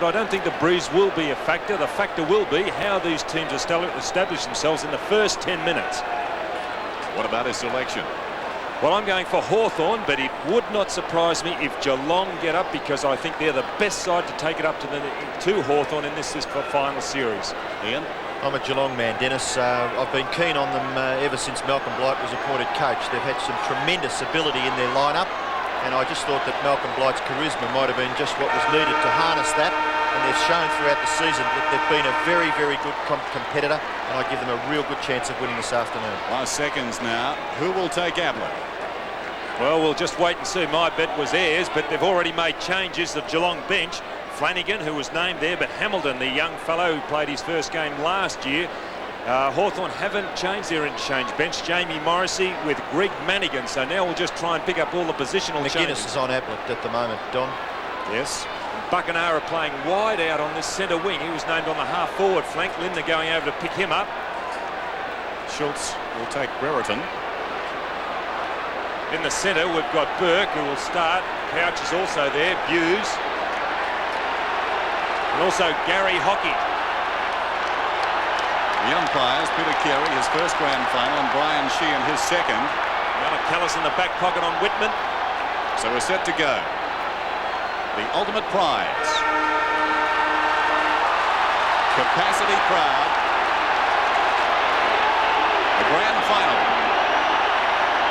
but I don't think the breeze will be a factor. The factor will be how these teams establish themselves in the first 10 minutes. What about his selection? Well, I'm going for Hawthorn, but it would not surprise me if Geelong get up, because I think they're the best side to take it up to Hawthorn in this final series. Ian? I'm a Geelong man, Dennis. I've been keen on them ever since Malcolm Blight was appointed coach. They've had some tremendous ability in their lineup, and I just thought that Malcolm Blight's charisma might have been just what was needed to harness that. And they've shown throughout the season that they've been a very, very good competitor, and I give them a real good chance of winning this afternoon. Last seconds now. Who will take Ablett? Well, we'll just wait and see. My bet was theirs, but they've already made changes. The Geelong bench, Flanagan, who was named there, but Hamilton, the young fellow who played his first game last year. Hawthorn haven't changed their interchange bench. Jamie Morrissey with Greg Manigan. So now we'll just try and pick up all the positional changes. McGuinness is on Ablett at the moment, Don. Yes. Buckenara playing wide out on this centre wing. He was named on the half-forward flank. Lindner going over to pick him up. Schultz will take Brereton. In the centre, we've got Burke, who will start. Couch is also there. Buse. And also Gary Hockey. The umpires, Peter Carey, his first grand final, and Brian Sheehan, his second. Callis in the back pocket on Whitman. So we're set to go. The ultimate prize. Capacity crowd. The grand final.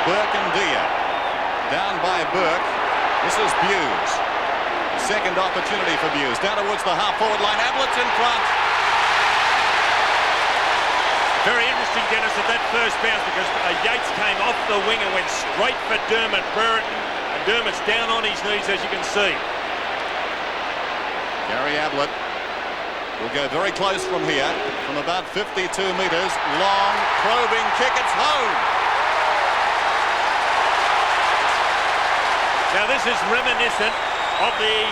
Burke and Dia. Down by Burke. This is Buse. Second opportunity for Buse. Down towards the half-forward line. Ablett's in front. Very interesting, Dennis, at that first bounce, because Yates came off the wing and went straight for Dermott Brereton. And Dermott's down on his knees, as you can see. Gary Ablett will go very close from here, from about 52 metres. Long, probing kick. It's home. Now this is reminiscent of the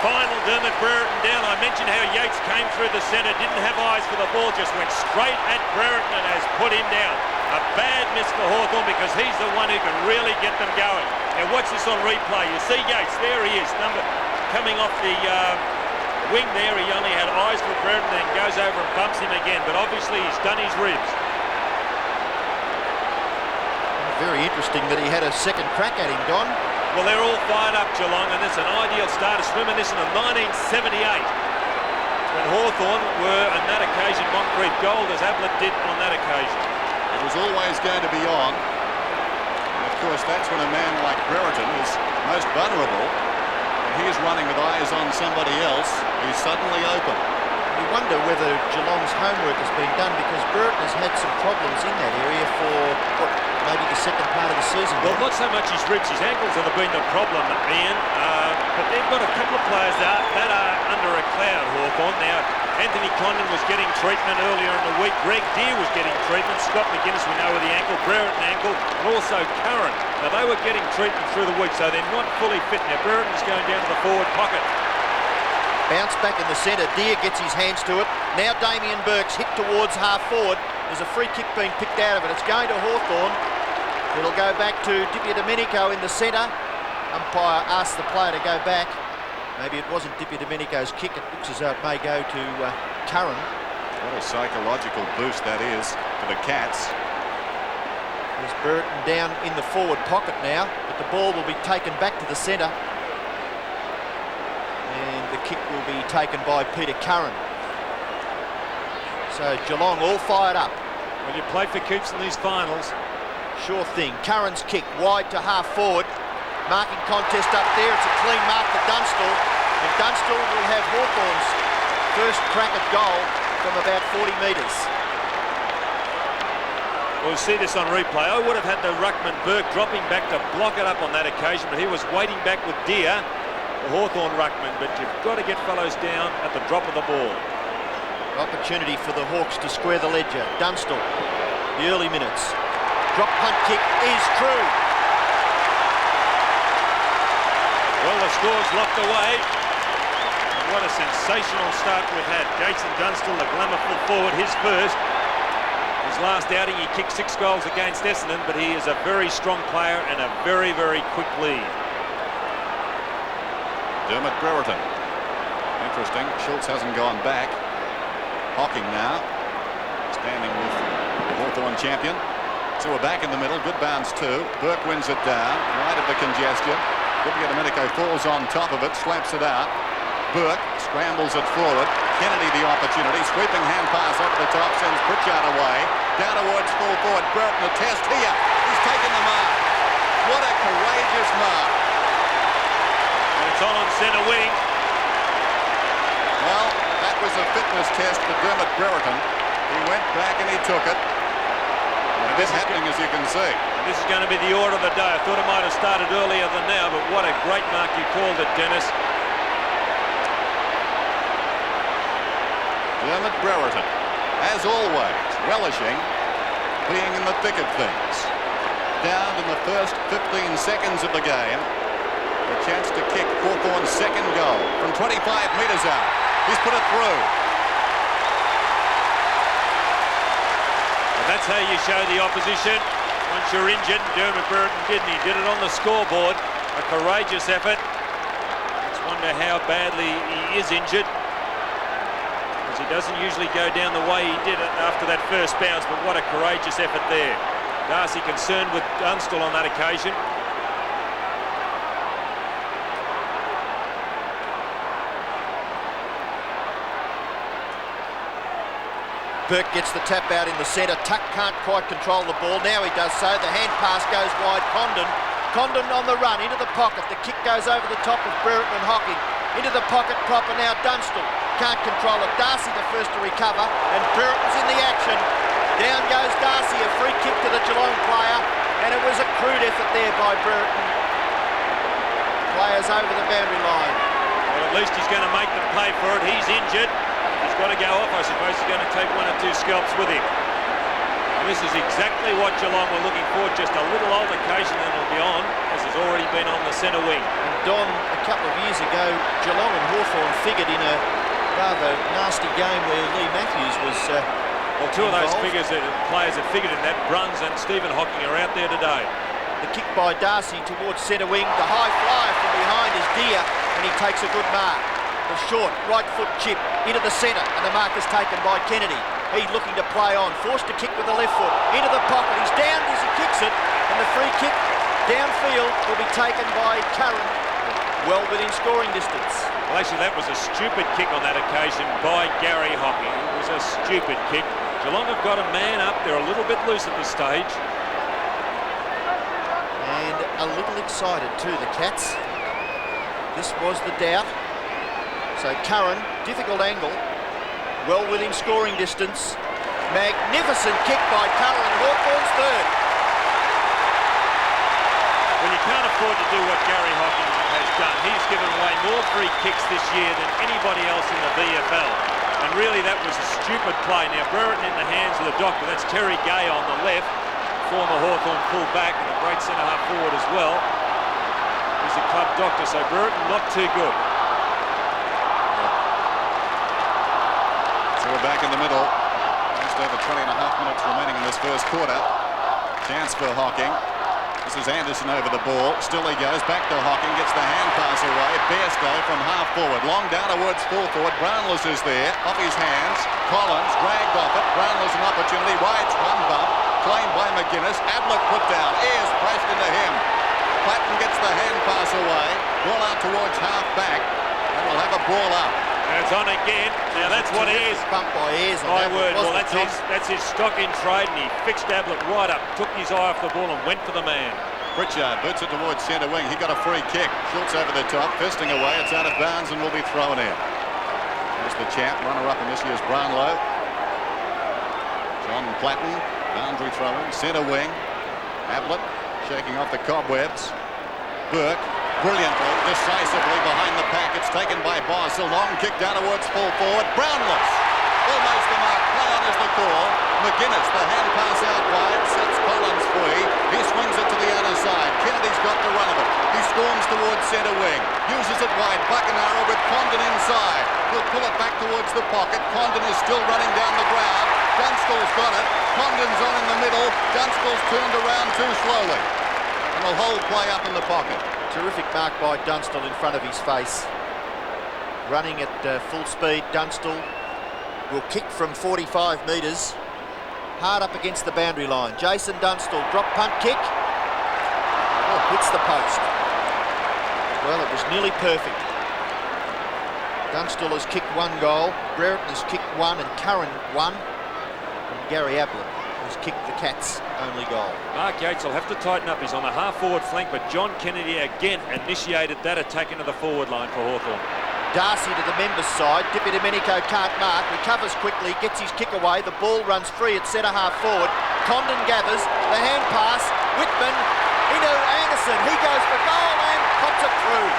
final Dermott Brereton down. I mentioned how Yates came through the centre, didn't have eyes for the ball, just went straight at Brereton and has put him down. A bad miss for Hawthorn, because he's the one who can really get them going. Now watch this on replay. You see Yates, there he is, coming off the wing there. He only had eyes for Brereton, then goes over and bumps him again, but obviously he's done his ribs. Very interesting that he had a second crack at him, Don. Well, they're all fired up, Geelong, and it's an ideal start. It's reminiscent of 1978, when Hawthorn were, on that occasion, Moncrief gold, as Ablett did on that occasion. It was always going to be on. And of course, that's when a man like Brereton is most vulnerable. When he's running with eyes on somebody else, he's suddenly open. You wonder whether Geelong's homework has been done, because Brereton has had some problems in that area for, maybe the second part of the season. Well, not so much his ribs, his ankles have been the problem, Ian. But they've got a couple of players that are under a cloud, Hawthorn. Now, Anthony Condon was getting treatment earlier in the week. Greg Deere was getting treatment. Scott McGuinness, we know, with the ankle. Brereton ankle, and also Curran. Now, they were getting treatment through the week, so they're not fully fit. Now, Brereton's going down to the forward pocket. Bounce back in the centre. Deere gets his hands to it. Now Damien Burke's hit towards half forward. There's a free kick being picked out of it. It's going to Hawthorn. It'll go back to Di Domenico in the centre. Umpire asks the player to go back. Maybe it wasn't Di Domenico's kick. It looks as though it may go to Curran. What a psychological boost that is for the Cats. There's Brereton down in the forward pocket now, but the ball will be taken back to the centre. And the kick will be taken by Peter Curran. So Geelong all fired up. Well, you play for keeps in these finals. Sure thing. Curran's kick wide to half forward. Marking contest up there. It's a clean mark for Dunstall. And Dunstall will have Hawthorn's first crack at goal from about 40 metres. We'll see this on replay. I would have had the ruckman Burke dropping back to block it up on that occasion, but he was waiting back with Deere, the Hawthorn ruckman. But you've got to get fellows down at the drop of the ball. Opportunity for the Hawks to square the ledger. Dunstall, the early minutes. Drop punt kick is true. Well, the score's locked away. And what a sensational start we've had. Jason Dunstall, the glamourful forward, his first. His last outing, he kicked 6 goals against Essendon, but he is a very strong player and a very, very quick lead. Dermott Brereton. Interesting. Schultz hasn't gone back. Hocking now. Standing with the Hawthorn champion. So we're back in the middle. Good bounce too. Burke wins it down. Right of the congestion. Domenico falls on top of it. Slaps it out. Burke scrambles it forward. Kennedy the opportunity. Sweeping hand pass over the top. Sends Pritchard away. Down towards full forward. Brereton a test here. He's taken the mark. What a courageous mark. And it's on centre wing. Well, that was a fitness test for Dermot Brereton. He went back and he took it. And this happening, as you can see. And this is going to be the order of the day. I thought it might have started earlier than now, but what a great mark you called it, Dennis. Dermot Brereton, as always, relishing being in the thick of things. Down in the first 15 seconds of the game. A chance to kick Hawthorn's second goal from 25 metres out. He's put it through. And that's how you show the opposition. Once you're injured, Dermot Brereton didn't. He did it on the scoreboard. A courageous effort. Let's wonder how badly he is injured. Because he doesn't usually go down the way he did it after that first bounce, but what a courageous effort there. Darcy concerned with Dunstall on that occasion. Burke gets the tap out in the centre. Tuck can't quite control the ball. Now he does so. The hand pass goes wide. Condon on the run into the pocket. The kick goes over the top of Brereton and Hocking. Into the pocket proper now. Dunstall can't control it. Darcy the first to recover, and Brereton's in the action. Down goes Darcy. A free kick to the Geelong player, and it was a crude effort there by Brereton. Players over the boundary line. Well, at least he's going to make them pay for it. He's injured. He's got to go off. I suppose he's going to take one or two scalps with him. And this is exactly what Geelong were looking for. Just a little altercation and it'll be on, as has already been on the centre wing. And Don, a couple of years ago, Geelong and Hawthorn figured in a rather nasty game where Lee Matthews was well, two of those players that figured in that, Bruns and Stephen Hocking, are out there today. The kick by Darcy towards centre wing. The high flyer from behind is Deer, and he takes a good mark. The short right foot chip into the centre, and the mark is taken by Kennedy. He's looking to play on, forced to kick with the left foot into the pocket. He's down as he kicks it, and the free kick downfield will be taken by Curran, well within scoring distance. Well, actually, that was a stupid kick on that occasion by Gary Hocking. It was a stupid kick. Geelong have got a man up. They're a little bit loose at this stage. And a little excited too, the Cats. This was the doubt. So Curran, difficult angle, well within scoring distance. Magnificent kick by Curran, Hawthorn's third. Well, you can't afford to do what Gary Hocking has done. He's given away more free kicks this year than anybody else in the VFL. And really, that was a stupid play. Now, Brereton in the hands of the doctor. That's Terry Gay on the left, former Hawthorn full-back and a great centre-half forward as well. He's the club doctor, so Brereton not too good. So we're back in the middle. Just over 20 and a half minutes remaining in this first quarter. Chance for Hocking. This is Anderson over the ball. Still he goes back to Hocking. Gets the hand pass away. Bairstow from half forward. Long down towards full forward. Brownless is there. Off his hands. Collins dragged off it. Brownless an opportunity. Rides one bump. Claimed by McGuinness. Ablett put down. Ayres pressed into him. Platten gets the hand pass away. Ball out towards half back. And we'll have a ball up. And it's on again. Now that's what Ayres. Bump by Ayres. My word. Well, that's his stock in trade, and he fixed Ablett right up, took his eye off the ball and went for the man. Pritchard boots it towards centre wing. He got a free kick. Schultz over the top, fisting away. It's out of bounds and will be thrown in. There's the champ, runner-up in this year's Brownlow. John Platten, boundary throw-in, centre wing. Ablett shaking off the cobwebs. Burke. Brilliantly, decisively behind the pack. It's taken by Basil. Long kick down towards full forward. Brownless. Almost the mark. Play on is the call. McGuinness, the hand pass out wide, sets Collins free. He swings it to the outer side. Kennedy's got the run of it. He storms towards centre wing. Uses it wide. Buckenara with Condon inside. He'll pull it back towards the pocket. Condon is still running down the ground. Dunstall's got it. Condon's on in the middle. Dunstall's turned around too slowly. And the whole play up in the pocket. Terrific mark by Dunstall in front of his face. running at full speed. Dunstall will kick from 45 metres, hard up against the boundary line. Jason Dunstall, drop punt kick. Oh, hits the post. Well, it was nearly perfect. Dunstall has kicked 1 goal, Brereton has kicked 1 and Curran 1. And Gary Ablett has kicked the Cats' only goal. Mark Yates will have to tighten up. He's on the half-forward flank, but John Kennedy again initiated that attack into the forward line for Hawthorn. Darcy to the members' side. Dippy Domenico can't mark. Recovers quickly, gets his kick away. The ball runs free at centre-half forward. Condon gathers. The hand pass. Whitman into Anderson. He goes for goal and pops it through.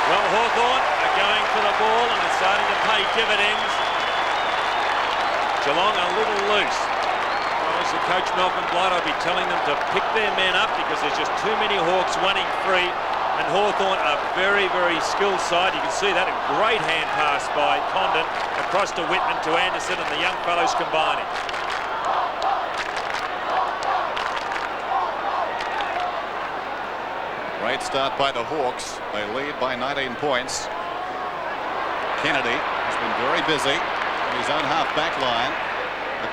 Well, Hawthorn are going for the ball and it's starting to pay dividends. Geelong a little loose. Obviously, Coach Malcolm Blight, I'll be telling them to pick their men up because there's just too many Hawks running free. And Hawthorn are very, very skilled side. You can see that, a great hand pass by Condon across to Whitman, to Anderson, and the young fellows combining. Great start by the Hawks. They lead by 19 points. Kennedy has been very busy in his own half-back line.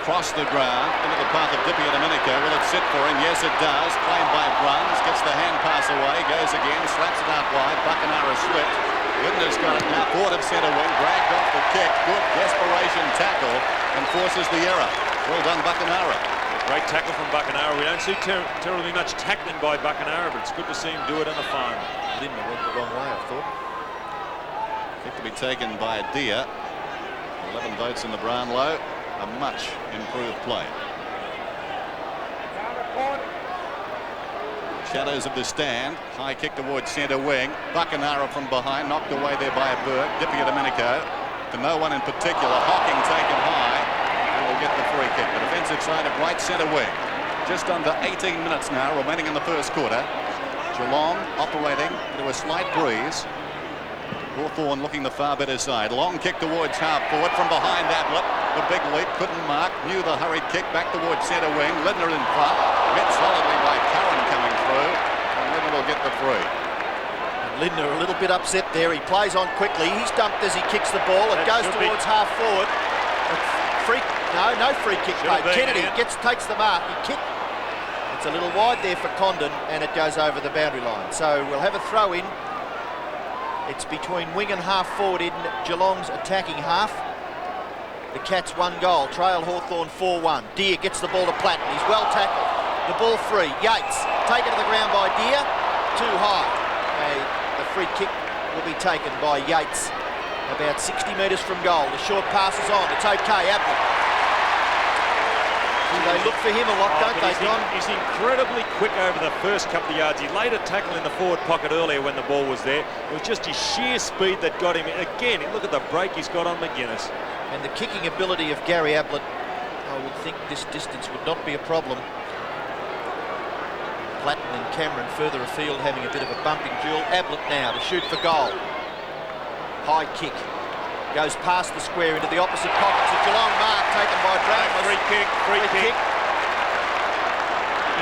Across the ground, into the path of Dippy Domenico. Will it sit for him? Yes, it does. Claimed by Bruns. Gets the hand pass away. Goes again. Slaps it out wide. Buckenara slipped. Whitner's got it now. Forward of centre wing. Dragged off the kick. Good desperation tackle. And forces the error. Well done, Buckenara. Great tackle from Buckenara. We don't see terribly much tackling by Buckenara, but it's good to see him do it on the final. Lindner went the wrong way, I thought. Kick to be taken by Dia. 11 votes in the Brownlow. A much improved play. Shadows of the stand. High kick towards centre wing. Buckenara from behind, knocked away there by Burke. Dippy Domenico to no one in particular. Hocking taken high. And will get the free kick. The defensive side of right centre wing. Just under 18 minutes now remaining in the first quarter. Geelong operating into a slight breeze. Hawthorn looking the far better side. Long kick towards half forward from behind Ablett. The big leap, couldn't mark. Knew the hurried kick back towards centre wing. Lindner in front. Met solidly by Curran coming through. And Lindner will get the free. And Lindner a little bit upset there. He plays on quickly. He's dumped as he kicks the ball. It goes towards half forward. No free kick made. Kennedy takes the mark. He kicked. It's a little wide there for Condon and it goes over the boundary line. So we'll have a throw in. It's between wing and half forward in Geelong's attacking half. The Cats 1 goal. Trail Hawthorn 4-1. Deer gets the ball to Platten. He's well tackled. The ball free. Yates taken to the ground by Deer. Too high. The free kick will be taken by Yates about 60 metres from goal. The short pass is on. It's okay. Ablett. They look for him a lot, don't they, John? He's incredibly quick over the first couple of yards. He laid a tackle in the forward pocket earlier when the ball was there. It was just his sheer speed that got him. Again, look at the break he's got on McGuinness. And the kicking ability of Gary Ablett, I would think this distance would not be a problem. Platten and Cameron further afield having a bit of a bumping duel. Ablett now to shoot for goal. High kick. Goes past the square into the opposite pockets of Geelong. Mark taken by Brownless. Free kick.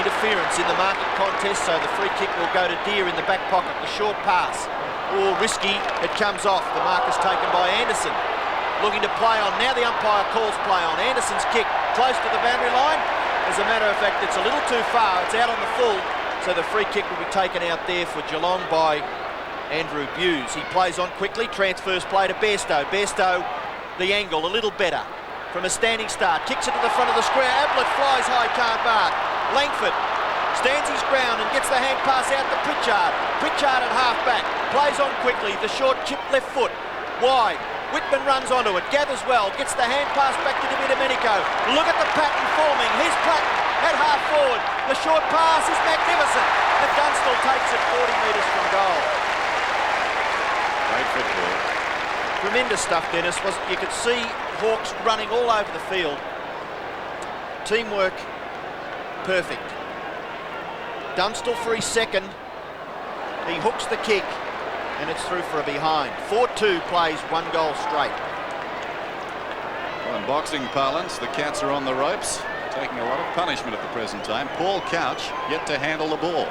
Interference in the marking contest, so the free kick will go to Deer in the back pocket. The short pass. Oh, risky. It comes off. The mark is taken by Anderson. Looking to play on. Now the umpire calls play on. Anderson's kick close to the boundary line. As a matter of fact, it's a little too far. It's out on the full. So the free kick will be taken out there for Geelong by Andrew Buse. He plays on quickly, transfers play to Bairstow. Bairstow, the angle a little better. From a standing start, kicks it to the front of the square. Ablett flies high, can't mark. Langford stands his ground and gets the hand pass out to Pritchard. Pritchard at half back, plays on quickly. The short chip left foot, wide. Whitman runs onto it, gathers well, gets the hand pass back to Dippy Domenico. Look at the pattern forming. Here's Platten at half forward. The short pass is magnificent. And Dunstall takes it 40 metres from goal. Great football. Tremendous stuff, Dennis. You could see Hawks running all over the field. Teamwork, perfect. Dunstall for his second. He hooks the kick, and it's through for a behind. 4-2 plays 1 goal straight. Well, in boxing parlance, the Cats are on the ropes, taking a lot of punishment at the present time. Paul Couch yet to handle the ball.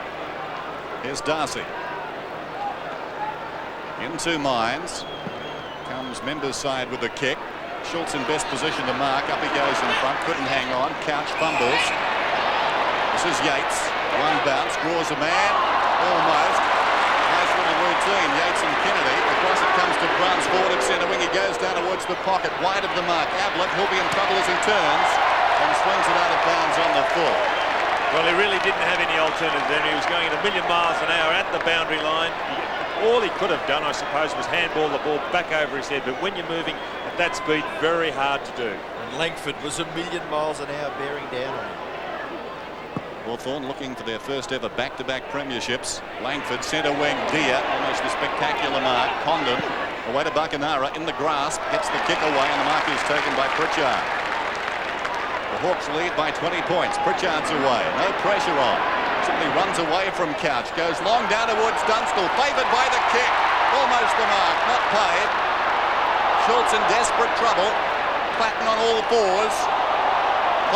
Here's Darcy. Into Mines. Comes Members' side with the kick. Schultz in best position to mark. Up he goes in front. Couldn't hang on. Couch fumbles. This is Yates. One bounce. Draws a man. Almost. Nice little routine. Yates and Kennedy. Across it comes to Bruns. Forward at centre wing. He goes down towards the pocket. Wide of the mark. Ablett. He'll be in trouble as he turns. And swings it out of bounds on the full. Well, he really didn't have any alternative then. He was going at 1,000,000 miles an hour at the boundary line. All he could have done, I suppose, was handball the ball back over his head. But when you're moving at that speed, very hard to do. And Langford was 1,000,000 miles an hour bearing down on him. Hawthorn looking for their first ever back-to-back premierships. Langford, centre wing, Deer, almost a spectacular mark. Condon, away to Buckenara, in the grasp, gets the kick away, and the mark is taken by Pritchard. The Hawks lead by 20 points. Pritchard's away, no pressure on. Simply runs away from Couch, goes long down towards Dunstall, favoured by the kick. Almost the mark, not paid. Schultz in desperate trouble. Platten on all fours.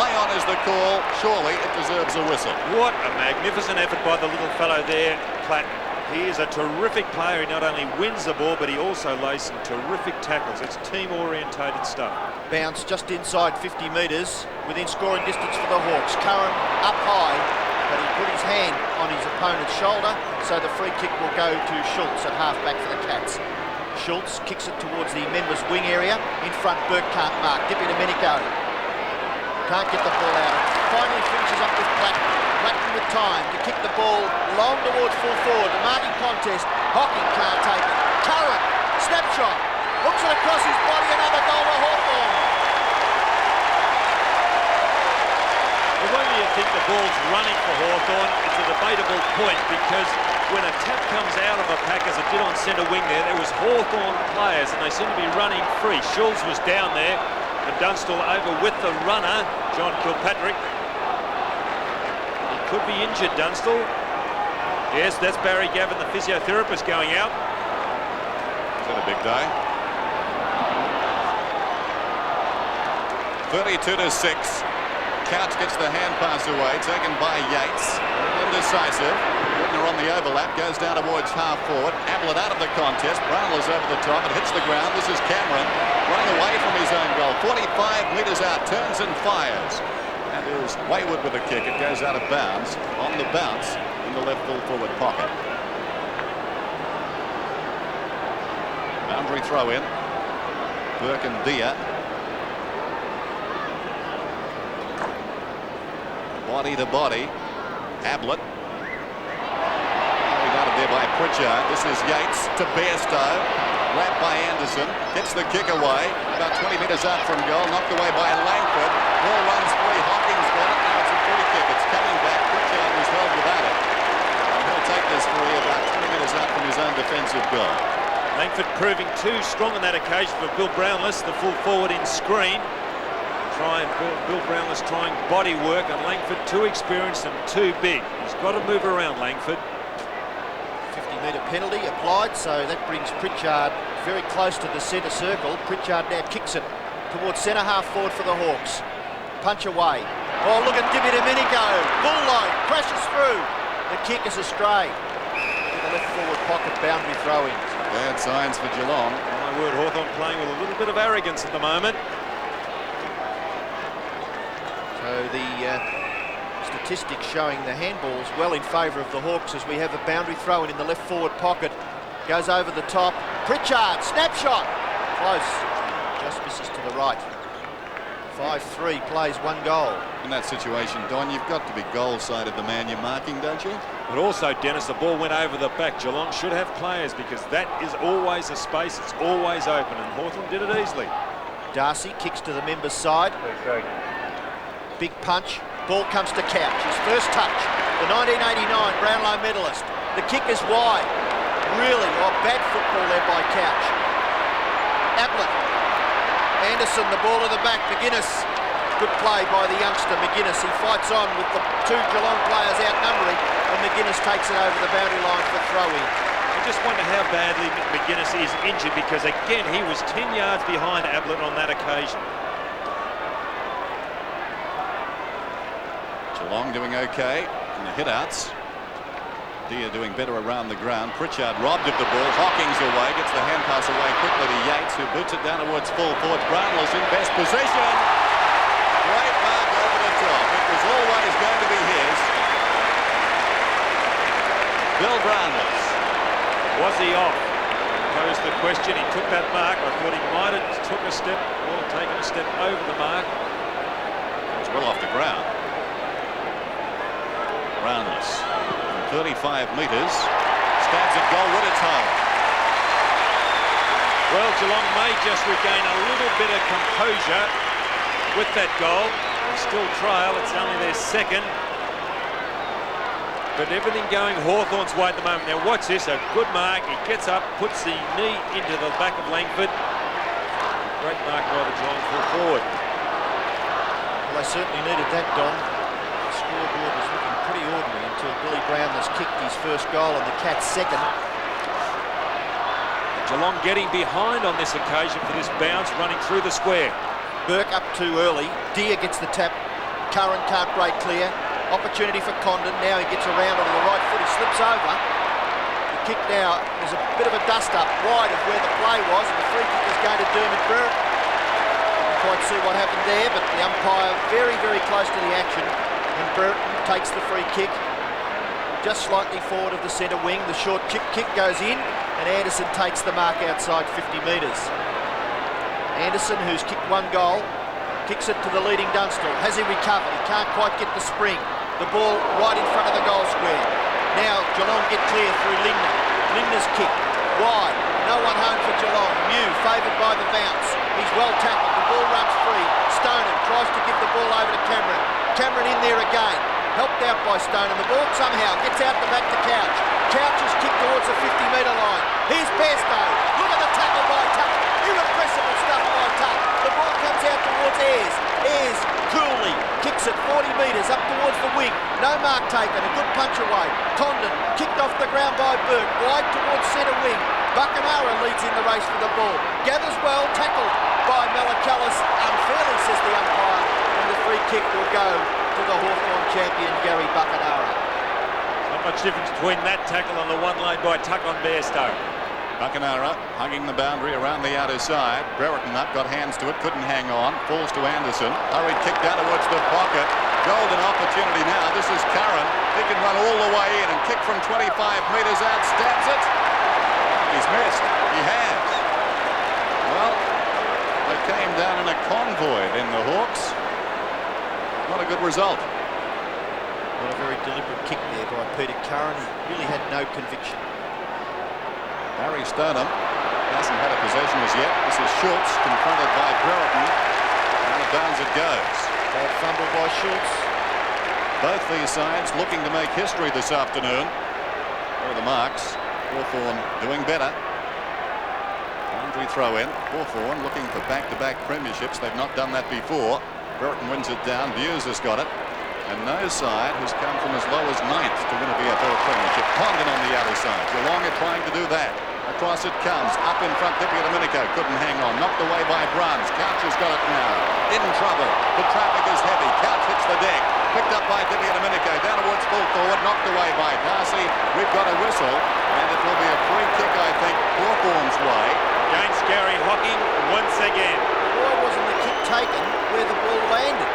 Play on is the call. Surely it deserves a whistle. What a magnificent effort by the little fellow there, Platten. He is a terrific player. He not only wins the ball, but he also lays some terrific tackles. It's team-orientated stuff. Bounce just inside 50 metres, within scoring distance for the Hawks. Curran up high, but he put his hand on his opponent's shoulder, so the free kick will go to Schultz at half-back for the Cats. Schultz kicks it towards the members' wing area. In front, Burke can't mark. Dippy Domenico can't get the ball out. Finally finishes up with Platten. Platten with time to kick the ball long towards full forward. The marking contest. Hocking can't take it. Curran, snapshot, hooks it across his body. Another goal to Hawthorn. Well, whether you think the ball's running for Hawthorn, it's a debatable point, because when a tap comes out of a pack, as it did on centre wing there was Hawthorn players and they seem to be running free. Schultz was down there and Dunstall over with the runner, John Kilpatrick. He could be injured, Dunstall. Yes, that's Barry Gavin, the physiotherapist, going out. Is that a big day? 32-6. Couch gets the hand pass away, taken by Yates. Indecisive. Whitner on the overlap, goes down towards half forward. Ablett out of the contest. Brownlow's over the top. It hits the ground. This is Cameron running away from his own goal. 45 metres out, turns and fires. And is wayward with the kick. It goes out of bounds. On the bounce in the left full forward pocket. Boundary throw in. Burke and Deer. Body to body. Ablett. Carried out of there by Pritchard. This is Yates to Bairstow. Grabbed by Anderson. Gets the kick away. About 20 metres out from goal. Knocked away by Langford. Ball runs free. Hocking's got it. Now it's a free kick. It's coming back. Pritchard was held without it. And he'll take this free about 20 metres out from his own defensive goal. Langford proving too strong on that occasion for Bill Brownless, the full forward in screen. Bill Brownless trying body work, and Langford too experienced and too big. He's got to move around, Langford. 50-metre penalty applied, so that brings Pritchard very close to the centre circle. Pritchard now kicks it towards centre half forward for the Hawks. Punch away. Oh, look at Dippy Domenico. Bull line, crashes through. The kick is astray. To the left forward pocket, boundary throw-in. Bad signs for Geelong. My word, Hawthorn playing with a little bit of arrogance at the moment. So the statistics showing the handballs well in favour of the Hawks as we have a boundary throw-in the left forward pocket. Goes over the top. Pritchard, snapshot. Close. Just misses to the right. 5-3, plays one goal. In that situation, Don, you've got to be goal-sided the man you're marking, don't you? But also, Dennis, the ball went over the back. Geelong should have players, because that is always a space. It's always open, and Hawthorn did it easily. Darcy kicks to the members' side. Big punch. Ball comes to Couch. His first touch. The 1989 Brownlow medalist. The kick is wide. Really, bad football there by Couch. Ablett. Anderson, the ball to the back. McGuinness. Good play by the youngster McGuinness. He fights on with the two Geelong players outnumbering, and McGuinness takes it over the boundary line for throw-in. I just wonder how badly McGuinness is injured, because again he was 10 yards behind Ablett on that occasion. Geelong doing okay in the hit-outs. Deere doing better around the ground. Pritchard robbed of the ball. Hocking's away. Gets the hand pass away quickly to Yates, who boots it down towards full forward. Brownless in best position. Great mark over the top. It was always going to be his. Bill Brownless. Was he off? Posed the question. He took that mark. I thought he might have took a step or taken a step over the mark. It was well off the ground. Brownless from 35 metres. Stabs at goal with its hole. Well, Geelong may just regain a little bit of composure with that goal. They still trail. It's only their second. But everything going Hawthorn's way at the moment. Now watch this, a good mark. He gets up, puts the knee into the back of Langford. Great mark by the Geelong full forward. Well, they certainly needed that, Don. The scoreboard was looking pretty ordinary until Billy Brownless kicked his first goal and the Cats' second. Geelong getting behind on this occasion for this bounce, running through the square. Burke up too early. Deere gets the tap. Curran can't break clear. Opportunity for Condon. Now he gets around onto the right foot. He slips over. The kick now, there's a bit of a dust up wide of where the play was, and the free kick is going to Dermot Brereton. Didn't quite see what happened there, but the umpire very, very close to the action, and Brereton takes the free kick just slightly forward of the centre wing. The short kick goes in, and Anderson takes the mark outside 50 metres. Anderson, who's kicked one goal, kicks it to the leading Dunstall. Has he recovered? He can't quite get the spring. The ball right in front of the goal square. Now Geelong get clear through Lindner. Lindner's kick wide. No one home for Geelong. Mew favoured by the bounce. He's well tackled. The ball runs free. Stoneham tries to give the ball over to Cameron. Cameron in there again. Helped out by Stoneham. The ball somehow gets out the back to Couch. Couch is kicked towards the 50-metre line. Here's Bairstow. Look at the tackle by Tuck. Irrepressible stuff by Tuck. The ball comes out towards Ayres. Ayres coolly kicks it 40 metres up towards the wing. No mark taken. A good punch away. Condon kicked off the ground by Burke. Wide towards centre wing. Buckenara leads in the race for the ball. Gathers well. Tackled by Mellicallis. Unfairly, says the umpire. And the free kick will go to the Hawthorn champion, Gary Buckenara. Not much difference between that tackle and the one laid by Tuck on Bairstow. Buckenara hugging the boundary around the outer side. Brereton up, got hands to it, couldn't hang on. Falls to Anderson. Hurried kick down towards the pocket. Golden opportunity now. This is Curran. He can run all the way in and kick from 25 metres out. Stabs it. He's missed. He has. Well, they came down in a convoy in the Hawks. Not a good result. Not a very deliberate kick there by Peter Curran. He really had no conviction. Barry Stoneham hasn't had a possession as yet. This is Schultz confronted by Brereton. And out of bounds it goes. Bad fumble by Schultz. Both these sides looking to make history this afternoon. There are the marks. Hawthorn doing better. Boundary throw in. Hawthorn looking for back-to-back premierships. They've not done that before. Brereton wins it down. Buse has got it. And no side has come from as low as 9th to win a VFL premiership. Condon on the other side. Geelong are trying to do that. Across it comes. Up in front, Dippy Domenico couldn't hang on. Knocked away by Bruns. Couch has got it now. In trouble. The traffic is heavy. Couch hits the deck. Picked up by Dippy Domenico. Down towards full forward. Knocked away by Darcy. We've got a whistle. And it will be a free kick, I think, Hawthorn's way. Against Gary Hocking once again. Why wasn't the kick taken where the ball landed?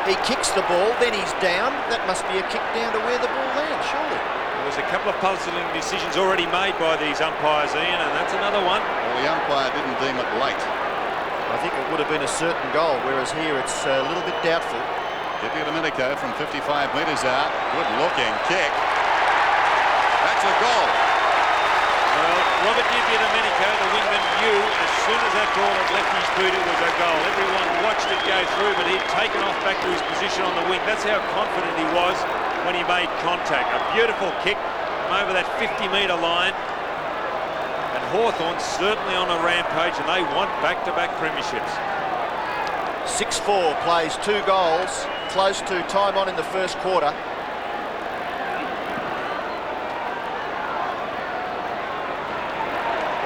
He kicks the ball, then he's down. That must be a kick down to where the ball lands, surely. There was a couple of puzzling decisions already made by these umpires, Ian, and that's another one. Well, the umpire didn't deem it late. I think it would have been a certain goal, whereas here it's a little bit doubtful. Dippy Domenico from 55 metres out. Good looking kick. That's a goal. Well, Robert Dippy Domenico, the wingman, knew as soon as that ball had left his boot it was a goal. Everyone watched it go through, but he'd taken off back to his position on the wing. That's how confident he was when he made contact. A beautiful kick from over that 50-metre line. And Hawthorn certainly on a rampage, and they want back-to-back premierships. 6-4 plays 2 goals, close to time on in the first quarter.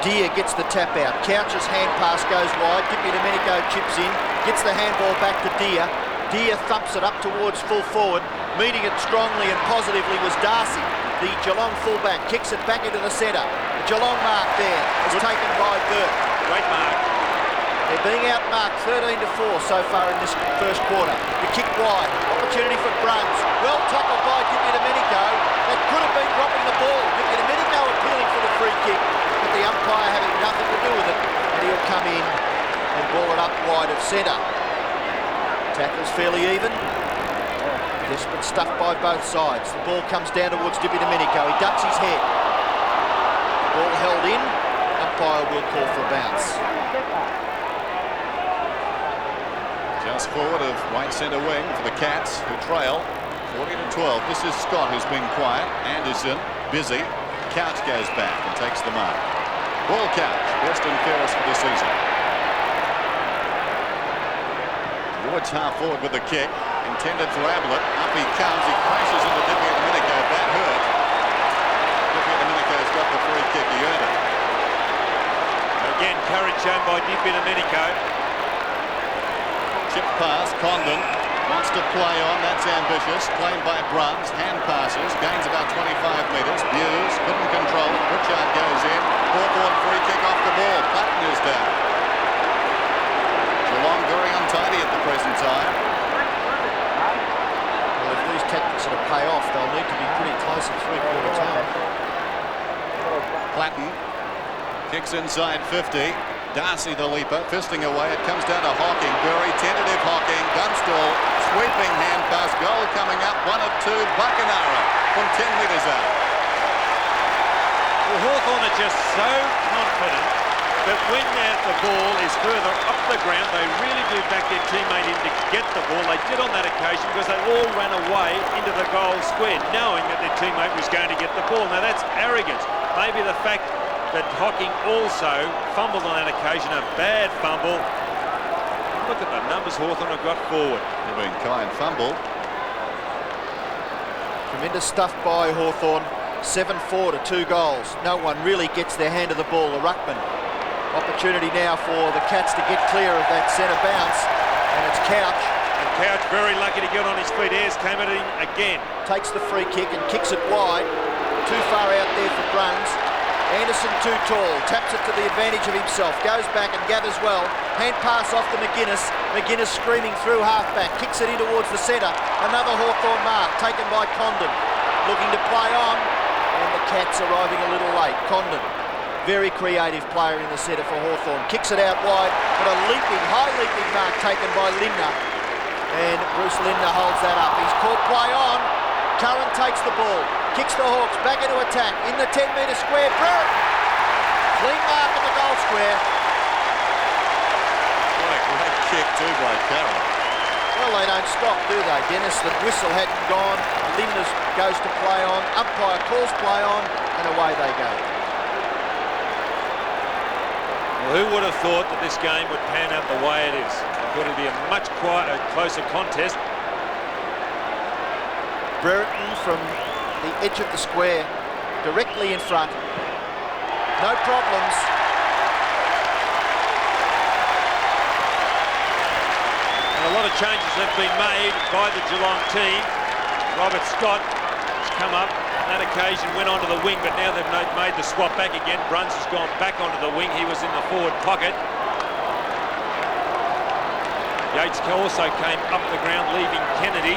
Deere gets the tap out. Couch's hand pass goes wide. Dippy Domenico chips in, gets the handball back to Deere. Deere thumps it up towards full forward. Meeting it strongly and positively was Darcy, the Geelong fullback. Kicks it back into the centre. The Geelong mark there is taken by Burke. Great mark. They're being outmarked 13-4 so far in this first quarter. The kick wide. Opportunity for Bruns. Well tackled by Dippy Domenico. That could have been dropping the ball. Dippy Domenico appealing for the free kick, but the umpire having nothing to do with it. And he'll come in and ball it up wide of centre. Tackles fairly even. Desperate stuff by both sides. The ball comes down towards Dippy Domenico. He ducks his head. Ball held in. Umpire will call for a bounce. Just forward of right centre wing for the Cats, who trail 40-12. This is Scott, who's been quiet. Anderson, busy. Couch goes back and takes the mark. Ball Couch, best and fairest for the season. Woods half forward with the kick, intended for Ablett. Up he comes, he crashes into Dippy Domenico. That hurt. Dippy Domenico's got the free kick, he earned it. Again, courage shown by Dippy Domenico. Chip pass, Condon wants to play on, that's ambitious. Claimed by Bruns, hand passes, gains about 25 metres. Buse couldn't control it. Pritchard goes in. Hawthorn free kick off the ball. Platten is down. Geelong very untidy at the present time. Well, if these tactics are to pay off, they'll need to be pretty close at three-quarter time. Platten kicks inside 50. Darcy the leaper, fisting away. It comes down to Hawking. Very tentative Hawking. Dunstall, sweeping hand pass. Goal coming up. 1-2. Buckenara from 10 metres out. Well, Hawthorn are just so confident that when the ball is further up the ground, they really do back their teammate in to get the ball. They did on that occasion because they all ran away into the goal square, knowing that their teammate was going to get the ball. Now, that's arrogance. Maybe the fact that Hawking also fumbled on that occasion, a bad fumble. Look at the numbers Hawthorn have got forward. Kevin Kine fumbled. Tremendous stuff by Hawthorn. 7-4 to 2 goals. No one really gets their hand to the ball. The ruckman. Opportunity now for the Cats to get clear of that centre bounce. And it's Couch. And Couch very lucky to get on his feet. Ayres came at him again. Takes the free kick and kicks it wide. Too far out there for Bruns. Anderson too tall, taps it to the advantage of himself, goes back and gathers well. Hand pass off to McGuinness. McGuinness screaming through half-back, kicks it in towards the centre. Another Hawthorn mark taken by Condon. Looking to play on, and the Cats arriving a little late. Condon, very creative player in the centre for Hawthorn. Kicks it out wide, but a high leaping mark taken by Lindner. And Bruce Lindner holds that up. He's caught play on. Curran takes the ball. Kicks the Hawks back into attack in the 10-metre square. Brereton, clean mark at the goal square. What a great kick too by Curran. Well, they don't stop, do they, Dennis? The whistle hadn't gone. Lindner goes to play on. Umpire calls play on, and away they go. Well, who would have thought that this game would pan out the way it is? I thought it'd be a much closer contest. Brereton from the edge of the square, directly in front. No problems. And a lot of changes have been made by the Geelong team. Robert Scott has come up on that occasion, went onto the wing, but now they've made the swap back again. Bruns has gone back onto the wing. He was in the forward pocket. Yates also came up the ground, leaving Kennedy.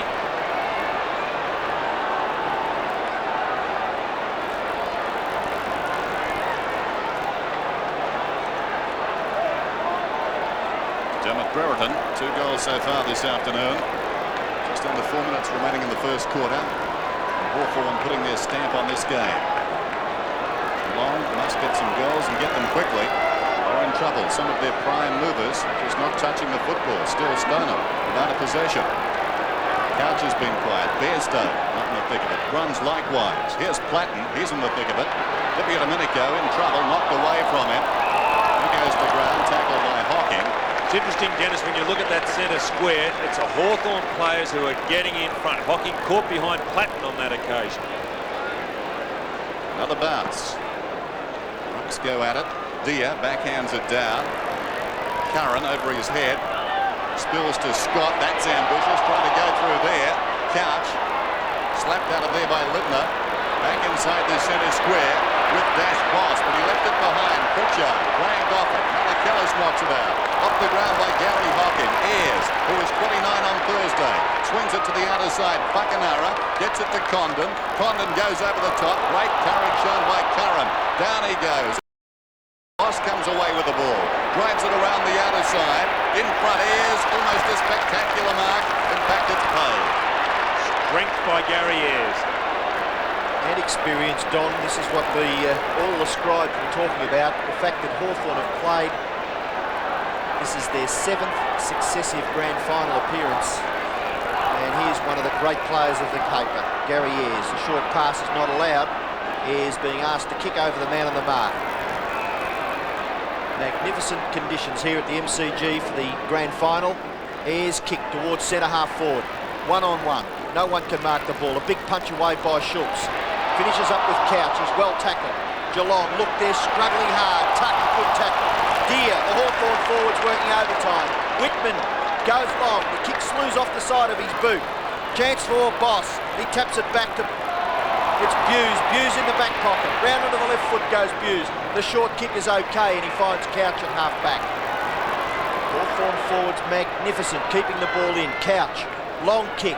Brereton, 2 goals so far this afternoon. Just under 4 minutes remaining in the first quarter. Hawthorn putting their stamp on this game. Long must get some goals and get them quickly. They're in trouble. Some of their prime movers just not touching the football. Still Stoner without a possession. Couch has been quiet. Bairstow not in the thick of it. Bruns likewise. Here's Platten. He's in the thick of it. Dippy Domenico in trouble. Knocked away from him. He goes to the ground. Tackled by Hawking. It's interesting, Dennis, when you look at that centre square, it's a Hawthorn players who are getting in front. Hawking caught behind Platten on that occasion. Another bounce. Rocks go at it. Deere backhands it down. Curran over his head. spills to Scott. That's ambitious, trying to go through there. Couch slapped out of there by Lindner. Back inside the centre square with Dash Boss, but he left it behind. Pritchard dragged off it. Kellis knocks it out. Up the ground by Gary Hockin. Ayres, who was 29 on Thursday, swings it to the outer side. Buckenara gets it to Condon. Condon goes over the top. Great courage shown by Curran. Down he goes. Boss comes away with the ball. Drives it around the outer side. In front, Ayres, almost a spectacular mark. In fact, it's paid. Strength by Gary Ayres. And experience, Don. This is what all the scribes were talking about. The fact that Hawthorn have played. This is their 7th successive Grand Final appearance. And here's one of the great players of the paper, Gary Ayres. A short pass is not allowed. Ayres being asked to kick over the man on the mark. Magnificent conditions here at the MCG for the Grand Final. Ayres kicked towards centre half forward. 1-on-1. No one can mark the ball. A big punch away by Schultz. Finishes up with Couch. He's well tackled. Geelong, look, they're struggling hard. Tuck, good tackle. Deer, the Hawthorn forwards working overtime. Whitman goes long. The kick slews off the side of his boot. Chance for Boss. He taps it back to... It's Buse. Buse in the back pocket. Round onto the left foot goes Buse. The short kick is okay, and he finds Couch at half back. Hawthorn forwards magnificent, keeping the ball in. Couch, long kick.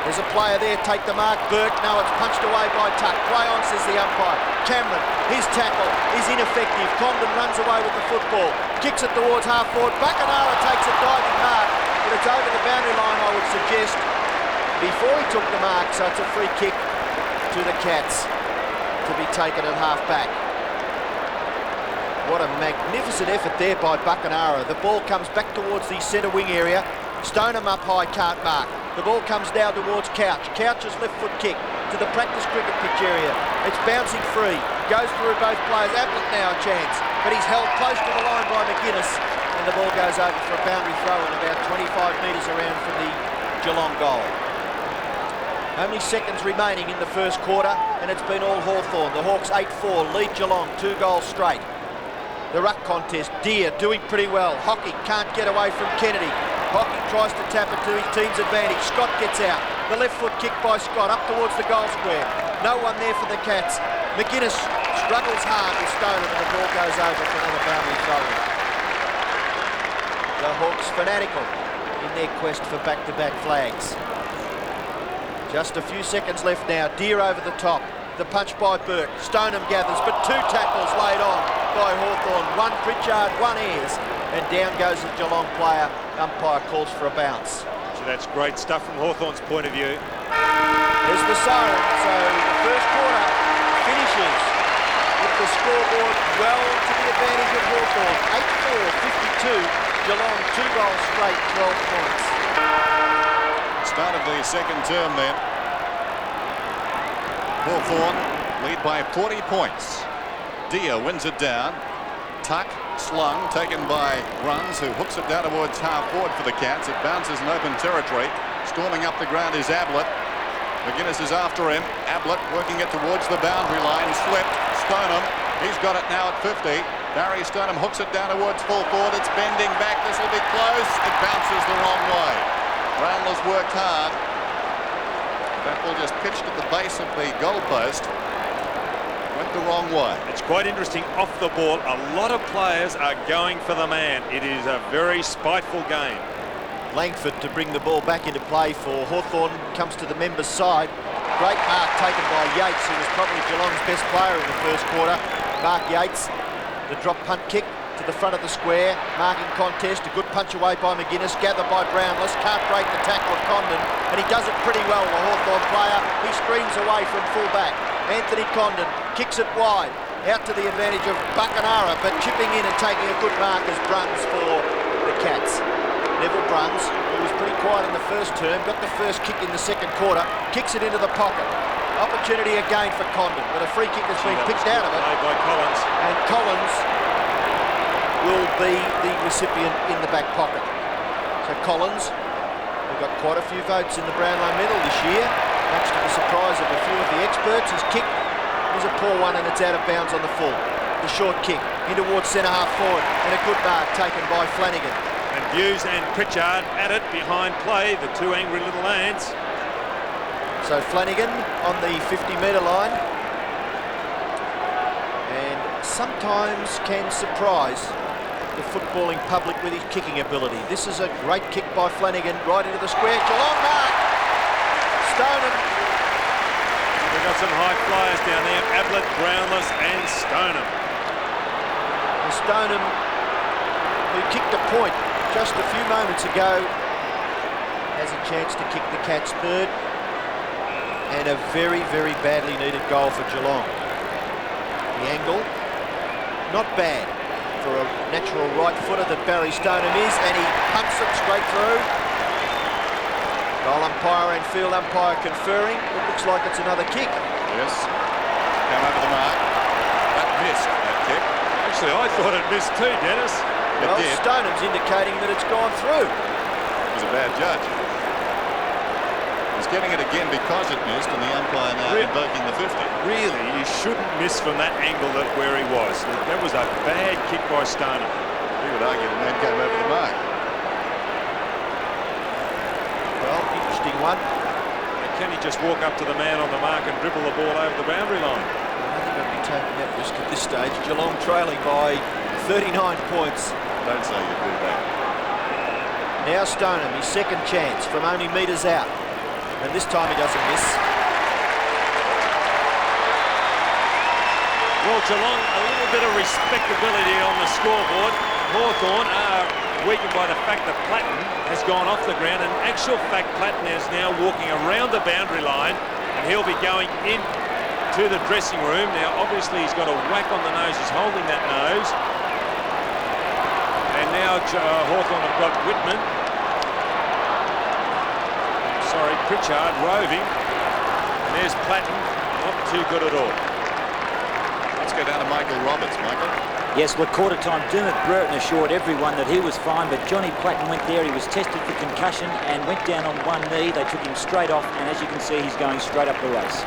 There's a player there, take the mark. Burke, no, it's punched away by Tuck. Play on, says the umpire. Cameron, his tackle is ineffective. Condon runs away with the football. Kicks it towards half forward. Buckenara takes a diving mark, but it's over the boundary line, I would suggest, before he took the mark, so it's a free kick to the Cats to be taken at half back. What a magnificent effort there by Buckenara. The ball comes back towards the centre wing area. Stoneham up high, can't mark. The ball comes down towards Couch. Couch's left foot kick to the practice cricket pitch area. It's bouncing free. Goes through both players. Ablett now a chance, but he's held close to the line by McGuinness, and the ball goes over for a boundary throw and about 25 metres around from the Geelong goal. Only seconds remaining in the first quarter, and it's been all Hawthorn. The Hawks 8-4 lead Geelong 2 goals straight. The ruck contest, Deer doing pretty well. Hockey can't get away from Kennedy. Hockey tries to tap it to his team's advantage. Scott gets out. The left foot kick by Scott up towards the goal square. No one there for the Cats. McGuinness struggles hard with Stoneham, and the ball goes over for another boundary throw. The Hawks fanatical in their quest for back-to-back flags. Just a few seconds left now. Deer over the top. The punch by Burke. Stoneham gathers, but 2 tackles laid on by Hawthorn. One Pritchard, one Ayres. And down goes the Geelong player. Umpire calls for a bounce. So that's great stuff from Hawthorn's point of view. There's the siren. So the first quarter finishes with the scoreboard well to the advantage of Hawthorn. 8-4, 52. Geelong 2 goals straight, 12 points. Start of the second term then. Hawthorn lead by 40 points. Deer wins it down. Tuck slung, taken by Bruns, who hooks it down towards half forward for the Cats. It bounces in open territory. Storming up the ground is Ablett. McGuinness is after him. Ablett working it towards the boundary line. Slipped. Stoneham, he's got it now at 50. Barry Stoneham hooks it down towards full forward. It's bending back. This will be close. It bounces the wrong way. Brownlow's worked hard. That ball just pitched at the base of the goalpost. Went the wrong way. It's quite interesting off the ball. A lot of players are going for the man. It is a very spiteful game. Langford to bring the ball back into play for Hawthorn. Comes to the members' side. Great mark taken by Yates, who was probably Geelong's best player in the first quarter. Mark Yates, the drop punt kick to the front of the square. Marking contest, a good punch away by McGuinness. Gathered by Brownless. Can't break the tackle of Condon, and he does it pretty well, the Hawthorn player. He screams away from full back. Anthony Condon kicks it wide, out to the advantage of Buckenara, but chipping in and taking a good mark as Bruns for the Cats. Neville Bruns, who was pretty quiet in the first term, got the first kick in the second quarter, kicks it into the pocket. Opportunity again for Condon, but a free kick has been picked out of it. By Collins. And Collins will be the recipient in the back pocket. So Collins, who got quite a few votes in the Brownlow medal this year, much to the surprise of a few of the experts. His kick is a poor one, and it's out of bounds on the full. The short kick in towards centre half forward, and a good mark taken by Flanagan. And Hughes and Pritchard at it behind play, the two angry little ants. So Flanagan on the 50-metre line, and sometimes can surprise the footballing public with his kicking ability. This is a great kick by Flanagan right into the square. Geelong mark. Stoneham. They've got some high flyers down there. Ablett, Brownless and Stoneham. Stoneham, who kicked a point just a few moments ago, has a chance to kick the cat's bird, and a very, very badly needed goal for Geelong. The angle, not bad for a natural right footer that Barry Stoneham is, and he punts it straight through. Goal umpire and field umpire conferring. It looks like it's another kick. Yes. Come over the mark. That missed, that kick. Actually, I thought it missed too, Dennis. Well, Stoneham's indicating that it's gone through. He's a bad judge. He's getting it again because it missed, and the umpire now invoking the 50. Really, you shouldn't miss from that angle where he was. That was a bad kick by Stoneham. He would argue the man came over the mark. Well, interesting one. And can he just walk up to the man on the mark and dribble the ball over the boundary line? I think I'd be taking that risk at this stage. Geelong trailing by 39 points. Don't say you do that. Now Stoneham, his second chance from only metres out. And this time he doesn't miss. Well, Geelong, a little bit of respectability on the scoreboard. Hawthorn are weakened by the fact that Platten has gone off the ground. In actual fact, Platten is now walking around the boundary line, and he'll be going in to the dressing room. Now, obviously, he's got a whack on the nose. He's holding that nose. And now Hawthorn have got Whitman. Sorry, Pritchard roving. And there's Platten. Not too good at all. Let's go down to Michael Roberts. Michael? Yes, well, quarter time, Dermot Brereton assured everyone that he was fine, but Johnny Platten went there. He was tested for concussion and went down on one knee. They took him straight off, and as you can see, he's going straight up the race.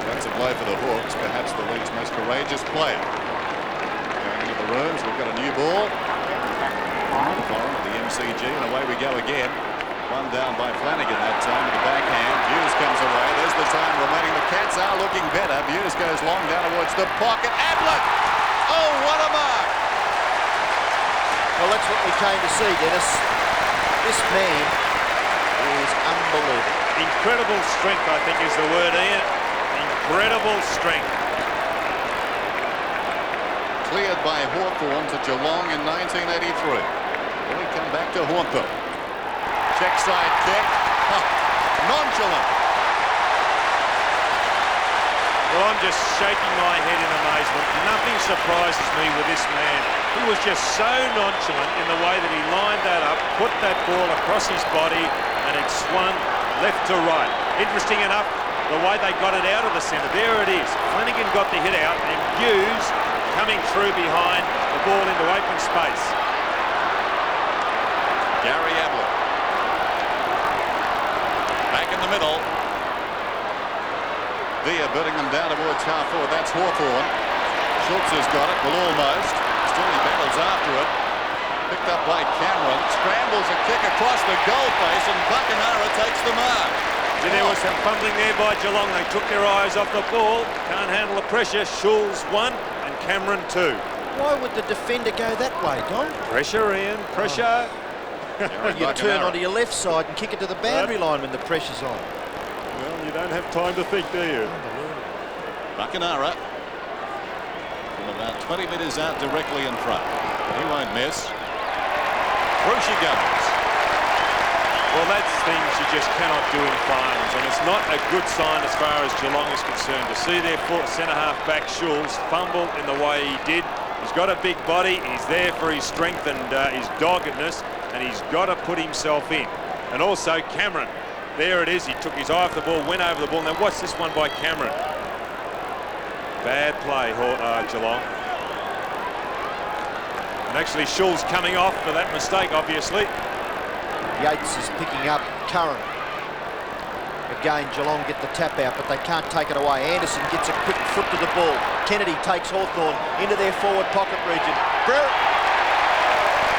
That's a blow for the Hawks, perhaps the league's most courageous player. Going into the rooms, we've got a new ball. The MCG, and away we go again. One down by Flanagan that time with the backhand. Hughes comes away. There's the time remaining. The Cats are looking better. Hughes goes long down towards the pocket. Ablett! Oh, what a mark! Well, that's what we came to see, Dennis. This man is unbelievable. Incredible strength, I think, is the word, Ian. Incredible strength. Cleared by Hawthorn to Geelong in 1983. Will he come back to haunt them? Check side kick. Nonchalant. Well, I'm just shaking my head in amazement. Nothing surprises me with this man. He was just so nonchalant in the way that he lined that up, put that ball across his body, and it swung left to right. Interesting enough, the way they got it out of the centre. There it is. Flanagan got the hit out, and Hughes coming through behind the ball into open space. Gary Ablett. Back in the middle. Dia bidding them down towards half forward. That's Hawthorn. Schultz has got it. Well, almost. Still he battles after it. Picked up by Cameron. Scrambles a kick across the goal face, and Buckenara takes the mark. And there was some fumbling there by Geelong. They took their eyes off the ball. Can't handle the pressure. Schultz 1 and Cameron 2. Why would the defender go that way, Don? Pressure, Ian. Pressure. You turn onto your left side and kick it to the boundary line when the pressure's on. Well, you don't have time to think, do you? Buckenara. From about 20 metres out directly in front. He won't miss. Through she goes. Well, that's things you just cannot do in finals, and it's not a good sign as far as Geelong is concerned. To see their centre-half back Schultz fumble in the way he did. He's got a big body. He's there for his strength and his doggedness, and he's got to put himself in. And also Cameron. There it is. He took his eye off the ball, went over the ball. Now watch this one by Cameron. Bad play, Geelong. And actually Schultz coming off for that mistake, obviously. Yates is picking up Curran. Again, Geelong get the tap out, but they can't take it away. Anderson gets a quick foot to the ball. Kennedy takes Hawthorn into their forward pocket region.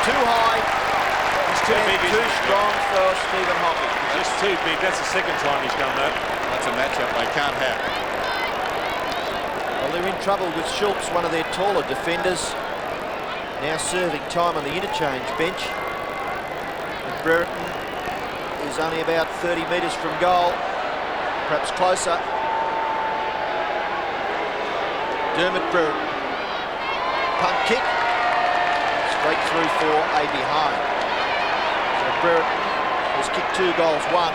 Too high. He too big. Too strong for Stephen Hocking. Just too big. That's the second time he's done that. That's a matchup they can't have. Well, they're in trouble with Schultz, one of their taller defenders. Now serving time on the interchange bench. And Brereton is only about 30 metres from goal, perhaps closer. Dermot Brereton. Punt kick. Straight through for a behind. So Brereton has kicked 2 goals, 1.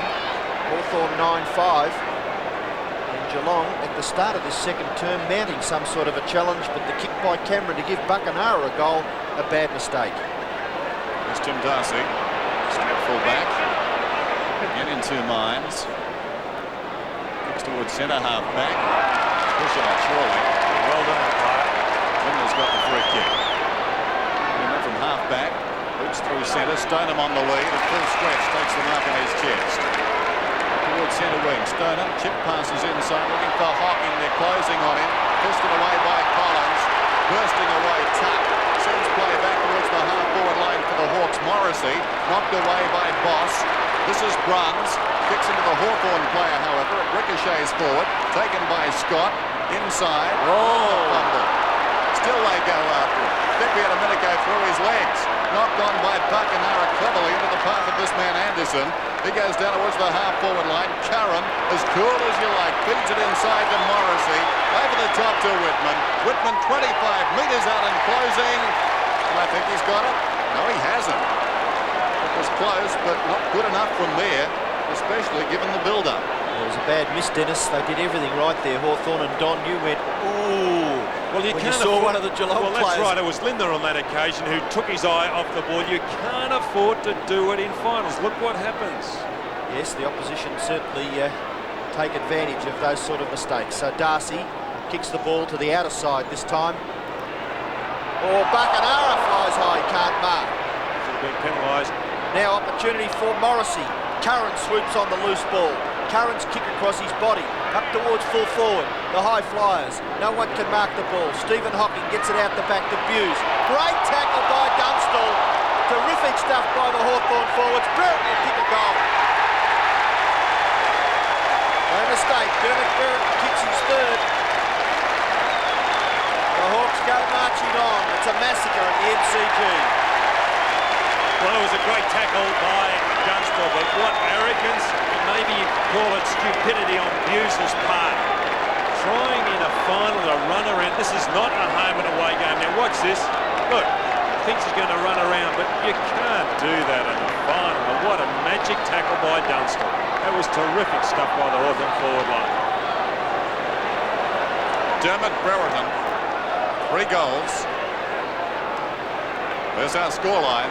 Hawthorn 9-5. And Geelong, at the start of this second term, mounting some sort of a challenge, but the kick by Cameron to give Buckenara a goal, a bad mistake. There's Tim Darcy. Step full back. Get in 2 minds. Kicks towards centre half back. Push out surely. Well done, umpire. Winner's got the free kick. And then from half back, boots through centre. Stoneham on the lead. At full stretch, takes the mark on his chest. Towards centre wing. Stoneham, chip passes inside, looking for Hocking. They're closing on him. Fisted away by Collins. Bursting away, Tuck. Sends play back towards the half-forward line for the Hawks. Morrissey, knocked away by Boss. This is Bruns. Kicks into the Hawthorn player, however. It ricochets forward. Taken by Scott. Inside. Fumble. Still they go after him. Dippy and Domenico through his legs. Knocked on by Buckenara cleverly into the path of this man Anderson. He goes down towards the half-forward line. Curran, as cool as you like, feeds it inside to Morrissey. Over the top to Whitman. Whitman 25 metres out and closing. And I think he's got it. No, he hasn't. It was close, but not good enough from there, especially given the build-up. It was a bad miss, Dennis. They did everything right there. Hawthorn and Don, you went, ooh. Well, you when can't you saw afford, one of the Geelong well, players. that's right. It was Lindner on that occasion who took his eye off the ball. You can't afford to do it in finals. Look what happens. Yes, the opposition certainly take advantage of those sort of mistakes. So Darcy kicks the ball to the outer side this time. Oh, Buckenara flies high, can't mark. Should have been penalised. Now opportunity for Morrissey. Curran swoops on the loose ball. Curran's kick across his body, up towards full forward. The high flyers. No one can mark the ball. Stephen Hocking gets it out the back to Buse. Great tackle by Dunstall. Terrific stuff by the Hawthorn forwards. Brereton will kick a goal. No mistake. Dermot Brereton kicks his 3rd. The Hawks go marching on. It's a massacre at the MCG. Well, it was a great tackle by Dunstall, but what arrogance, maybe you could call it stupidity on Buse's part. Trying in a final to run around. This is not a home and away game. Now watch this. Look, thinks he's going to run around, but you can't do that in a final. And what a magic tackle by Dunstall. That was terrific stuff by the Hawthorn forward line. Dermot Brereton, 3 goals. There's our scoreline.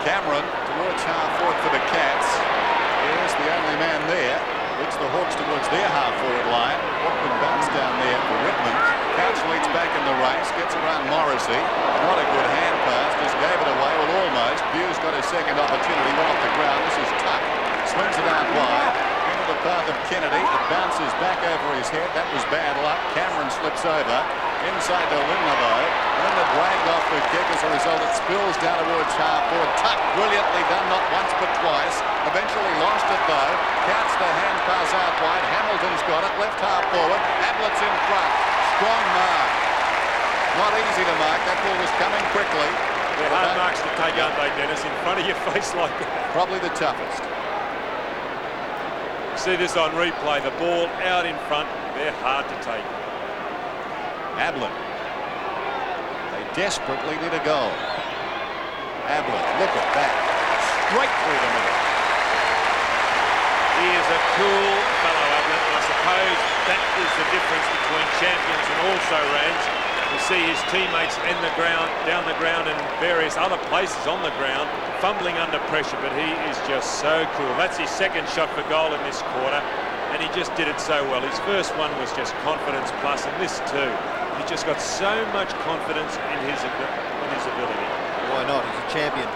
Cameron towards half-forward for the Cats. Here's the only man there. Leads the Hawks towards their half-forward line. Walkman bounce down there for Whitman. Couch leads back in the race. Gets around Morrissey. Not a good hand pass. Just gave it away. Well, almost. Buse got his second opportunity. Went off the ground. This is Tuck. Swings it out wide. Into the path of Kennedy. It bounces back over his head. That was bad luck. Cameron slips over. Inside to Lindner, though. Lindner dragged off the kick. As a result, it spills down towards half-forward. Tuck, brilliantly done, not once but twice. Eventually lost it, though. Counts the hand pass out wide. Hamilton's got it. Left half-forward. Ablett's in front. Strong mark. Not easy to mark. That ball was coming quickly. They're hard marks to take, aren't they, Dennis? In front of your face like that. Probably the toughest. See this on replay. The ball out in front. They're hard to take. Ablett. They desperately need a goal. Ablett, look at that. Straight through the middle. He is a cool fellow, Ablett. I suppose that is the difference between champions and also-rans. You see his teammates in the ground, down the ground, and various other places on the ground, fumbling under pressure, but he is just so cool. That's his 2nd shot for goal in this quarter, and he just did it so well. His first one was just confidence plus, and this too. He just got so much confidence in his ability. Why not? He's a champion.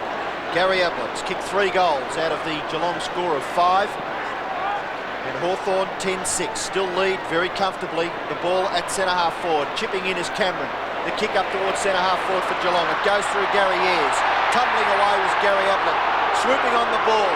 Gary Ablett's kicked 3 goals out of the Geelong score of 5. And Hawthorn 10-6. Still lead very comfortably. The ball at centre-half forward. Chipping in is Cameron. The kick up towards centre-half forward for Geelong. It goes through Gary Ayres. Tumbling away was Gary Ablett. swooping on the ball.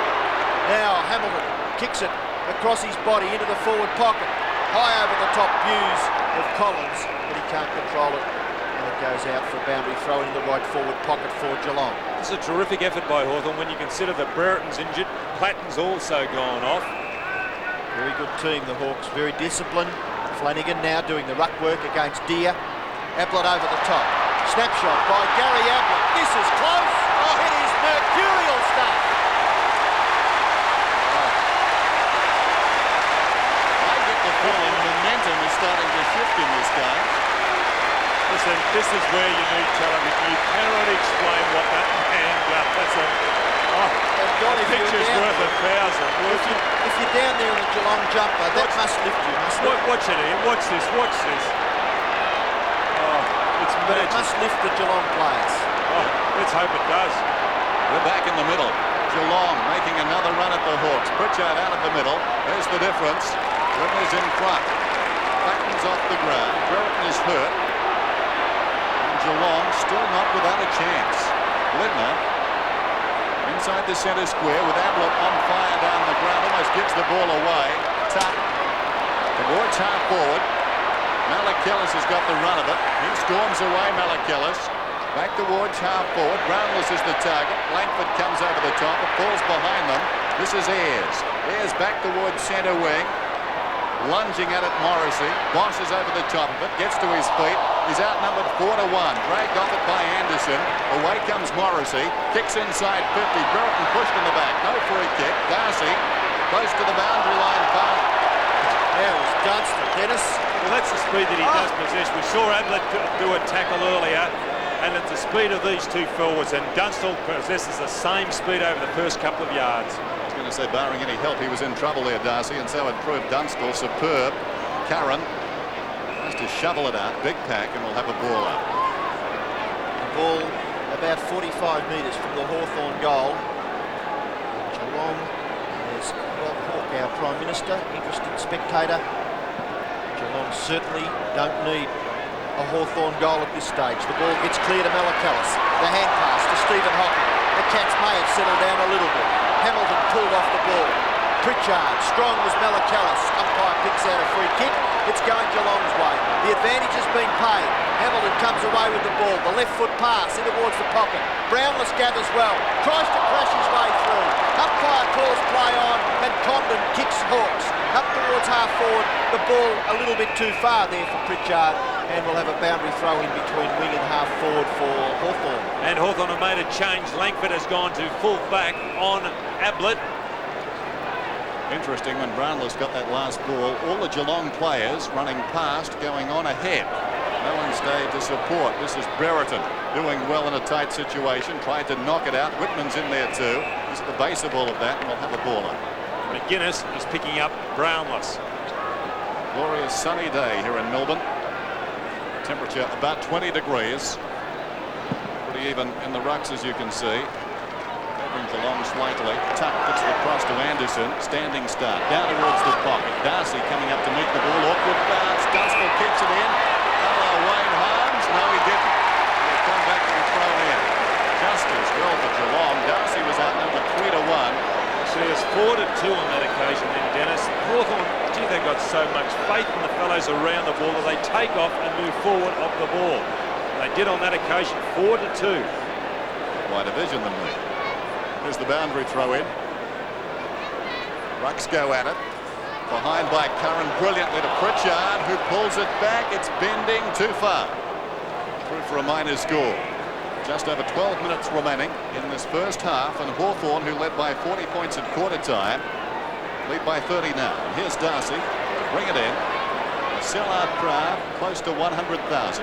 Now Hamilton kicks it across his body into the forward pocket. High over the top views of Collins, but he can't control it. And it goes out for a boundary throw in the right forward pocket for Geelong. It's a terrific effort by Hawthorn when you consider that Brereton's injured. Platten's also gone off. Very good team, the Hawks, very disciplined. Flanagan now doing the ruck work against Deer. Ablett over the top. Snapshot by Gary Ablett. This is close. Oh, it is mercurial stuff. I get the feeling momentum is starting to shift in this game. Listen, this is where you need television. You cannot explain what that man does. That's a picture's worth a thousand. If you're down there in a Geelong jumper, that must lift you, mustn't it? Watch it, Ian. Watch this. Watch this. Oh, it's But it magic. must lift the Geelong players. Oh, let's hope it does. We're back in the middle. Geelong making another run at the Hawks. Pritchard out of the middle. There's the difference. Rivers in front. Platten's off the ground. Brereton is hurt. And Geelong still not without a chance. Lidner inside the centre square with Ablett on fire down the ground. Almost gives the ball away. Tuck towards half forward. Malachillis has got the run of it. He storms away, Malachillis. Back towards half forward. Brownless is the target. Langford comes over the top. It falls behind them. This is Ayres. Ayres back towards centre wing. Lunging at it, Morrissey. Bosses over the top of it. Gets to his feet. He's outnumbered 4-1. Dragged off it by Anderson. Away comes Morrissey. Kicks inside 50. Brereton pushed in the back. No free kick. Darcy close to the boundary line. There was Dunstan, Dennis. Well, that's the speed that he does possess. We saw Ablett do a tackle earlier, and it's the speed of these two forwards, and Dunstall possesses the same speed over the first couple of yards. I was going to say, barring any help, he was in trouble there, Darcy, and so it proved Dunstall superb. Curran has to shovel it out. Big pack, and we'll have a ball up. The ball about 45 metres from the Hawthorn goal. Geelong, there's Rob Hawke, our Prime Minister, interested spectator. Geelong certainly don't need a Hawthorn goal at this stage. The ball gets clear to Malachillis. The hand pass to Stephen Hockey. The Cats may have settled down a little bit. Hamilton pulled off the ball. Pritchard, strong was Malachillis. Umpire picks out a free kick. It's going Geelong's way. The advantage has been paid. Hamilton comes away with the ball. The left foot pass in towards the pocket. Brownless gathers well. Tries to crash his way through. Umpire calls play on, and Condon kicks Hawks up towards half forward. The ball a little bit too far there for Pritchard, and we'll have a boundary throw in between wing and half forward for Hawthorn. And Hawthorn have made a change. Langford has gone to full back on Ablett. Interesting, when Brownless got that last ball, all the Geelong players running past, going on ahead. No one stayed to support. This is Brereton doing well in a tight situation. Tried to knock it out. Whitman's in there too. He's at the base of all of that, and we'll have a ball up. McGuinness is picking up Brownless. Glorious sunny day here in Melbourne. Temperature about 20 degrees. Pretty even in the rucks, as you can see. Geelong slightly. Tuck gets the cross to Anderson. Standing start. Down towards the pocket. Darcy coming up to meet the ball. Awkward bounce. Dunstall kicks it in. Hello, Wayne Harms. No, he didn't. He'll come back and throw it in. Just as well for Geelong. Darcy was outnumbered 3-1. See, it's 4-2 on that occasion then, Dennis. Hawthorn, gee, they've got so much faith in the fellows around the ball that they take off and move forward off the ball. They did on that occasion, 4-2. Wide division than me. There's the boundary throw in. Rucks go at it. Behind by Curran brilliantly to Pritchard, who pulls it back. It's bending too far. Through for a minor score. Just over 12 minutes remaining in this first half, and Hawthorn, who led by 40 points at quarter time, lead by 30 now. And here's Darcy. Bring it in. A sellout crowd, close to 100,000.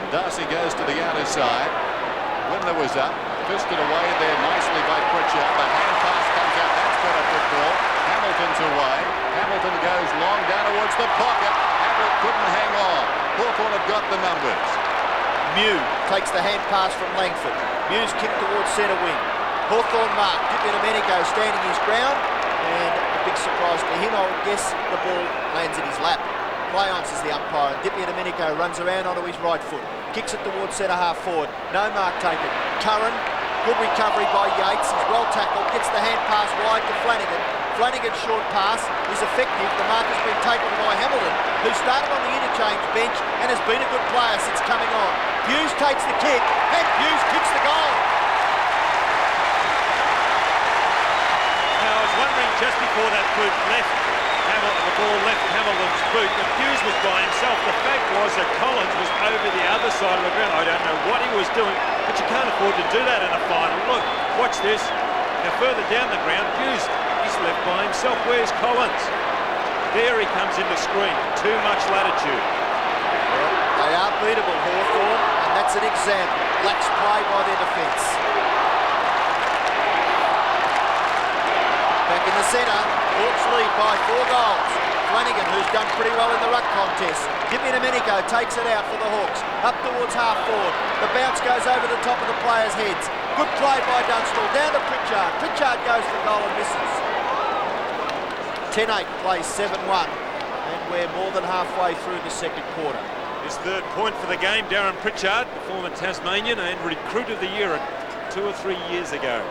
Darcy goes to the outer side. Lindner was up. Fisted away there nicely by Pritchard. The hand pass comes out. That's better football. Hamilton's away. Hamilton goes long down towards the pocket. Ablett couldn't hang on. Hawthorn have got the numbers. Mew takes the hand pass from Langford. Mew's kick towards centre wing. Hawthorn mark. Di Domenico standing his ground. And a big surprise to him, I would guess the ball lands in his lap. Play on, says the umpire. Di Domenico runs around onto his right foot. Kicks it towards centre half forward. No mark taken. Curran Good recovery by Yates. He's well tackled. Gets the hand pass wide to Flanagan. Flanagan's short pass is effective. The mark has been taken by Hamilton, who started on the interchange bench and has been a good player since coming on. Hughes takes the kick, and Hughes kicks the goal. Now, I was wondering just before that boot left, the ball left Hamilton's boot, but Hughes was by himself. The fact was that Collins was over the other side of the ground. I don't know what he was doing, but you can't afford to do that in a final. Look, watch this. Now, further down the ground, Hughes, he's left by himself. Where's Collins? There he comes into screen. Too much latitude. Well, they are beatable, Hawthorn, and that's an example. Lax play by their defence. Back in the centre, Hawks lead by 4 goals. Flanagan, who's done pretty well in the ruck contest. Domenico takes it out for the Hawks. Up towards half forward. The bounce goes over the top of the players' heads. Good play by Dunstall. Down to Pritchard. Pritchard goes for goal and misses. 10-8 plays 7-1. And we're more than halfway through the second quarter. His third point for the game, Darren Pritchard, the former Tasmanian and Recruit of the Year 2 or 3 years ago.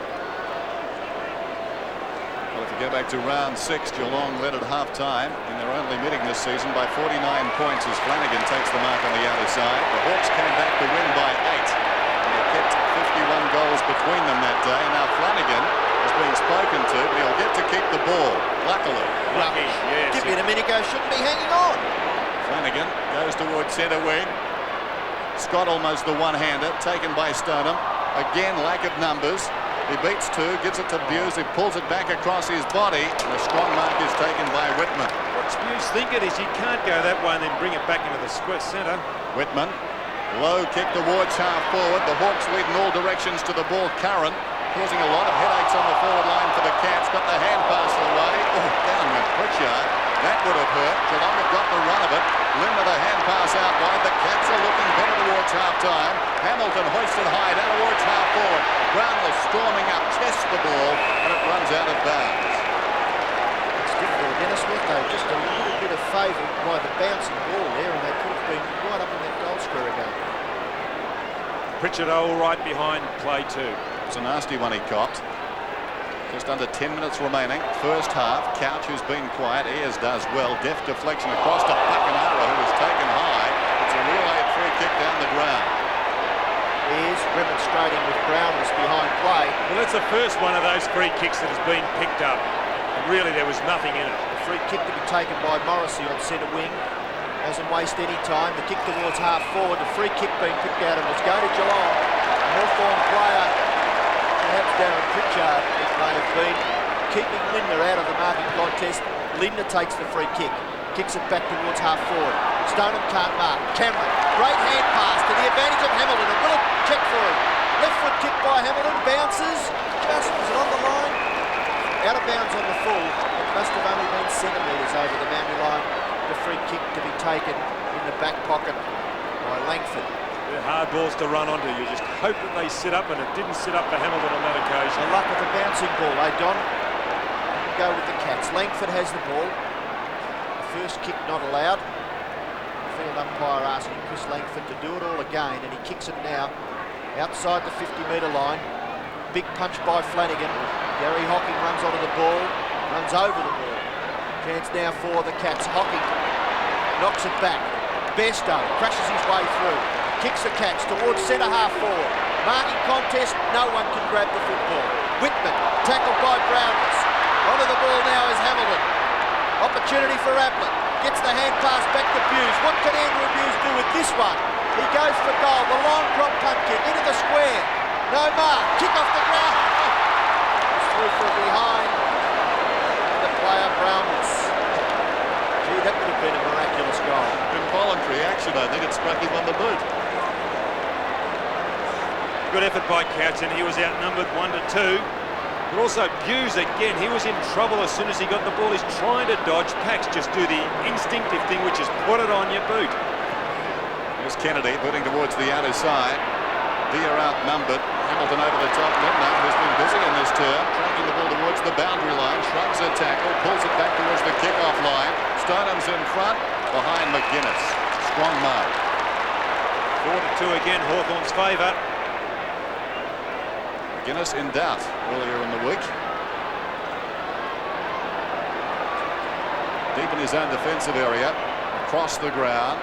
Well, if you go back to round 6, Geelong led at half-time in their only meeting this season by 49 points as Flanagan takes the mark on the outer side. The Hawks came back to win by 8. And they kept 51 goals between them that day. Now Flanagan is being spoken to, but he'll get to keep the ball, luckily. Lucky, yes. Domenico shouldn't be hanging on. Flanagan goes towards centre wing. Scott almost the one-hander, taken by Stoneham. Again, lack of numbers. He beats 2, gives it to Buse, he pulls it back across his body, and a strong mark is taken by Whitman. What's Buse thinking is you can't go that way and then bring it back into the square centre. Whitman, low kick towards half forward. The Hawks lead in all directions to the ball current, causing a lot of headaches on the forward line for the Cats. Got the hand pass away. Oh, down went Pritchard. That would have hurt. Geelong have got the run of it. Lynn with a hand pass out wide. The Cats are looking better towards half-time. Hamilton hoisted high down towards half forward. Brownell storming up, tests the ball, and it runs out of bounds. It's difficult. Dennis Smith, though, just a little bit of favour by the bouncing ball there, and they could have been right up in that goal square again. Pritchard all right behind play 2. It's a nasty one he copped. Just under 10 minutes remaining. First half. Couch, who's been quiet. Ayers does well. Deft deflection across to Buckenara, who was taken high. It's a relay free kick down the ground. Ayers remonstrating with Brownless behind play. Well, that's the first one of those free kicks that has been picked up. And really, there was nothing in it. The free kick to be taken by Morrissey on centre wing. Doesn't waste any time. The kick towards half forward. The free kick being picked out, and it's going to Geelong. Hawthorn player, perhaps Darren Pritchard, it may have been, keeping Lindner out of the marking contest. Lindner takes the free kick. Kicks it back towards half forward. Stoneham can't mark. Cameron, great hand pass to the advantage of Hamilton. A little check for him. Left foot kick by Hamilton. Bounces. Just, was it on the line? Out of bounds on the full. It must have only been centimetres over the boundary line. The free kick to be taken in the back pocket by Langford. They're hard balls to run onto. You just hope that they sit up, and it didn't sit up for Hamilton on that occasion. The luck of the bouncing ball, eh, Don? Go with the Cats. Langford has the ball. First kick not allowed. Field umpire asking Chris Langford to do it all again, and he kicks it now outside the 50-metre line. Big punch by Flanagan. Gary Hocking runs onto the ball, runs over the ball. Chance now for the Cats. Hocking knocks it back. Bairstow crashes his way through. Kicks the Cats towards centre half forward. Marking contest, no one can grab the football. Whitman tackled by Brownless. Onto the ball now is Hamilton. Opportunity for Ablett. Gets the hand pass back to Buse. What can Andrew Buse do with this one? He goes for goal. The long drop punt kick into the square. No mark. Kick off the ground. It's through from behind. The player Brownless. Gee, that would have been a miraculous goal. Involuntary action, I think. It struck him on the boot. Good effort by Couch, and he was outnumbered 1-2. But also Buse again, he was in trouble as soon as he got the ball. He's trying to dodge. Pax just do the instinctive thing, which is put it on your boot. There's Kennedy putting towards the outer side. Deer outnumbered. Hamilton over the top. Lindner has been busy in this term, tracking the ball towards the boundary line. Shrugs a tackle, pulls it back towards the kick-off line. Stoneham's in front, behind McGuinness. Strong mark. 4-2 again, Hawthorn's favour. McGuinness in doubt earlier in the week. Deep in his own defensive area, across the ground.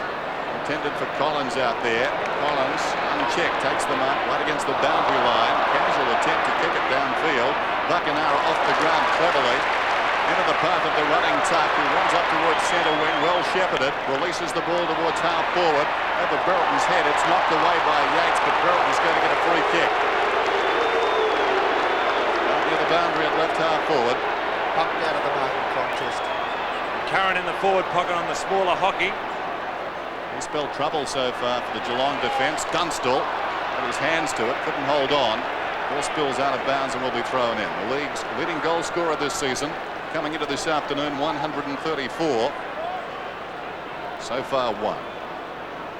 Intended for Collins out there. Collins, unchecked, takes the mark right against the boundary line. Casual attempt to kick it downfield. Buckenara off the ground cleverly. Into the path of the running Tuck, who runs up towards centre wing, well shepherded. Releases the ball towards half forward. Over Brereton's head, it's knocked away by Yates, but Brereton's going to get a free kick. Out near the boundary at left half forward. Pumped out of the marking contest. Curran in the forward pocket on the smaller Hockey. He spelled trouble so far for the Geelong defence. Dunstall had his hands to it, couldn't hold on. Ball spills out of bounds and will be thrown in. The league's leading goal scorer this season, coming into this afternoon, 134. So far, one.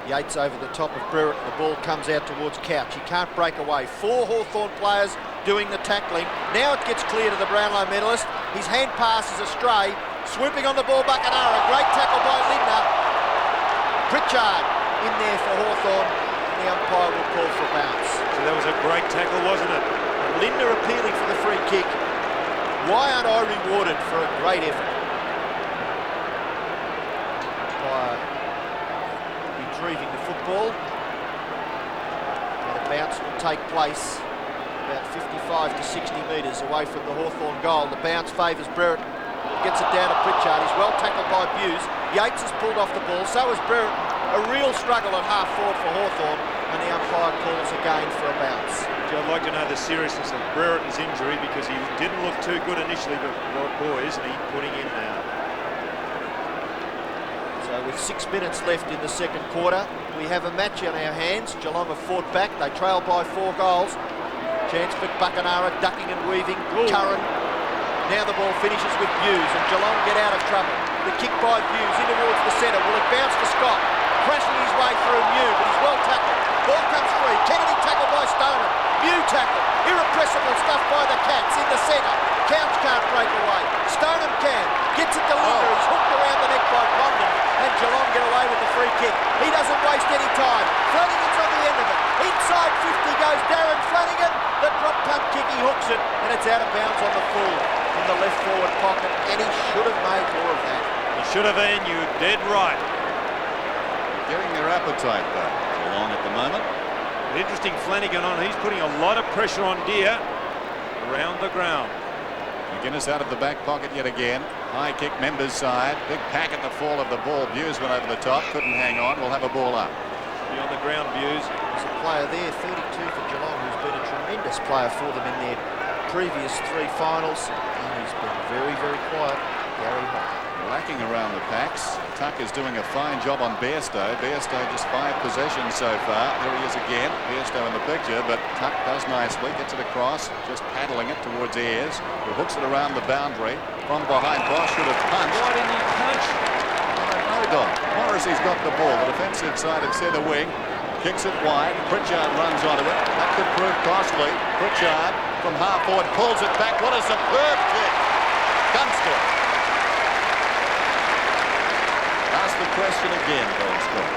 Yates over the top of Brereton. The ball comes out towards Couch. He can't break away. 4 Hawthorn players doing the tackling. Now it gets clear to the Brownlow medalist. His hand pass is astray. Swooping on the ball, Buckenara. Great tackle by Lindner. Pritchard in there for Hawthorn. The umpire will call for a bounce. So that was a great tackle, wasn't it? Lindner appealing for the free kick. Why aren't I rewarded for a great effort? Umpire retrieving the football. And a bounce will take place about 55 to 60 metres away from the Hawthorn goal. The bounce favours Brereton. Gets it down to Pritchard. He's well tackled by Buse. Yates has pulled off the ball. So has Brereton. A real struggle at half forward for Hawthorn, and the umpire calls again for a bounce. I'd like to know the seriousness of Brereton's injury, because he didn't look too good initially, but boy, isn't he putting in now. So with 6 minutes left in the second quarter, we have a match on our hands. Geelong have fought back. They trail by 4 goals. Chance for Buckenara, ducking and weaving. Curran. Now the ball finishes with Buse, and Geelong get out of trouble. The kick by Buse in towards the centre. Will it bounce to Scott? Crashing his way through Mew, but he's well tackled. Ball comes free. Kennedy tackled by Stoner. Mew tackled. Irrepressible stuff by the Cats in the centre. Couch can't break away. Stoneham can. Gets it to Lindner. He's hooked around the neck by Condon, and Geelong get away with the free kick. He doesn't waste any time. Flanagan's on the end of it. Inside 50 goes Darren Flanagan. The drop punt kick, he hooks it, and it's out of bounds on the full in the left forward pocket, and he should have made more of that. He should have been. You dead right. Getting their appetite back. Geelong at the moment. Interesting Flanagan on. He's putting a lot of pressure on Deer around the ground. McGuinness out of the back pocket yet again. High kick, Members side. Big pack at the fall of the ball. Buse went over the top. Couldn't hang on. We'll have a ball up. Be on the ground, Buse. There's a player there, 32 for Geelong, who's been a tremendous player for them in their previous 3 finals. And he's been very, very quiet. Gary Hockey. Lacking around the packs. Tuck is doing a fine job on Bairstow. Bairstow just 5 possessions so far. There he is again. Bairstow in the picture, but Tuck does nicely. Gets it across, just paddling it towards Ayres, who hooks it around the boundary. From behind, Bosch should have punched. Why didn't he punch? I don't know, Don. Morrissey's got the ball. The defensive side at centre wing. Kicks it wide. Pritchard runs onto it. That could prove costly. Pritchard from half forward pulls it back. What a superb kick. Dunstall. Ask the question again, Goldstone.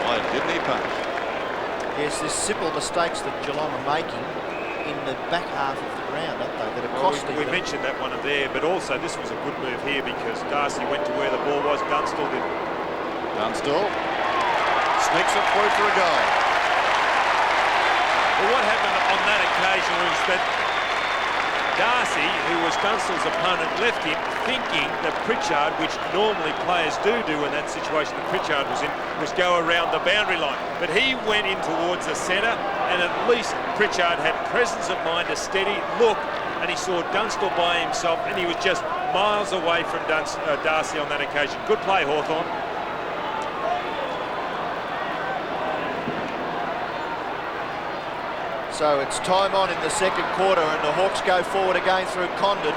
Why didn't he punch? Yes, there's simple mistakes that Geelong are making in the back half of the ground, aren't they, that are costing We them. mentioned that one there, but also this was a good move here because Darcy went to where the ball was. Dunstall did. Dunstall sneaks it through for a goal. Well, what happened on that occasion was that Darcy, who was Dunstall's opponent, left him thinking that Pritchard, which normally players do in that situation that Pritchard was in, was go around the boundary line. But he went in towards the centre, and at least Pritchard had presence of mind to steady, look, and he saw Dunstall by himself, and he was just miles away from Darcy on that occasion. Good play, Hawthorn. So it's time on in the second quarter, and the Hawks go forward again through Condon.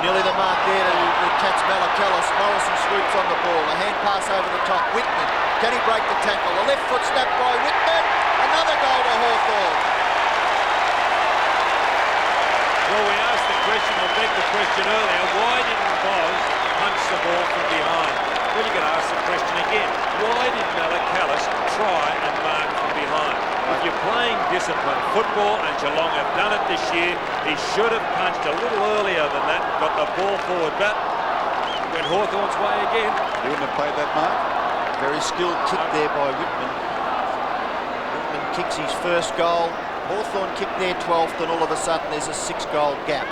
Nearly the mark there to the Cats Malakalis. Morrison swoops on the ball. A hand pass over the top. Whitman, can he break the tackle? A left foot snap by Whitman. Another goal to Hawthorn. Well, we asked the question, or begged the question earlier, why didn't Boz punch the ball from behind? Well, you've got to ask the question again. Why did Malakalis try and mark from behind? If you're playing disciplined football, and Geelong have done it this year. He should have punched a little earlier than that, got the ball forward, but went Hawthorn's way again. You wouldn't have played that, Mark? Very skilled kick there by Whitman. Whitman kicks his first goal. Hawthorn kicked their 12th, and all of a sudden there's a 6-goal gap.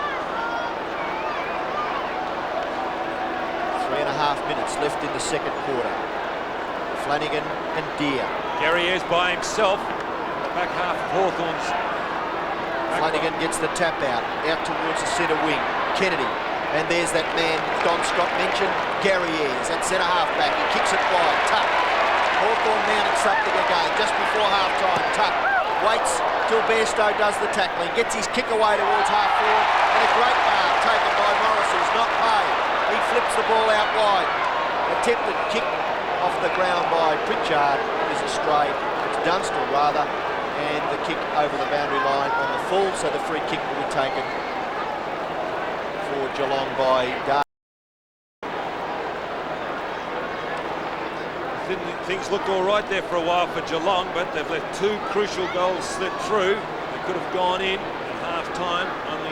3.5 minutes left in the second quarter. Flanagan and Deere. Gary is by himself. The back half of Hawthorn's. Flanagan gets the tap out towards the centre wing. Kennedy. And there's that man Don Scott mentioned, Gary Ayres, at centre half back. He kicks it wide. Tuck. Hawthorn mounting something again just before half time. Tuck waits till Bairstow does the tackling. Gets his kick away towards half forward. And a great mark taken by Morris, who's not paid. He flips the ball out wide. Attempted kick off the ground by Pritchard is a stray. It's Dunstall rather. And the kick over the boundary line on the full. So the free kick will be taken for Geelong by Dar. Things looked all right there for a while for Geelong, but they've let 2 crucial goals slip through. They could have gone in at half-time, only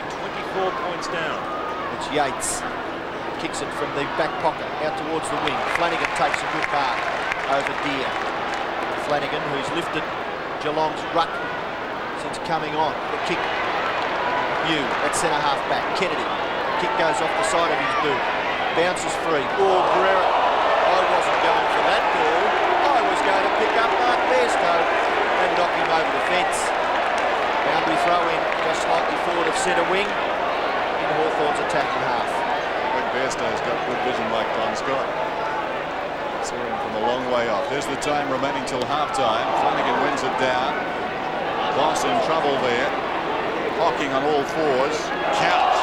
24 points down. It's Yates. Kicks it from the back pocket out towards the wing. Flanagan takes a good mark over Deere. Flanagan, who's lifted Geelong's ruck since coming on. The kick. New at centre half back. Kennedy. Kick goes off the side of his boot. Bounces free. Oh, Guerrero. I wasn't going for that ball. I was going to pick up Mark Bairstow and knock him over the fence. Boundary throw in just slightly forward of centre wing in Hawthorn's attacking half. Bairstow's got good vision like Don Scott. Saw him from a long way off. There's the time remaining till half-time. Flanagan wins it down. Boss in trouble there. Hocking on all fours. Couch.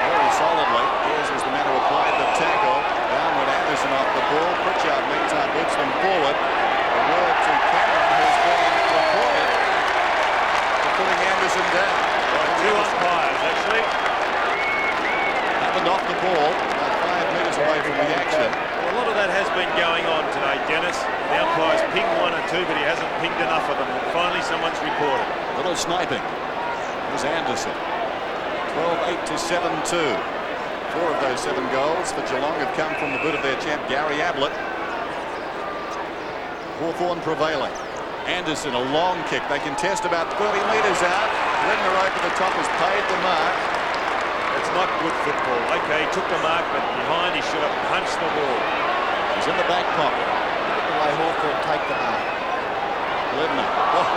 Very solidly. Ayres was the man who applied the tackle. Downward Anderson off the ball. Pritchard meantime moves them forward. A word to Cameron, who's been reported for putting Anderson down. By 2 umpires, actually. Happened off the ball, about 5 metres away from the action. Well, a lot of that has been going on today, Dennis. The umpire's pinged 1 or 2, but he hasn't pinged enough of them. And finally, someone's reported. A little sniping. Here's Anderson. 12-8 to 7-2. 4 of those 7 goals for Geelong have come from the boot of their champ, Gary Ablett. Hawthorn prevailing. Anderson, a long kick. They contest about 30 metres out. Ledner over the top has paid the mark. It's not good football. Okay, he took the mark, but behind he should have punched the ball. He's in the back pocket. Look at the way Hawthorn take the mark. Ledner. Oh,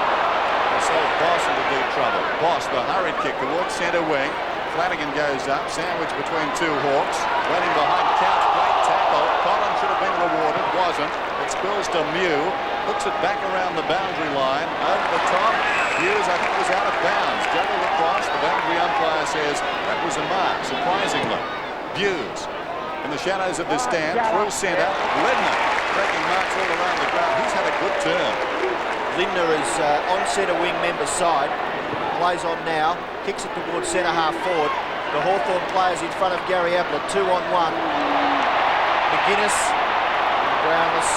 they sold Boss into deep trouble. Boss, the hurried kick towards centre wing. Flanagan goes up, sandwiched between 2 Hawks. Waiting behind Couch, great tackle. Collins should have been rewarded, wasn't. It spills to Mew. Hooks it back around the boundary line. Over the top. Hughes, I think, was out of bounds. Juggled across. The boundary umpire says that was a mark, surprisingly. Hughes in the shadows of the stand, through centre. Ledner taking marks all around the ground. He's had a good turn. Lindner is on centre wing member's side. Plays on now. Kicks it towards centre half forward. The Hawthorn players in front of Gary Ablett. 2-on-1. McGuinness and Brownless.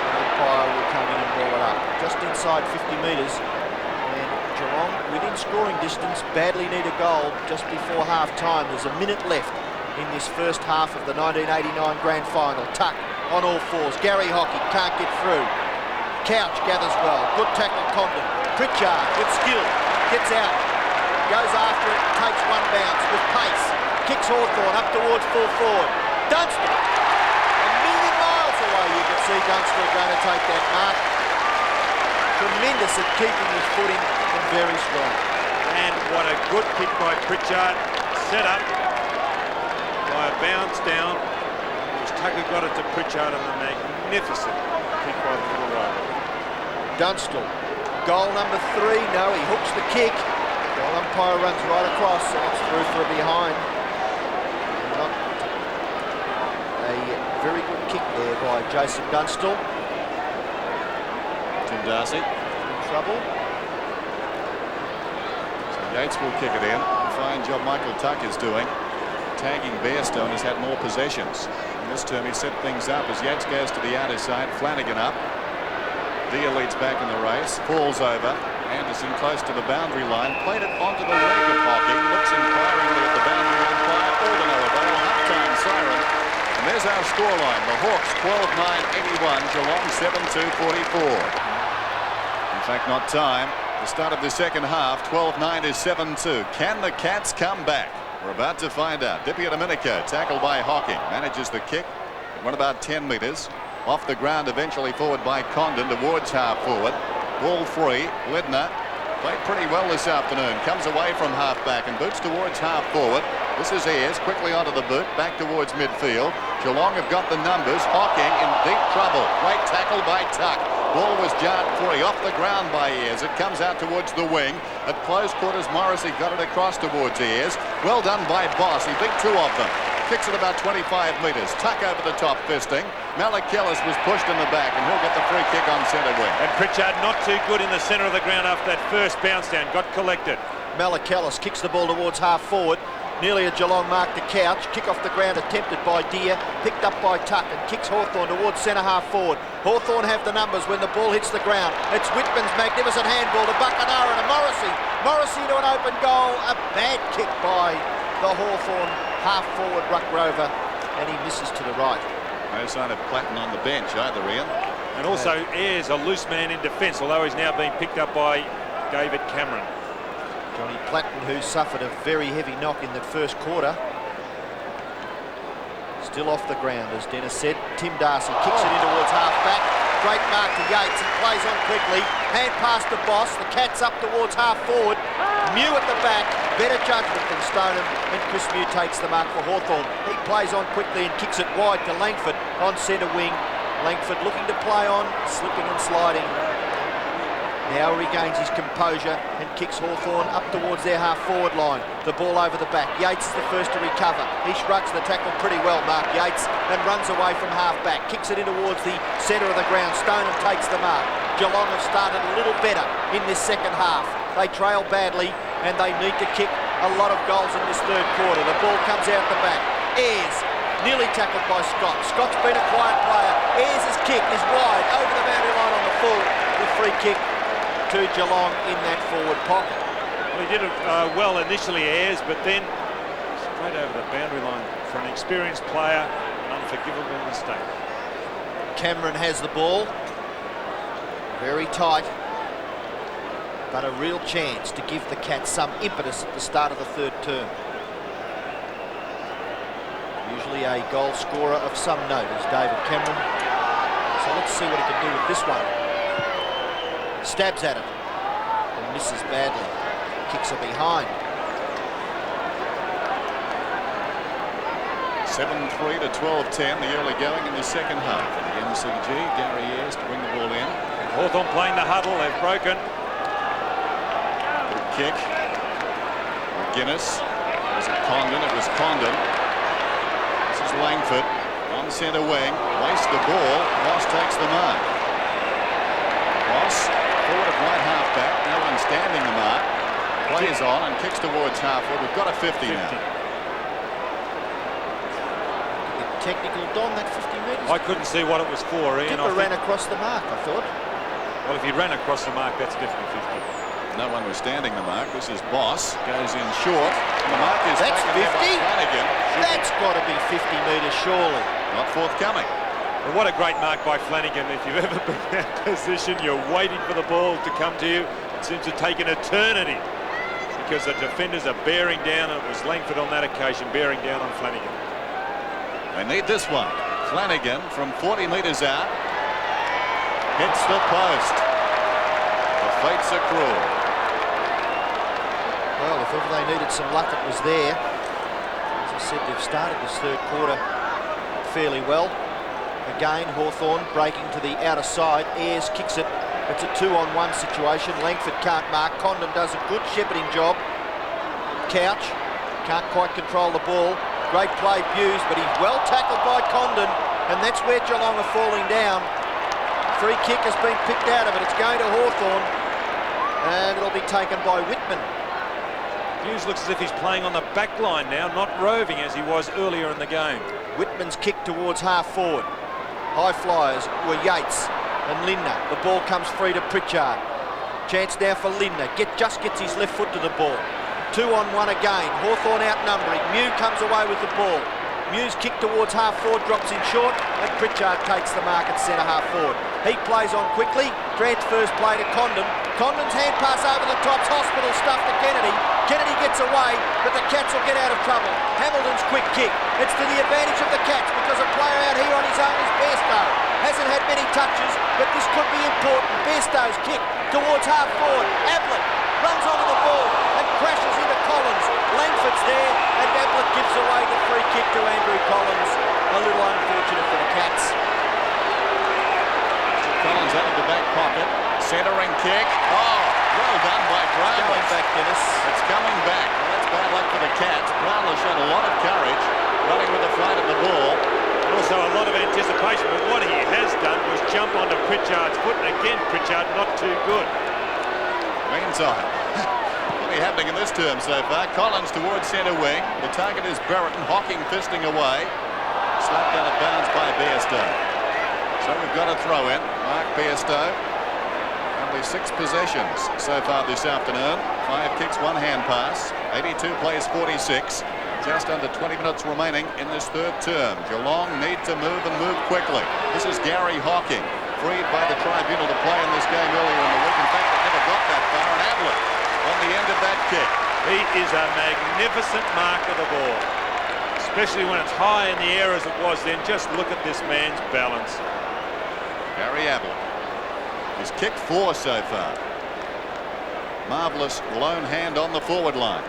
The umpire will come in and ball it up. Just inside 50 metres. And Geelong, within scoring distance, badly need a goal just before half-time. There's a minute left in this first half of the 1989 Grand Final. Tuck on all fours. Gary Hockey can't get through. Couch gathers well. Good tackle, Condon. Pritchard with skill. Gets out. Goes after it. Takes 1 bounce with pace. Kicks Hawthorn up towards full forward. Dunstall. A million miles away you can see Dunstall going to take that mark. Tremendous at keeping his footing and very strong. And what a good kick by Pritchard. Set up by a bounce down. Tucker got it to Pritchard and a magnificent kick by the little rover. Dunstall. Goal number 3. No, he hooks the kick. Goal umpire runs right across and it's through for a behind. Not a very good kick there by Jason Dunstall. Tim Darcy In trouble. So Yates will kick it in. Fine job Michael Tuck is doing. Tagging Bairstow has had more possessions. And this term he set things up as Yates goes to the outer side. Flanagan up. Dia leads back in the race, falls over. Anderson close to the boundary line, played it onto the leg of Hocking, looks inquiringly at the boundary umpire. Aldenau avail, half-time siren. And there's our scoreline. The Hawks 12-9-81, Geelong 7-2-44. In fact, not time. The start of the second half, 12-9 is 7-2. Can the Cats come back? We're about to find out. Di Domenico, tackled by Hocking, manages the kick. It went about 10 metres. Off the ground, eventually forward by Condon towards half forward. Ball free. Ledner played pretty well this afternoon. Comes away from half back and boots towards half forward. This is Ayres quickly onto the boot, back towards midfield. Geelong have got the numbers. Hocking in deep trouble. Great tackle by Tuck. Ball was jarred free off the ground by Ayres. It comes out towards the wing. At close quarters, Morrissey got it across towards Ayres. Well done by Boss. He beat two of them. Kicks it about 25 metres. Tuck over the top, fisting. Malakillis was pushed in the back, and he'll get the free kick on centre wing. And Pritchard not too good in the centre of the ground after that first bounce down. Got collected. Malakillis kicks the ball towards half forward. Nearly a Geelong mark to Couch. Kick off the ground attempted by Dia. Picked up by Tuck and kicks Hawthorn towards centre half forward. Hawthorn have the numbers when the ball hits the ground. It's Whitman's magnificent handball to Buckenara and Morrissey. Morrissey to an open goal. A bad kick by the Hawthorn half forward ruck rover, and he misses to the right. No sign of Platten on the bench either, Ian. And also Ayres, a loose man in defence, although he's now being picked up by David Cameron. Johnny Platten, who suffered a very heavy knock in the first quarter, still off the ground, as Dennis said. Tim Darcy kicks it in towards half back. Great mark to Yates. He plays on quickly. Hand pass to Boss. The Cats up towards half forward. Mew at the back. Better judgment from Stoneham, and Chris Mew takes the mark for Hawthorn. He plays on quickly and kicks it wide to Langford on centre wing. Langford looking to play on, slipping and sliding. Now regains his composure and kicks Hawthorn up towards their half-forward line. The ball over the back. Yates is the first to recover. He shrugs the tackle pretty well, Mark Yates, and runs away from half-back. Kicks it in towards the centre of the ground. Stoneham takes the mark. Geelong have started a little better in this second half. They trail badly, and they need to kick a lot of goals in this third quarter. The ball comes out the back. Ayres, nearly tackled by Scott. Scott's been a quiet player. Ayres' kick is wide over the boundary line on the full. The free kick to Geelong in that forward pocket. Well, he did it well initially, Ayres, but then straight over the boundary line for an experienced player. An unforgivable mistake. Cameron has the ball. Very tight, but a real chance to give the Cats some impetus at the start of the third term. Usually a goal scorer of some note is David Cameron. So let's see what he can do with this one. Stabs at it and misses badly. Kicks it behind. 7-3 to 12-10, the early going in the second half. The MCG, Gary Ayres to bring the ball in. Hawthorn playing the huddle. They've broken. Good kick. McGuinness. Was it Condon? It was Condon. This is Langford on centre wing. Wastes the ball. Moss takes the mark. Moss forward at right half back. No one standing the mark. Plays on and kicks towards half forward. We've got a 50 now. A bit technical, Don, that 50 metres. I couldn't see what it was for, Ian. Dipper ran across the mark, I thought. Well, if he ran across the mark, that's definitely 50. No one was standing the mark. This is Boss. Goes in short. And the mark is That's taken 50? by Flanagan. That's got to be 50 metres, surely. Not forthcoming. But what a great mark by Flanagan. If you've ever been in that position, you're waiting for the ball to come to you. It seems to take an eternity because the defenders are bearing down, and it was Langford on that occasion bearing down on Flanagan. They need this one. Flanagan from 40 metres out hits the post. The fates are cruel. Well, if ever they needed some luck, it was there. As I said, they've started this third quarter fairly well. Again, Hawthorn breaking to the outer side. Ayres kicks it. It's a 2-on-1 situation. Langford can't mark. Condon does a good shepherding job. Couch can't quite control the ball. Great play, Buse, but he's well tackled by Condon, and that's where Geelong are falling down. Free kick has been picked out of it. It's going to Hawthorn, and it'll be taken by Whitman. Hughes looks as if he's playing on the back line now, not roving as he was earlier in the game. Whitman's kick towards half forward. High flyers were Yates. and Lindner. The ball comes free to Pritchard. Chance now for Lindner. Just gets his left foot to the ball. 2-on-1 again. Hawthorn outnumbering. Mew comes away with the ball. Mew's kick towards half forward, drops in short, and Pritchard takes the mark at centre half forward. He plays on quickly, transfers play to Condon. Condon's hand pass over the top's hospital stuff to Kennedy. Kennedy gets away, but the Cats will get out of trouble. Hamilton's quick kick. It's to the advantage of the Cats because a player out here on his own is Bairstow. Hasn't had many touches, but this could be important. Bairstow's kick towards half forward. Ablett runs onto the ball and crashes into Collins. Langford's there, and Ablett gives away the free kick to Andrew Collins. A little unfortunate for the Cats. Collins out of the back pocket. Centering kick. Oh, well done by Brownless. Going back, Dennis. It's coming back. Well, that's bad luck for the Cats. Brownless showed a lot of courage, running with the front of the ball. Also a lot of anticipation, but what he has done was jump onto Pritchard's foot, and again, Pritchard not too good. Meantime, plenty happening in this term so far. Collins towards centre wing. The target is Brereton. Hocking fisting away. Slapped out of bounds by Bairstow. So we've got a throw in. Mark Bairstow. Only 6 possessions so far this afternoon. 5 kicks, 1 hand pass. 82 plays 46. Just under 20 minutes remaining in this third term. Geelong need to move and move quickly. This is Gary Hocking, freed by the tribunal to play in this game earlier in the week. In fact, they never got that far. And Ablett on the end of that kick. He is a magnificent mark of the ball, especially when it's high in the air as it was then. Just look at this man's balance. Gary Ablett. He's kicked 4 so far. Marvellous lone hand on the forward line.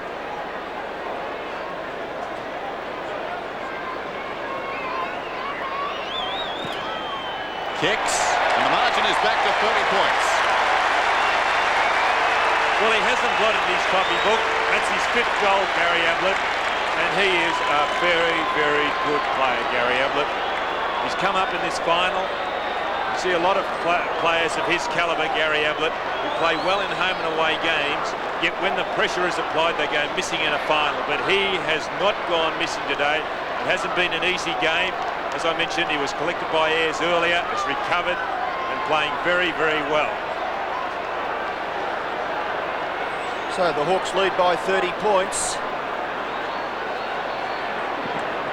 Kicks, and the margin is back to 30 points. Well, he hasn't blotted his copybook. That's his 5th goal, Gary Ablett, and he is a very, very good player, Gary Ablett. He's come up in this final. You see a lot of players of his calibre, Gary Ablett, who play well in home and away games, yet when the pressure is applied, they go missing in a final. But he has not gone missing today. It hasn't been an easy game. As I mentioned, he was collected by Ayres earlier, has recovered and playing very, very well. So the Hawks lead by 30 points.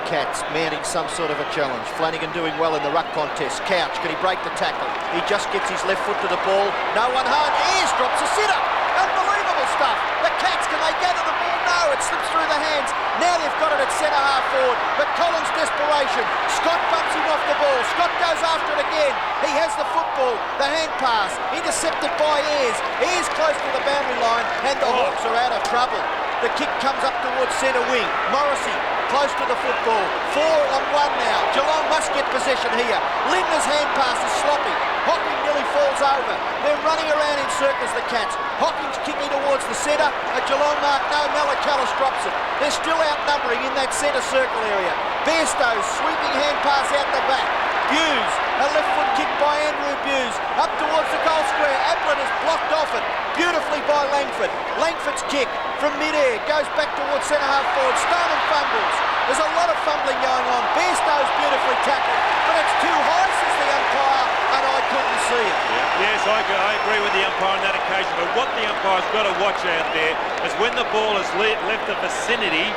Cats mounting some sort of a challenge. Flanagan doing well in the ruck contest. Couch, can he break the tackle? He just gets his left foot to the ball. No one home. Ayres drops a sitter. Unbelievable stuff. The Cats, can they gather the ball? No, it slips through the hands. Now they've got it at centre half forward. But Collins' desperation. Scott bumps him off the ball. Scott goes after it again. He has the football. The hand pass. Intercepted by Ayres. Ayres close to the boundary line. And the Hawks are out of trouble. The kick comes up towards centre wing. Morrissey close to the football. 4-on-1 now. Geelong must get possession here. Lindner's hand pass is sloppy. Hocking nearly falls over. They're running around in circles, the Cats. Hocking's kicking towards the centre. A Geelong mark, no, Malakalis drops it. They're still outnumbering in that centre circle area. Bairstow's sweeping hand pass out the back. Hughes, a left foot kick by Andrew Hughes. Up towards the goal square. Ablett has blocked off it beautifully by Langford. Langford's kick from mid-air goes back towards centre half forward. Stoneman fumbles. There's a lot of fumbling going on. Bairstow's beautifully tackled, but it's too high, says the umpire, and I couldn't see it. Yes, I agree with the umpire on that occasion, but what the umpire's got to watch out there is when the ball has left the vicinity,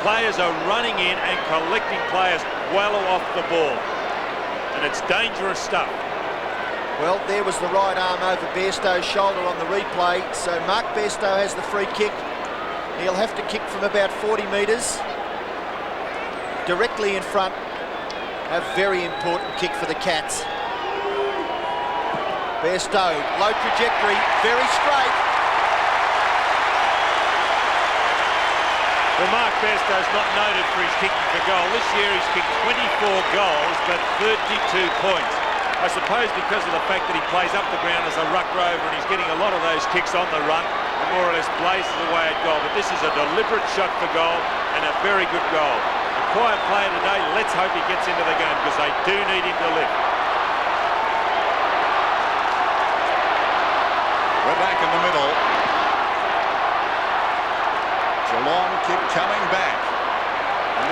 players are running in and collecting players well off the ball. And it's dangerous stuff. Well, there was the right arm over Bairstow's shoulder on the replay, so Mark Bairstow has the free kick. He'll have to kick from about 40 metres. Directly in front. A very important kick for the Cats. Bairstow, low trajectory, very straight. Well, Mark Bairstow's not noted for his kicking for goal. This year he's kicked 24 goals, but 32 points. I suppose because of the fact that he plays up the ground as a ruck rover and he's getting a lot of those kicks on the run and more or less blazes away at goal. But this is a deliberate shot for goal and a very good goal. A quiet player today, let's hope he gets into the game because they do need him to lift. We're back in the middle. Geelong keep coming back.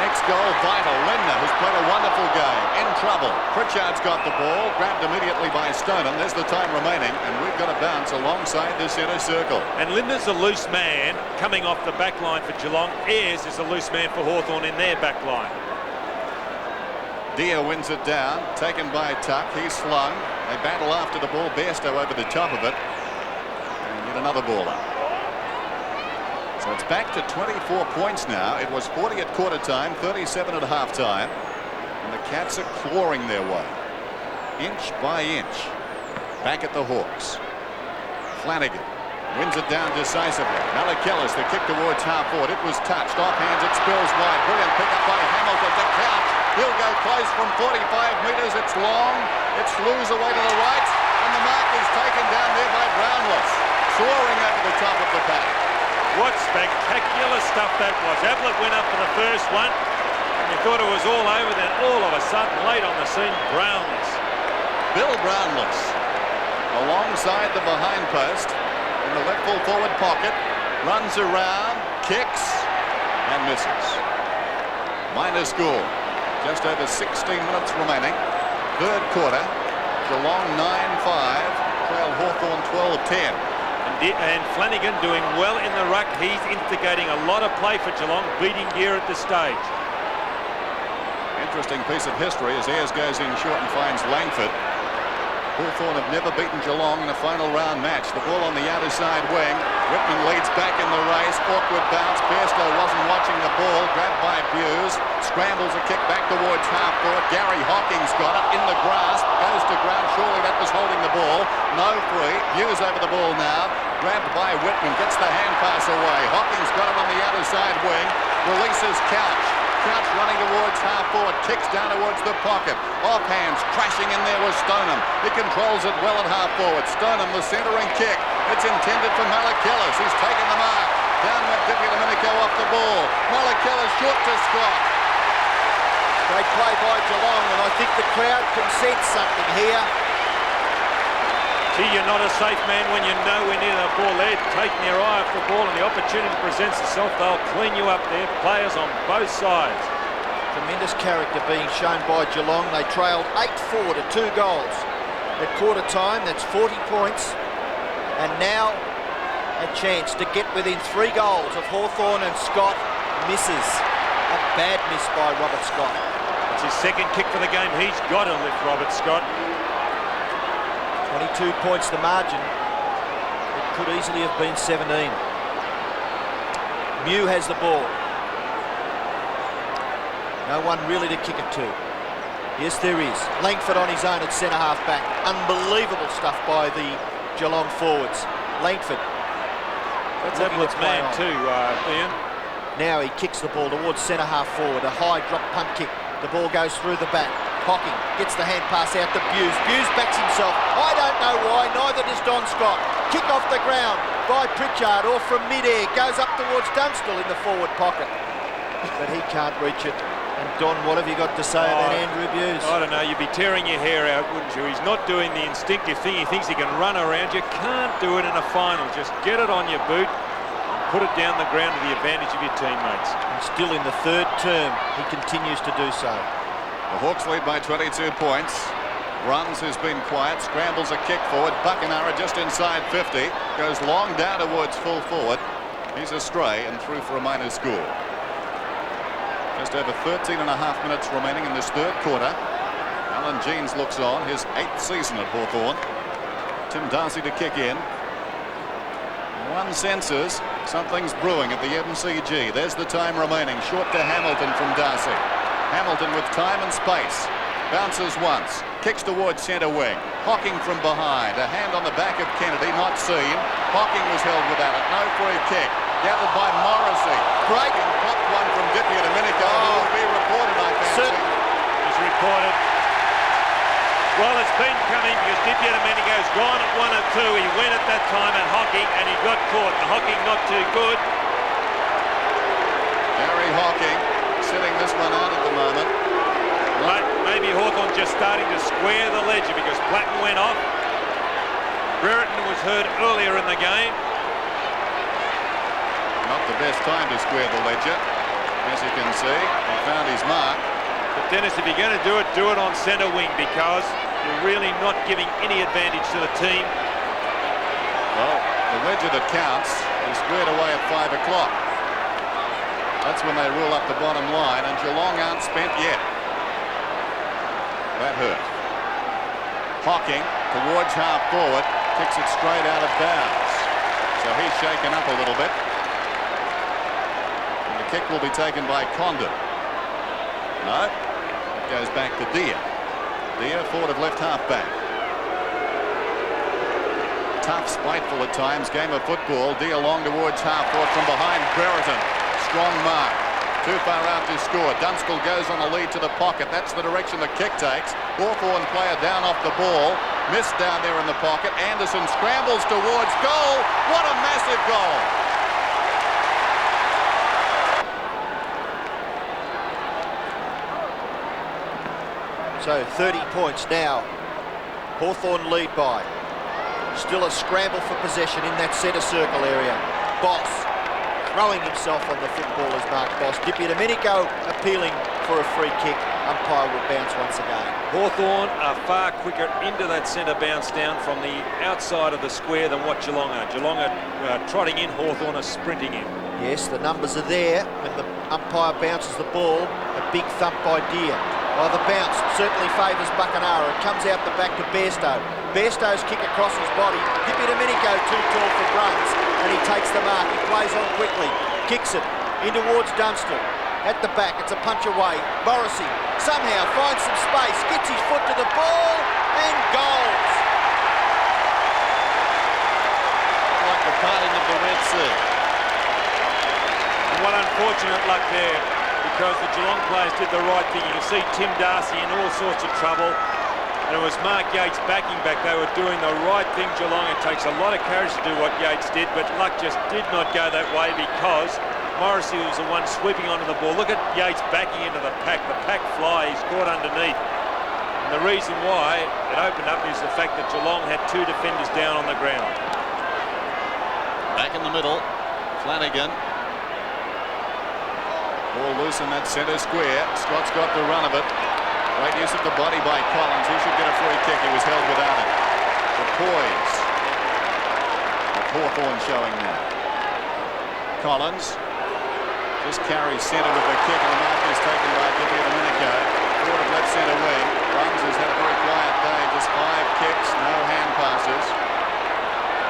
Next goal, vital. Lindner, who's played a wonderful game, in trouble. Pritchard's got the ball, grabbed immediately by Stoneham. There's the time remaining, and we've got a bounce alongside the centre circle. And Lindner's a loose man coming off the back line for Geelong. Ayres is a loose man for Hawthorn in their back line. Dia wins it down, taken by Tuck. He's slung. They battle after the ball. Bairstow over the top of it. And yet another ball up. So it's back to 24 points now. It was 40 at quarter time, 37 at half time. And the Cats are clawing their way, inch by inch, back at the Hawks. Flanagan wins it down decisively. Malakillis, the kick towards half forward. It was touched. Off hands, it spills wide. Brilliant pick up by Hamilton to Couch. He'll go close from 45 metres. It's long. It's Lewis away to the right. And the mark is taken down there by Brownless. Soaring over the top of the pack. What spectacular stuff that was. Ablett went up for the first one. And you thought it was all over. Then all of a sudden, late on the scene, Brownless. Bill Brownless alongside the behind post in the left full forward pocket. Runs around, kicks, and misses. Minor score. Just over 16 minutes remaining. Third quarter. Geelong 9-5. Trail Hawthorn 12-10. And Flanagan doing well in the ruck. He's instigating a lot of play for Geelong, beating Gear at the stage. Interesting piece of history as Ayres goes in short and finds Langford. Hawthorn have never beaten Geelong in a final round match. The ball on the outer side wing. Whitman leads back in the race. Awkward bounce. Bairstow wasn't watching the ball. Grabbed by Buse. Scrambles a kick back towards half court. Gary Hocking's got it in the grasp. Goes to ground. Surely that was holding the ball. No free. Buse over the ball now. Grabbed by Whitman. Gets the hand pass away. Hocking's got it on the outer side wing. Releases Couch. Couch running towards half forward, kicks down towards the pocket. Off hands, crashing in there was Stoneham. He controls it well at half forward. Stoneham, the centering kick. It's intended for Malakillis. He's taken the mark. Down went Dippy Domenico off the ball. Malakillis short to Scott. Great play by Geelong, and I think the crowd can sense something here. Gee, you're not a safe man when you're nowhere near the ball. They're taking their eye off the ball, and the opportunity presents itself. They'll clean you up there. Players on both sides. Tremendous character being shown by Geelong. They trailed 8-4 to 2 goals. At quarter time, that's 40 points. And now a chance to get within 3 goals of Hawthorn, and Scott misses. A bad miss by Robert Scott. It's his second kick for the game. He's got to lift Robert Scott. 22 points the margin. It could easily have been 17. Mew has the ball. No one really to kick it to. Yes, there is. Langford on his own at centre half back. Unbelievable stuff by the Geelong forwards. Langford. That's Ablett's man too, Ian. Now he kicks the ball towards centre half forward. A high drop punt kick. The ball goes through the back. Hocking gets the hand pass out to Buse. Buse backs himself. I don't know why, neither does Don Scott. Kick off the ground by Pritchard, or from mid-air. Goes up towards Dunstall in the forward pocket. But he can't reach it. And Don, what have you got to say about Andrew Buse? I don't know, you'd be tearing your hair out, wouldn't you? He's not doing the instinctive thing. He thinks he can run around. You can't do it in a final. Just get it on your boot, put it down the ground to the advantage of your teammates. And still in the third term, he continues to do so. The Hawks lead by 22 points. Runs, who's been quiet, scrambles a kick forward. Buckenara just inside 50. Goes long down towards full forward. He's astray and through for a minor score. Just over 13 and a half minutes remaining in this third quarter. Alan Jeans looks on, his 8th season at Hawthorn. Tim Darcy to kick in. One senses something's brewing at the MCG. There's the time remaining. Short to Hamilton from Darcy. Hamilton with time and space. Bounces once. Kicks towards centre wing. Hocking from behind. A hand on the back of Kennedy, not seen. Hocking was held without it. No free kick. Gathered by Morrissey. Breaking. Popped one from Dippy Domenico. Who will be reported, I fancy. He's reported. Well, it's been coming because Dippy Domenico's gone at 1 and 2. He went at that time at Hocking and he got caught. The Hocking not too good. Gary Hocking sitting this one out at the moment. But maybe Hawthorn just starting to square the ledger because Platten went off. Brereton was hurt earlier in the game. Not the best time to square the ledger. as you can see. He found his mark. But Dennis, if you're going to do it on centre wing, because you're really not giving any advantage to the team. Well, the wedger that counts is squared away at 5 o'clock. That's when they rule up the bottom line, and Geelong aren't spent yet. That hurt. Hocking towards half forward, kicks it straight out of bounds. So he's shaken up a little bit. And the kick will be taken by Condon. No, it goes back to Dia. Dia, forward of left half back. Tough, spiteful at times, game of football. Dia long towards half forward from behind Brereton. Strong mark. Too far out to score. Dunstall goes on the lead to the pocket. That's the direction the kick takes. Hawthorn player down off the ball. Missed down there in the pocket. Anderson scrambles towards goal. What a massive goal. So 30 points now. Hawthorn lead by. Still a scramble for possession in that centre circle area. Boss throwing himself on the footballer's mark. Boss. Dippy Domenico appealing for a free kick. Umpire will bounce once again. Hawthorn are far quicker into that centre bounce down from the outside of the square than what Geelong are. Geelong are trotting in, Hawthorn are sprinting in. Yes, the numbers are there. When the umpire bounces the ball, a big thump by Deer. Well, the bounce certainly favours Buckenara. It comes out the back to Bairstow. Bairstow's kick across his body. Dippy Domenico too tall for runs, and he takes the mark. He plays on quickly, kicks it in towards Dunstall. At the back, it's a punch away. Morrissey somehow finds some space, gets his foot to the ball, and goals. Like the parting of the Red Sea. And what unfortunate luck there, because the Geelong players did the right thing. You can see Tim Darcy in all sorts of trouble. And it was Mark Yates backing back. They were doing the right thing, Geelong. It takes a lot of courage to do what Yates did, but luck just did not go that way because Morrissey was the one sweeping onto the ball. Look at Yates backing into the pack. The pack fly, he's caught underneath. And the reason why it opened up is the fact that Geelong had two defenders down on the ground. Back in the middle, Flanagan. Ball loose in that centre square. Scott's got the run of it. Great use of the body by Collins. He should get a free kick. He was held without it. The poise of Hawthorn showing now. Collins just carries centre with the kick, and the mark is taken by Dippy Domenico. Forward of left centre wing. Runs has had a very quiet day. Just 5 kicks, no hand passes.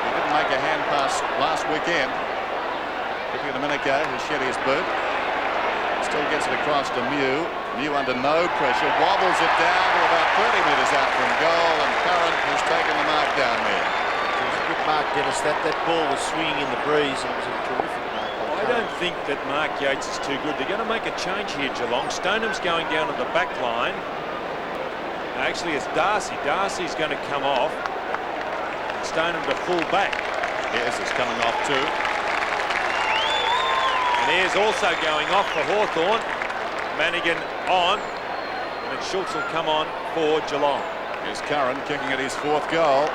He didn't make a hand pass last weekend. Dippy Domenico has shed his boot. Still gets it across to Mew. Mew under no pressure, wobbles it down to about 30 metres out from goal, and Curran has taken the mark down there. It was a good mark, Dennis. That ball was swinging in the breeze, and it was a terrific mark. I don't think that Mark Yates is too good. They're going to make a change here, Geelong. Stoneham's going down at the back line. Actually, it's Darcy. Darcy's going to come off. Stoneham to full back. Ayres is coming off too. And Ayres also going off for Hawthorn. Manigan on, and Schultz will come on for Geelong. Here's Curran kicking at his 4th goal.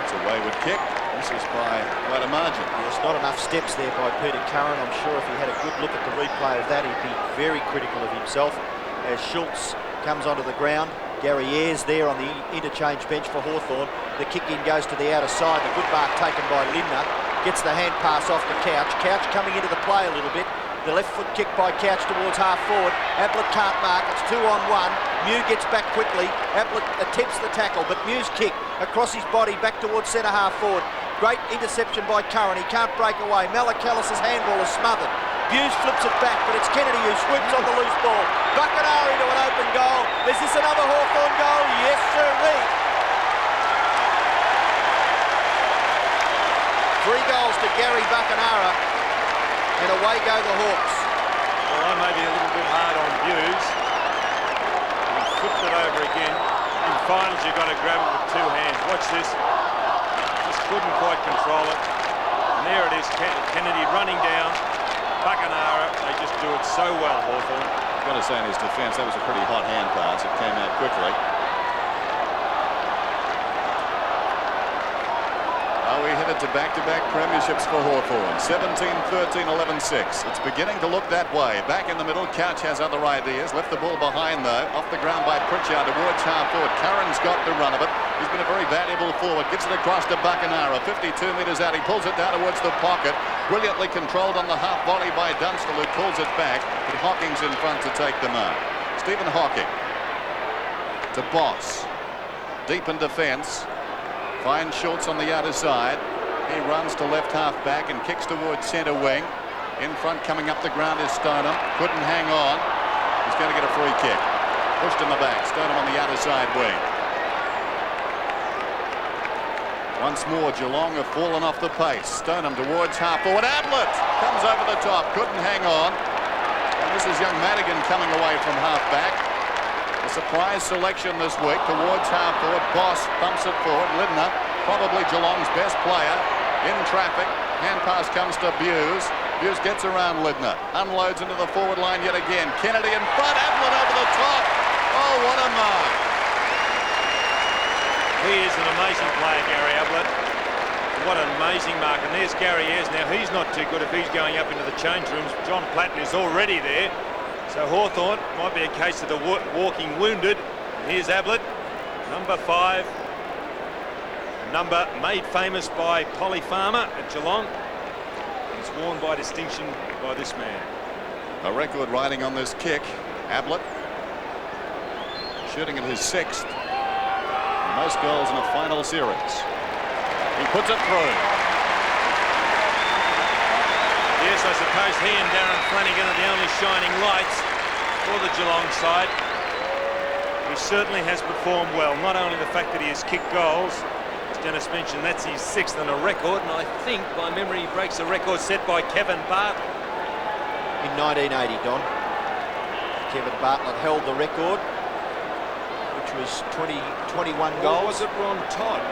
It's a wayward kick. This is by quite a margin. There's not enough steps there by Peter Curran. I'm sure if he had a good look at the replay of that, he'd be very critical of himself. As Schultz comes onto the ground, Gary Ayres there on the interchange bench for Hawthorn. The kick in goes to the outer side. The good mark taken by Lindner. Gets the hand pass off to Couch. Couch coming into the play a little bit. The left foot kick by Couch towards half forward. Ablett can't mark. It's 2-on-1. Mew gets back quickly. Ablett attempts the tackle, but Mew's kick across his body back towards centre half forward. Great interception by Curran. He can't break away. Malakalis' handball is smothered. Hughes flips it back, but it's Kennedy who swoops on the loose ball. Buckenara into an open goal. Is this another Hawthorn goal? Yes, sirree. 3 goals to Gary Buckenara, and away go the Hawks. Well, I may be a little bit hard on Hughes. He flipped it over again. In finals, you've got to grab it with 2 hands. Watch this. Just couldn't quite control it. And there it is, Kennedy running down. Buckenara, they just do it so well, Hawthorn. I've got to say in his defence, that was a pretty hot hand pass. It came out quickly. we're headed to back-to-back premierships for Hawthorn. 17-13, 11-6. It's beginning to look that way. Back in the middle, Couch has other ideas. Left the ball behind, though. Off the ground by Pritchard towards half-forward. Curran's got the run of it. He's been a very valuable forward. Gives it across to Buckenara. 52 metres out. He pulls it down towards the pocket. Brilliantly controlled on the half volley by Dunstall, who pulls it back. But Hocking's in front to take the mark. Stephen Hocking to Boss. Deep in defence. Finds Schultz on the outer side. He runs to left half back and kicks towards centre wing. In front coming up the ground is Stoneham. Couldn't hang on. He's going to get a free kick. Pushed in the back. Stoneham on the outer side wing. Once more Geelong have fallen off the pace. Stoneham towards half forward. Ablett comes over the top. Couldn't hang on. And this is young Madigan coming away from half back. A surprise selection this week towards half forward. Boss bumps it forward. Lidner, probably Geelong's best player, in traffic. Hand pass comes to Buse. Buse gets around Lidner. Unloads into the forward line yet again. Kennedy in front. Ablett over the top. Oh, what a mark. He is an amazing player, Gary Ablett. What an amazing mark. And there's Gary Ayres. Now, he's not too good if he's going up into the change rooms. John Platten is already there. So Hawthorn might be a case of the walking wounded. Here's Ablett, number 5. Number made famous by Polly Farmer at Geelong. He's worn by distinction by this man. A record riding on this kick. Ablett shooting at his 6th. Most goals in a final series. He puts it through. Yes, I suppose he and Darren Flanagan are the only shining lights for the Geelong side. He certainly has performed well. Not only the fact that he has kicked goals, as Dennis mentioned, that's his 6th and a record, and I think by memory he breaks a record set by Kevin Bartlett. In 1980, Don, Kevin Bartlett held the record, which was 21 goals. Or was it Ron Todd?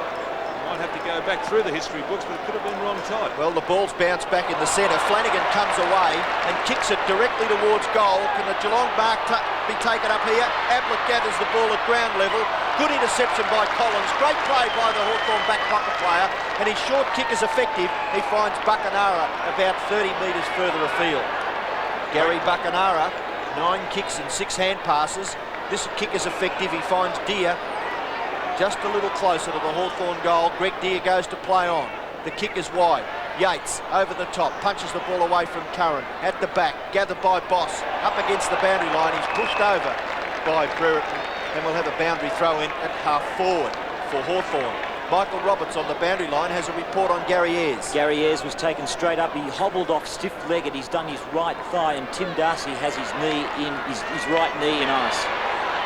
Might have to go back through the history books, but it could have been Ron Todd. Well, the ball's bounced back in the centre. Flanagan comes away and kicks it directly towards goal. Can the Geelong mark be taken up here? Ablett gathers the ball at ground level. Good interception by Collins. Great play by the Hawthorn back pocket player. And his short kick is effective. He finds Buckenara about 30 metres further afield. Gary Buckenara, 9 kicks and 6 hand passes. This kick is effective. He finds Deer just a little closer to the Hawthorn goal. Greg Deer goes to play on. The kick is wide. Yates over the top, punches the ball away from Curran. At the back, gathered by Boss. Up against the boundary line. He's pushed over by Brereton. And we'll have a boundary throw in at half forward for Hawthorn. Michael Roberts on the boundary line has a report on Gary Ayres. Gary Ayres was taken straight up. He hobbled off stiff-legged. He's done his right thigh, and Tim Darcy has his knee in his right knee in ice.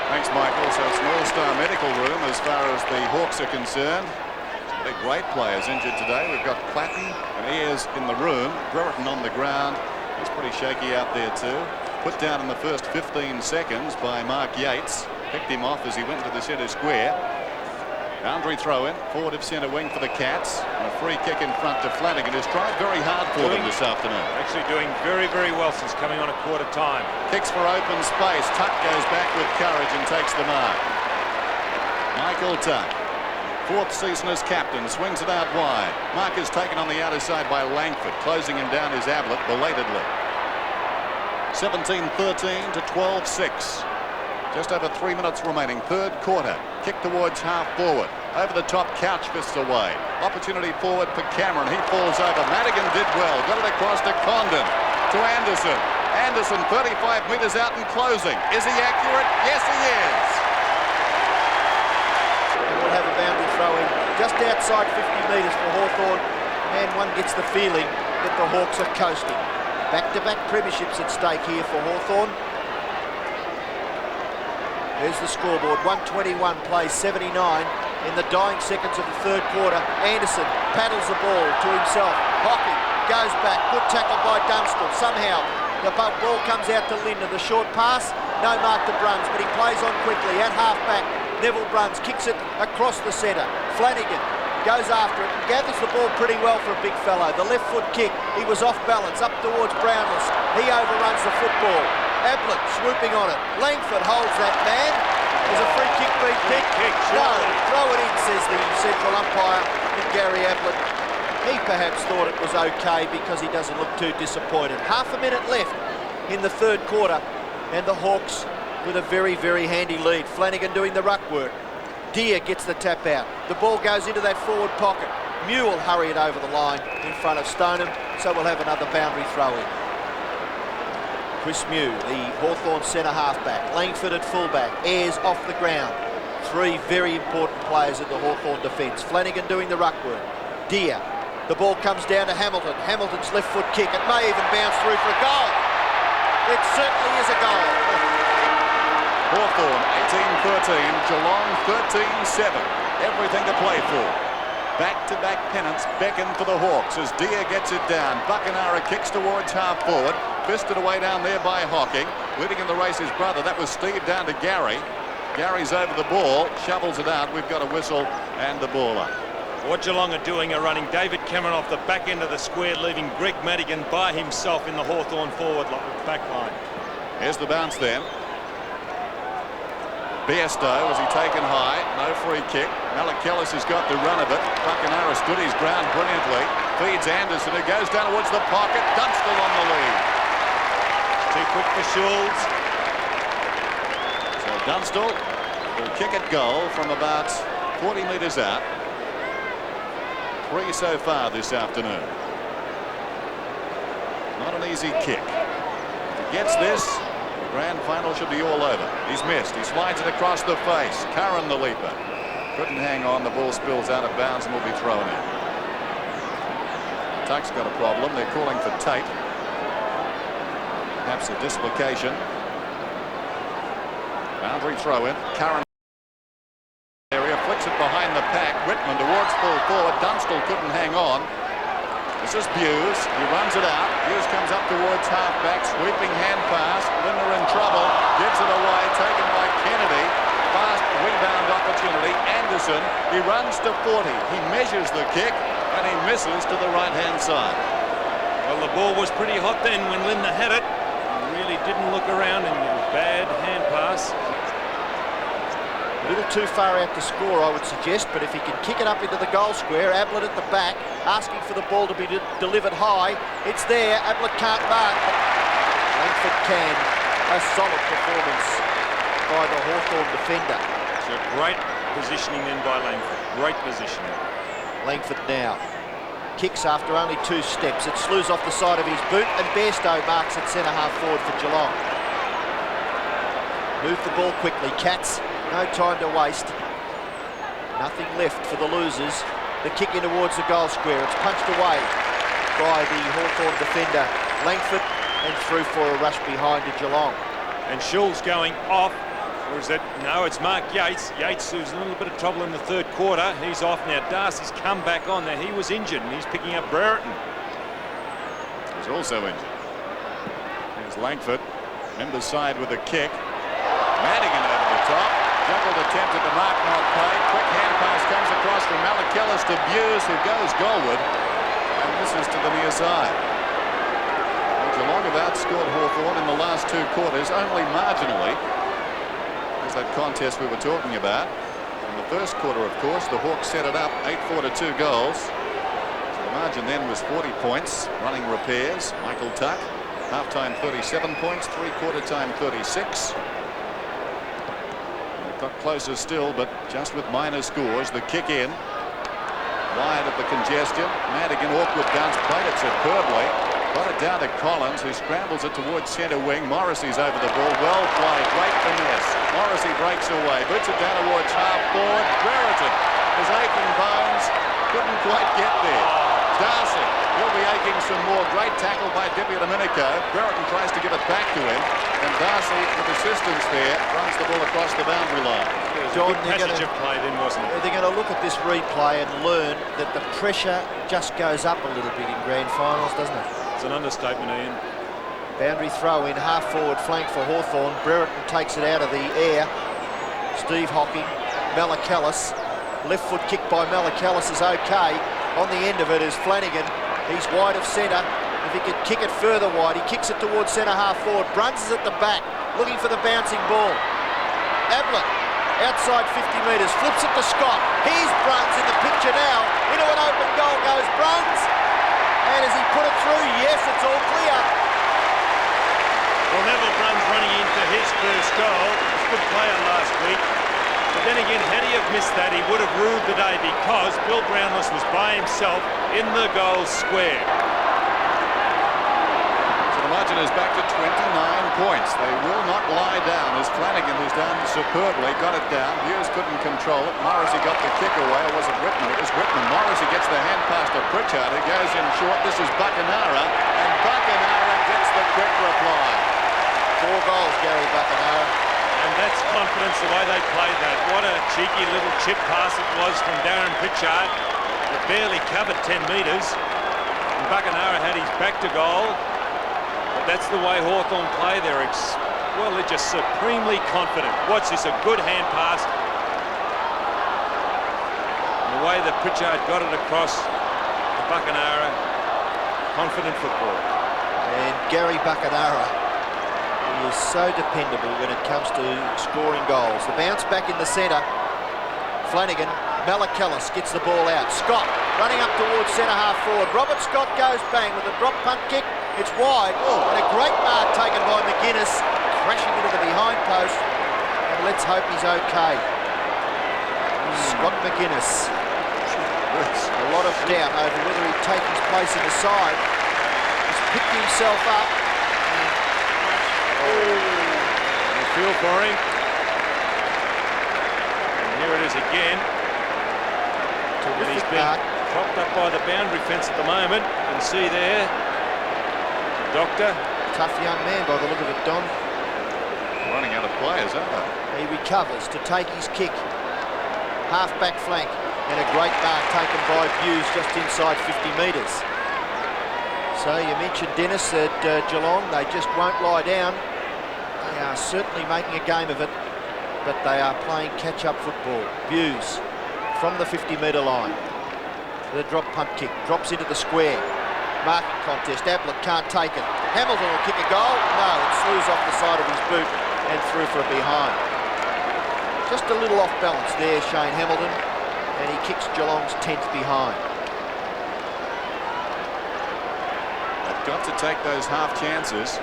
Thanks, Michael. So it's an all-star medical room as far as the Hawks are concerned. They're great players injured today. We've got Platten and Ayres in the room. Brereton on the ground. He's pretty shaky out there too. Put down in the first 15 seconds by Mark Yates. Picked him off as he went to the centre square. Boundary throw in, forward of centre wing for the Cats. And a free kick in front to Flanagan, who's tried very hard for them this afternoon. Actually doing very, very well since coming on a quarter time. Kicks for open space. Tuck goes back with courage and takes the mark. Michael Tuck, 4th season as captain, swings it out wide. Mark is taken on the outer side by Langford. Closing him down is Ablett belatedly. 17-13 to 12-6. Just over 3 minutes remaining. 3rd quarter. Kick towards half forward. Over the top, Couch fists away. Opportunity forward for Cameron. He falls over. Madigan did well. Got it across to Condon. To Anderson. Anderson 35 metres out and closing. Is he accurate? Yes, he is. And we'll have a boundary throw in just outside 50 metres for Hawthorn. And one gets the feeling that the Hawks are coasting. Back-to-back premierships at stake here for Hawthorn. There's the scoreboard. 121 plays 79 in the dying seconds of the 3rd quarter. Anderson paddles the ball to himself. Hocking goes back. Good tackle by Dunstall. Somehow the ball comes out to Linder. The short pass, no mark to Bruns, but he plays on quickly at half-back. Neville Bruns kicks it across the centre. Flanagan goes after it and gathers the ball pretty well for a big fellow. The left foot kick, he was off balance up towards Brownless. He overruns the football. Ablett swooping on it. Langford holds that man. There's a free kick being picked. No, throw it in, says the central umpire, and Gary Ablett. He perhaps thought it was okay because he doesn't look too disappointed. Half a minute left in the third quarter, and the Hawks with a very, very handy lead. Flanagan doing the ruck work. Deere gets the tap out. The ball goes into that forward pocket. Mew will hurry it over the line in front of Stoneham, so we'll have another boundary throw in. Chris Mew, the Hawthorn centre halfback. Langford at fullback. Ayres off the ground. Three very important players in the Hawthorn defence. Flanagan doing the ruck work. Deere. The ball comes down to Hamilton. Hamilton's left foot kick. It may even bounce through for a goal. It certainly is a goal. Hawthorn 18-13, Geelong 13-7. Everything to play for. Back-to-back pennants beckon for the Hawks as Deere gets it down. Buckenara kicks towards half forward. Fisted away down there by Hocking. Leading in the race his brother. That was Steve down to Gary. Gary's over the ball. Shovels it out. We've got a whistle and the ball up. What Geelong are doing are running David Cameron off the back end of the square, leaving Greg Madigan by himself in the Hawthorn forward back line. Here's the bounce then. Bairstow, was he taken high? No free kick. Malakellis has got the run of it. Buckenara stood his ground brilliantly. Feeds Anderson, who goes down towards the pocket. Dunstall on the lead. Too quick for Schulz. So Dunstall will kick it goal from about 40 metres out. 3 so far this afternoon. Not an easy kick. If he gets this, the grand final should be all over. He's missed. He slides it across the face. Curran the leaper. Couldn't hang on. The ball spills out of bounds and will be thrown in. Tuck's got a problem. They're calling for Tate. Perhaps a dislocation. Boundary throw in. Curran area flicks it behind the pack. Whitman towards full forward. Dunstall couldn't hang on. This is Buse. He runs it out. Buse comes up towards halfback. Sweeping hand pass. Linder in trouble. Gives it away. Taken by Kennedy. Fast rebound opportunity. Anderson. He runs to 40. He measures the kick and he misses to the right-hand side. Well, the ball was pretty hot then when Linder had it. He really didn't look around in the bad hand pass. A little too far out to score, I would suggest, but if he can kick it up into the goal square, Ablett at the back, asking for the ball to be delivered high. It's there. Ablett can't mark, but Langford can. A solid performance by the Hawthorn defender. It's a great positioning then by Langford. Great positioning. Langford now kicks after only 2 steps. It slews off the side of his boot, and Bairstow marks at centre half forward for Geelong. Move the ball quickly, Cats. No time to waste. Nothing left for the losers. The kick in towards the goal square. It's punched away by the Hawthorn defender, Langford, and through for a rush behind to Geelong. And Schulz going off. Or is it? No, it's Mark Yates. Yates, who's in a little bit of trouble in the third quarter. He's off now. Darcy's come back on there. He was injured, and he's picking up Brereton. He's also injured. Here's Langford. Members side with a kick. Madigan over the top. Juggled attempted to mark, not paid. Quick hand pass comes across from Malakellis to Buse, who goes goalward. And misses to the near side. Well, Geelong have outscored Hawthorn in the last 2 quarters, only marginally. There's that contest we were talking about. In the first quarter, of course, the Hawks set it up 8-4 to 2 goals. So the margin then was 40 points. Running repairs, Michael Tuck. Half-time 37 points, 3-quarter time 36. Got closer still, but just with minor scores. The kick in. Wide of the congestion. Madigan, awkward bounce, played it superbly. Got it down to Collins, who scrambles it towards centre wing. Morrissey's over the ball. Well played. Great finesse. Morrissey breaks away. Boots it down towards half forward. Brereton, his aching bones, couldn't quite get there. Darcy will be aching some more. Great tackle by Dippy Domenico. Brereton tries to give it back to him. And Darcy, with assistance there, runs the ball across the boundary line. John, passage of play then, wasn't it? They're going to look at this replay and learn that the pressure just goes up a little bit in grand finals, doesn't it? It's an understatement, Ian. Boundary throw in, half forward flank for Hawthorn. Brereton takes it out of the air. Steve Hocking, Malakellis. Left foot kick by Malakellis is okay. On the end of it is Flanagan. He's wide of centre. If he could kick it further wide, he kicks it towards centre half forward. Bruns is at the back, looking for the bouncing ball. Ablett outside 50 metres, flips it to Scott. Here's Bruns in the picture now. Into an open goal goes Bruns. And has he put it through? Yes, it's all clear. Well, Neville Bruns running into his first goal. He was a good player last week. But then again, had he have missed that, he would have ruled the day because Bill Brownless was by himself in the goal square. So the margin is back to 29 points. They will not lie down as Flanagan, who's done superbly, got it down. Hughes couldn't control it. Morrissey got the kick away. Or was it Whitman? It was Whitman. Morrissey gets the hand pass to Pritchard, who goes in short. This is Buckenara, and Buckenara gets the quick reply. 4 goals, Gary Buckenara. And that's confidence, the way they played that. What a cheeky little chip pass it was from Darren Pritchard. It barely covered 10 metres. And Buckenara had his back to goal. But that's the way Hawthorn play. They're just supremely confident. Watch this, a good hand pass. And the way that Pritchard got it across to Buckenara, confident football. And Gary Buckenara, he is so dependable when it comes to scoring goals. The bounce back in the centre. Flanagan, Malachelles gets the ball out. Scott running up towards centre half forward. Robert Scott goes bang with a drop punt kick. It's wide. And a great mark taken by McGuinness, crashing into the behind post. And let's hope he's okay. Scott McGuinness. A lot of doubt over whether he'd take his place in the side. He's picked himself up. You feel for him. And here it is again. And he's been propped up by the boundary fence at the moment. You can see there, the doctor. Tough young man by the look of it, Don. Running out of players, aren't they? He recovers to take his kick. Half-back flank. And a great mark taken by Hughes just inside 50 metres. So you mentioned, Dennis, that Geelong, they just won't lie down. They are certainly making a game of it, but they are playing catch-up football. Hughes from the 50-metre line. The drop punt kick, drops into the square. Marking contest, Ablett can't take it. Hamilton will kick a goal. No, it slews off the side of his boot and through for a behind. Just a little off balance there, Shane Hamilton, and he kicks Geelong's 10th behind. They've got to take those half chances.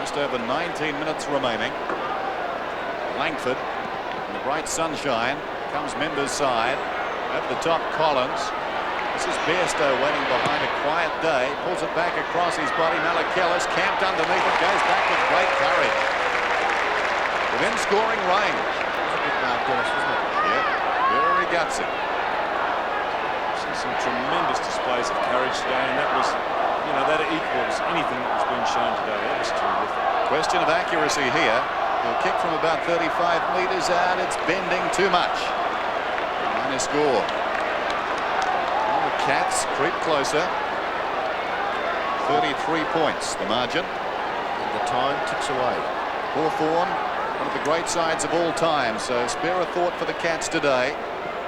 Just over 19 minutes remaining. Langford in the bright sunshine. Comes Member's side. Over the top, Collins. This is Bairstow waiting behind a quiet day. Pulls it back across his body. Malachelles camped underneath it. Goes back with great courage. Within scoring range. That's a good mark, Dennis, wasn't it? Yep. Very gutsy. Some tremendous displays of courage today, and that was, you know, that equals anything that was being shown today. That was terrific. Question of accuracy here. He'll kick from about 35 metres out. It's bending too much. Minor score. Well, the Cats creep closer. 33 points, the margin. And the time ticks away. Hawthorn, one of the great sides of all time, so spare a thought for the Cats today.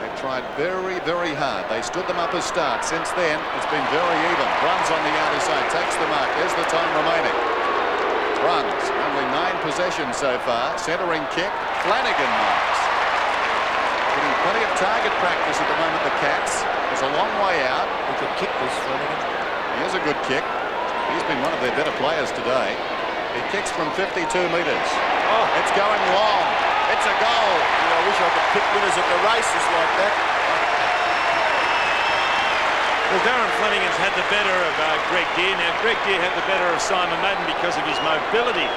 They've tried very, very hard. They stood them up as start. Since then, it's been very even. Bruns on the outer side, takes the mark. There's the time remaining. Bruns, only 9 possessions so far. Centering kick, Flanagan marks. Getting plenty of target practice at the moment, the Cats. There's a long way out. He could kick this, Flanagan. Here's a good kick. He's been one of their better players today. He kicks from 52 metres. Oh, it's going long. It's a goal. I wish I could pick winners at the races like that. Well, Darren Flanagan's had the better of Greg Deere. Now, Greg Deere had the better of Simon Madden because of his mobility.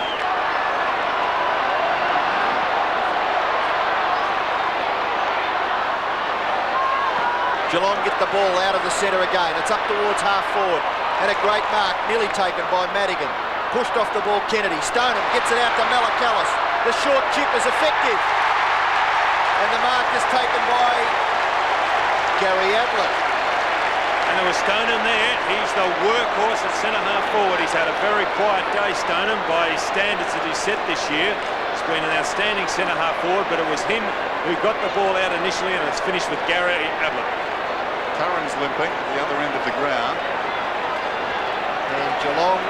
Geelong get the ball out of the centre again. It's up towards half forward. And a great mark, nearly taken by Madigan. Pushed off the ball, Kennedy. Stoneham gets it out to Malachelles. The short chip is effective. And the mark is taken by Gary Ablett. And there was Stoneham there. He's the workhorse at centre half forward. He's had a very quiet day, Stoneham, by his standards that he's set this year. He's been an outstanding centre half forward, but it was him who got the ball out initially, and it's finished with Gary Ablett. Curran's limping at the other end of the ground. And Geelong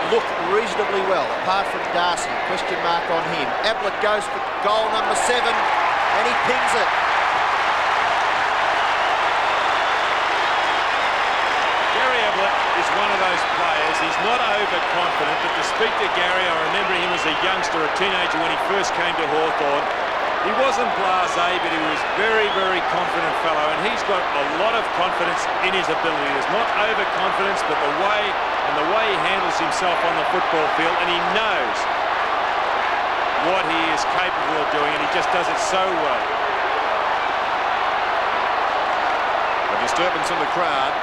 look reasonably well, apart from Darcy. Question mark on him. Ablett goes for goal number 7, and he pings it. Gary Ablett is one of those players. He's not overconfident, but to speak to Gary, I remember him as a youngster, a teenager when he first came to Hawthorn. He wasn't blasé, but he was very, very confident fellow, and he's got a lot of confidence in his ability. There's not overconfidence, but the way he handles himself on the football field, and he knows what he is capable of doing, and he just does it so well. A disturbance in the crowd.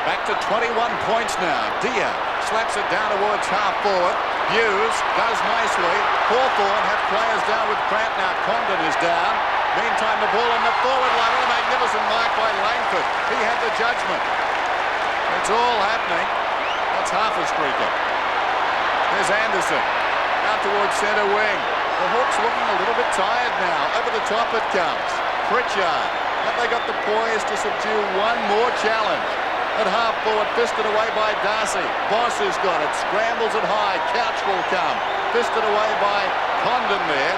Back to 21 points now. Dia slaps it down towards half forward. Hughes does nicely. Hawthorn have players down with cramp now. Condon is down. Meantime, the ball on the forward line. What a magnificent mark by Langford. He had the judgment. It's all happening. That's half a streaker. There's Anderson. Out towards centre wing. The Hawks looking a little bit tired now. Over the top it comes. Pritchard. Have they got the poise to subdue one more challenge? At half forward, fisted away by Darcy. Boss has got it, scrambles it high. Couch will come. Fisted away by Condon there.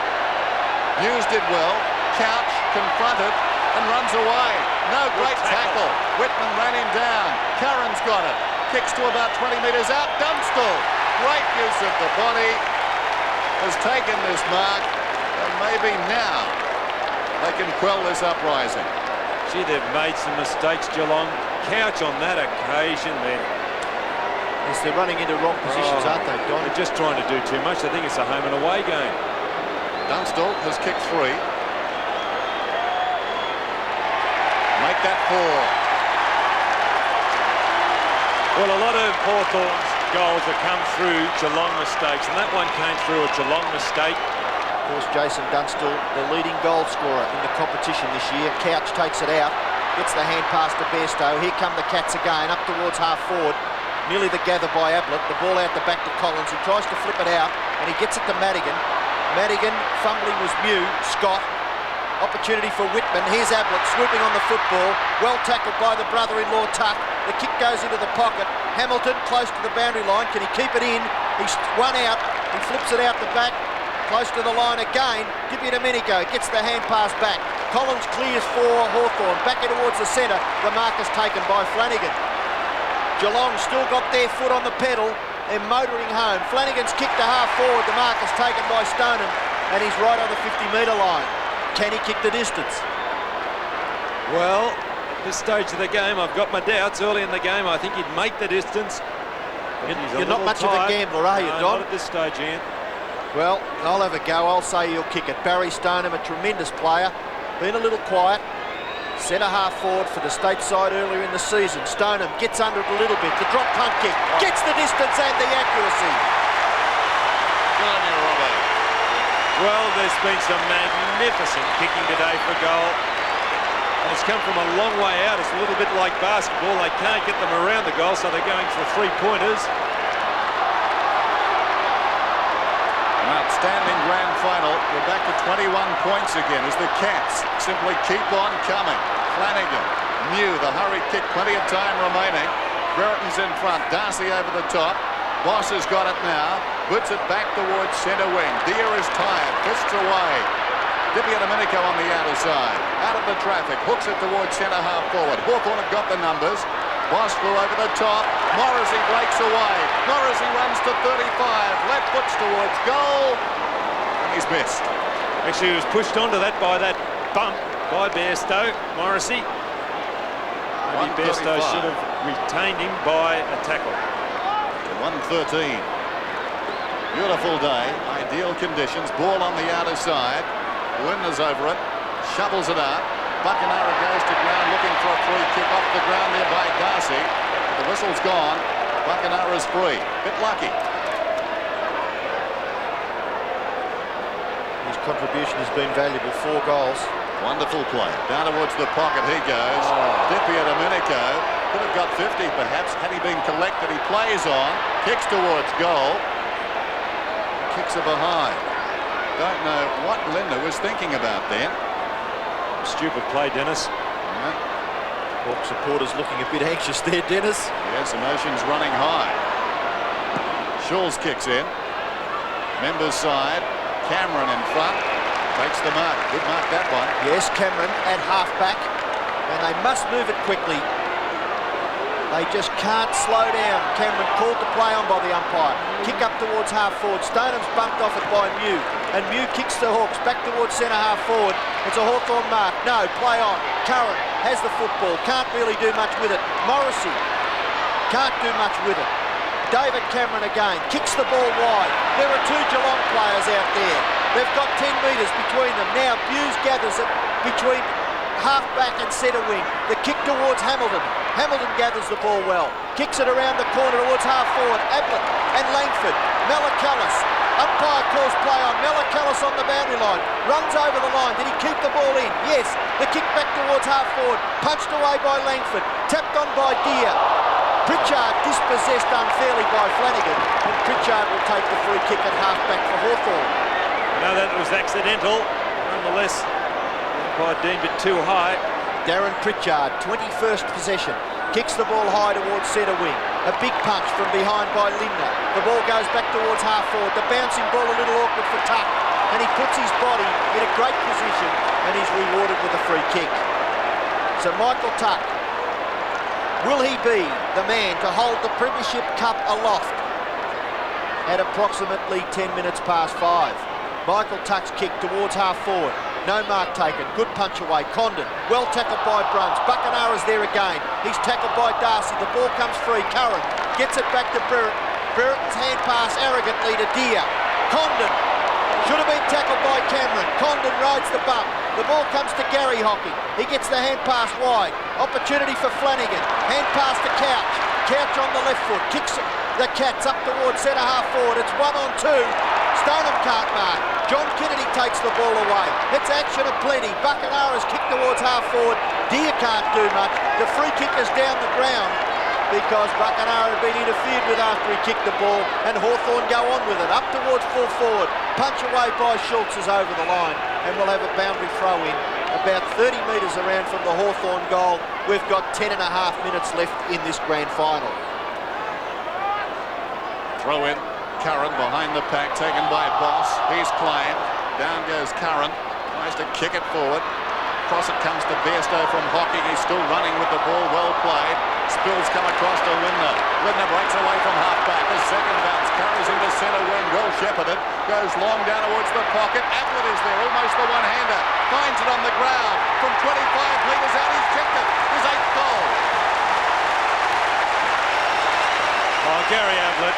Hughes did well. Couch confronted and runs away. No, great tackle. Whitman ran him down. Curran's got it. Kicks to about 20 metres out. Dunstall. Great use of the body. Has taken this mark. And maybe now they can quell this uprising. Gee, they've made some mistakes, Geelong. Couch on that occasion then. Yes, they're running into wrong positions, aren't they, Don? They're just trying to do too much. I think it's a home and away game. Dunstall has kicked 3. Make that 4. Well, a lot of Hawthorn's goals have come through Geelong mistakes, and that one came through a Geelong mistake. Of course, Jason Dunstall, the leading goal scorer in the competition this year. Couch takes it out. Gets the hand pass to Bairstow. Here come the Cats again, up towards half forward. Nearly the gather by Ablett. The ball out the back to Collins. He tries to flip it out, and he gets it to Madigan. Madigan, fumbling was Mew. Scott. Opportunity for Whitman. Here's Ablett swooping on the football. Well tackled by the brother-in-law Tuck. The kick goes into the pocket. Hamilton close to the boundary line. Can he keep it in? He's one out. He flips it out the back. Close to the line again. Dippy Domenico gets the hand pass back. Collins clears for Hawthorn. Back in towards the centre. The mark is taken by Flanagan. Geelong still got their foot on the pedal. They're motoring home. Flanagan's kicked to half forward. The mark is taken by Stoneham. And he's right on the 50-metre line. Can he kick the distance? Well, at this stage of the game, I've got my doubts. Early in the game, I think he'd make the distance. You're not much of a gambler, are you, Don? Not at this stage, Ian. Well, I'll have a go. I'll say he'll kick it. Barry Stoneham, a tremendous player. Been a little quiet. Centre half forward for the state side earlier in the season. Stoneham gets under it a little bit. The drop punt kick. Gets the distance and the accuracy. Good on you, Robbo. Well, there's been some magnificent kicking today for goal. And it's come from a long way out. It's a little bit like basketball. They can't get them around the goal, so they're going for 3-pointers. An outstanding grand final. We're back to 21 points again as the Cats simply keep on coming. Flanagan, Mew, the hurry kick, plenty of time remaining. Brereton's in front, Darcy over the top. Boss has got it now, puts it back towards centre wing. Deere is tired, fists away. Dippy Domenico on the outer side. Out of the traffic, hooks it towards centre half forward. Hawthorn have got the numbers. Boss flew over the top. Morrissey breaks away. Morrissey runs to 35. Left foot's towards goal. And he's missed. Actually, he was pushed onto that by that bump by Bairstow. Morrissey. Maybe Bairstow should have retained him by a tackle. 1:13. Beautiful day. Ideal conditions. Ball on the outer side. Winders over it. Shovels it up. Buckenara goes to ground looking for a free kick off the ground there by Darcy. The whistle's gone. Buckenara's free. Bit lucky. His contribution has been valuable. 4 goals. Wonderful play. Down towards the pocket he goes. Dippy Domenico. Could have got 50 perhaps had he been collected. He plays on. Kicks towards goal. Kicks are behind. Don't know what Linda was thinking about then. Stupid play, Dennis. Hawk supporters looking a bit anxious there, Dennis. Yes, emotions running high. Schulz kicks in. Members side. Cameron in front. Takes the mark. Good mark, that one. Yes, Cameron at half-back. And they must move it quickly. They just can't slow down. Cameron called to play on by the umpire. Kick up towards half-forward. Stoneham's bumped off it by Mew. And Mew kicks the Hawks back towards centre half-forward. It's a Hawthorn mark. No, play on. Curran has the football. Can't really do much with it. Morrissey can't do much with it. David Cameron again. Kicks the ball wide. There are two Geelong players out there. They've got 10 metres between them. Now Hughes gathers it between half-back and centre wing. The kick towards Hamilton. Hamilton gathers the ball well. Kicks it around the corner towards half-forward. Ablett and Langford. Mellacallis. Umpire calls play on. Mellacallis on the boundary line. Runs over the line. Did he keep the ball in? Yes. The kick back towards half-forward. Punched away by Langford. Tapped on by Deere. Pritchard dispossessed unfairly by Flanagan. And Pritchard will take the free kick at half-back for Hawthorn. No, that was accidental. Nonetheless, umpire deemed it too high. Darren Pritchard, 21st possession. Kicks the ball high towards centre wing. A big punch from behind by Lindner. The ball goes back towards half-forward. The bouncing ball a little awkward for Tuck. And he puts his body in a great position and he's rewarded with a free kick. So Michael Tuck, will he be the man to hold the Premiership Cup aloft at approximately 10 minutes past 5? Michael Tuck's kick towards half-forward. No mark taken. Good punch away. Condon. Well tackled by Bruns. Buckenara's there again. He's tackled by Darcy. The ball comes free. Curran gets it back to Brereton. Brereton's hand pass arrogantly to Deere. Condon should have been tackled by Cameron. Condon rides the bump. The ball comes to Gary Hocking. He gets the hand pass wide. Opportunity for Flanagan. Hand pass to Couch. Couch on the left foot. Kicks the Cats up towards centre half-forward. It's 1-on-2. Stoneham can't mark. John Kennedy takes the ball away. It's action aplenty. Buckenara's kicked towards half-forward. Deere can't do much. The free kick is down the ground because Buckenara had been interfered with after he kicked the ball, and Hawthorn go on with it. Up towards full forward. Punch away by Schultz is over the line, and we'll have a boundary throw in about 30 metres around from the Hawthorn goal. We've got 10.5 minutes left in this grand final. Throw in. Curran behind the pack, taken by Boss. He's claimed. Down goes Curran. Tries to kick it forward. Across it comes to Bairstow from Hocking. He's still running with the ball. Well played. Spills come across to Lindner. Lindner breaks away from half-back. A second bounce. Carries into centre wing. Well shepherded. Goes long down towards the pocket. Ablett is there. Almost the one-hander. Finds it on the ground. From 25 metres out, he's kicked it. His 8th goal. Oh, Gary Ablett.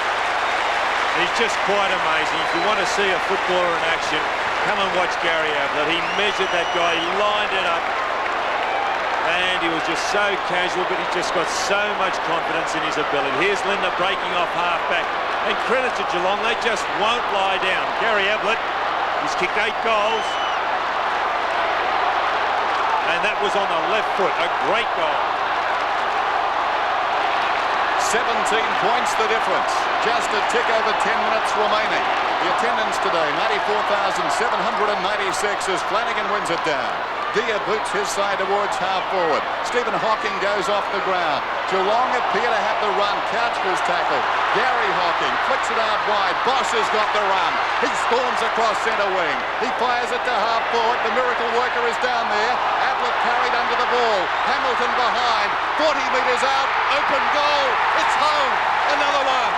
He's just quite amazing. If you want to see a footballer in action, come and watch Gary Ablett. He measured that guy, he lined it up, and he was just so casual, but he just got so much confidence in his ability. Here's Lindner breaking off half-back. And credit to Geelong, they just won't lie down. Gary Ablett, he's kicked 8 goals. And that was on the left foot, a great goal. 17 points the difference. Just a tick over 10 minutes remaining. The attendance today, 94,796 as Flanagan wins it down. Deere boots his side towards half-forward. Stephen Hocking goes off the ground. Geelong appear to have the run. Couch was tackled. Gary Hocking flicks it out wide. Boss has got the run. He storms across centre wing. He fires it to half-forward. The miracle worker is down there. Ablett carried under the ball. Hamilton behind. 40 metres out. Open goal. It's home. Another one.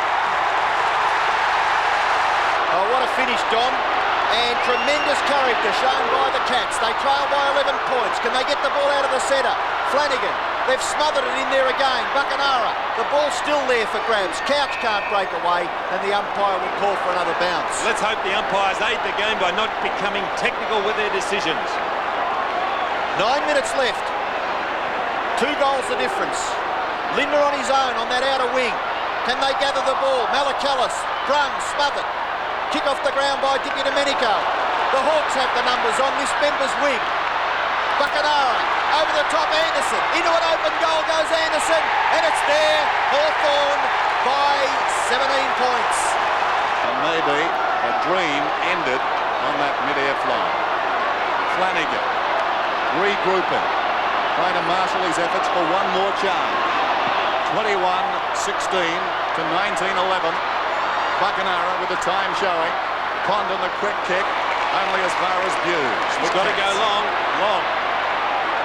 Oh, what a finish, Don. And tremendous character shown by the Cats. They trail by 11 points. Can they get the ball out of the centre? Flanagan. They've smothered it in there again. Buckenara. The ball's still there for grabs. Couch can't break away, and the umpire will call for another bounce. Let's hope the umpires aid the game by not becoming technical with their decisions. 9 minutes left. 2 goals the difference. Lindner on his own on that outer wing. Can they gather the ball? Mellacallis. Bruns smothered. Kick off the ground by Dippy Domenico. The Hawks have the numbers on this member's wing. Buckenara over the top, Anderson. Into an open goal goes Anderson, and it's there. Hawthorn by 17 points. And maybe a dream ended on that mid-air fly. Flanagan regrouping, trying to marshal his efforts for one more charge. 21-16 to 19-11. Buckenara with the time showing. Condon the quick kick, only as far as Buse. He's got to go long.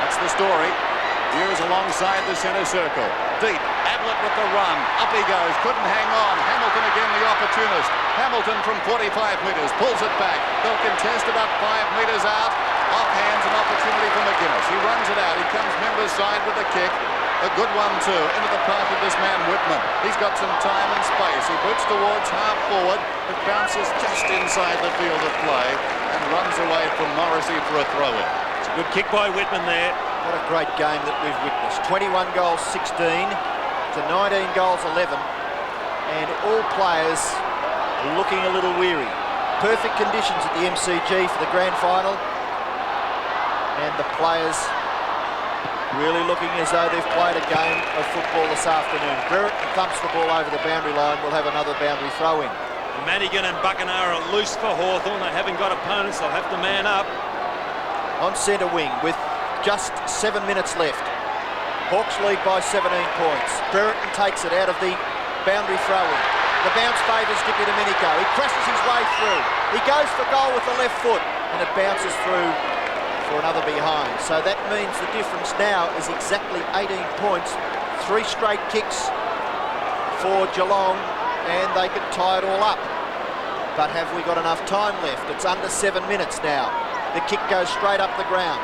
That's the story. Buse alongside the centre circle. Deep. Ablett with the run. Up he goes. Couldn't hang on. Hamilton again the opportunist. Hamilton from 45 metres. Pulls it back. They'll contest about 5 metres out. Offhands an opportunity for McGuinness. He runs it out. He comes Member's side with a kick. A good one too. Into the path of this man Whitman. He's got some time and space. He boots towards half forward. It bounces just inside the field of play and runs away from Morrissey for a throw-in. It's a good kick by Whitman there. What a great game that we've witnessed. 21 goals 16 to 19 goals 11, and all players looking a little weary. Perfect conditions at the MCG for the grand final, and the players really looking as though they've played a game of football this afternoon. Brereton thumps the ball over the boundary line. We'll have another boundary throw-in. Madigan and Buckenara are loose for Hawthorn. They haven't got opponents. They'll have to man up. On centre wing with just 7 minutes left. Hawks lead by 17 points. Brereton takes it out of the boundary throw-in. The bounce favours Dippy Domenico. He crashes his way through. He goes for goal with the left foot, and it bounces through for another behind. So that means the difference now is exactly 18 points. 3 straight kicks for Geelong, and they could tie it all up. But have we got enough time left? It's under 7 minutes now. The kick goes straight up the ground.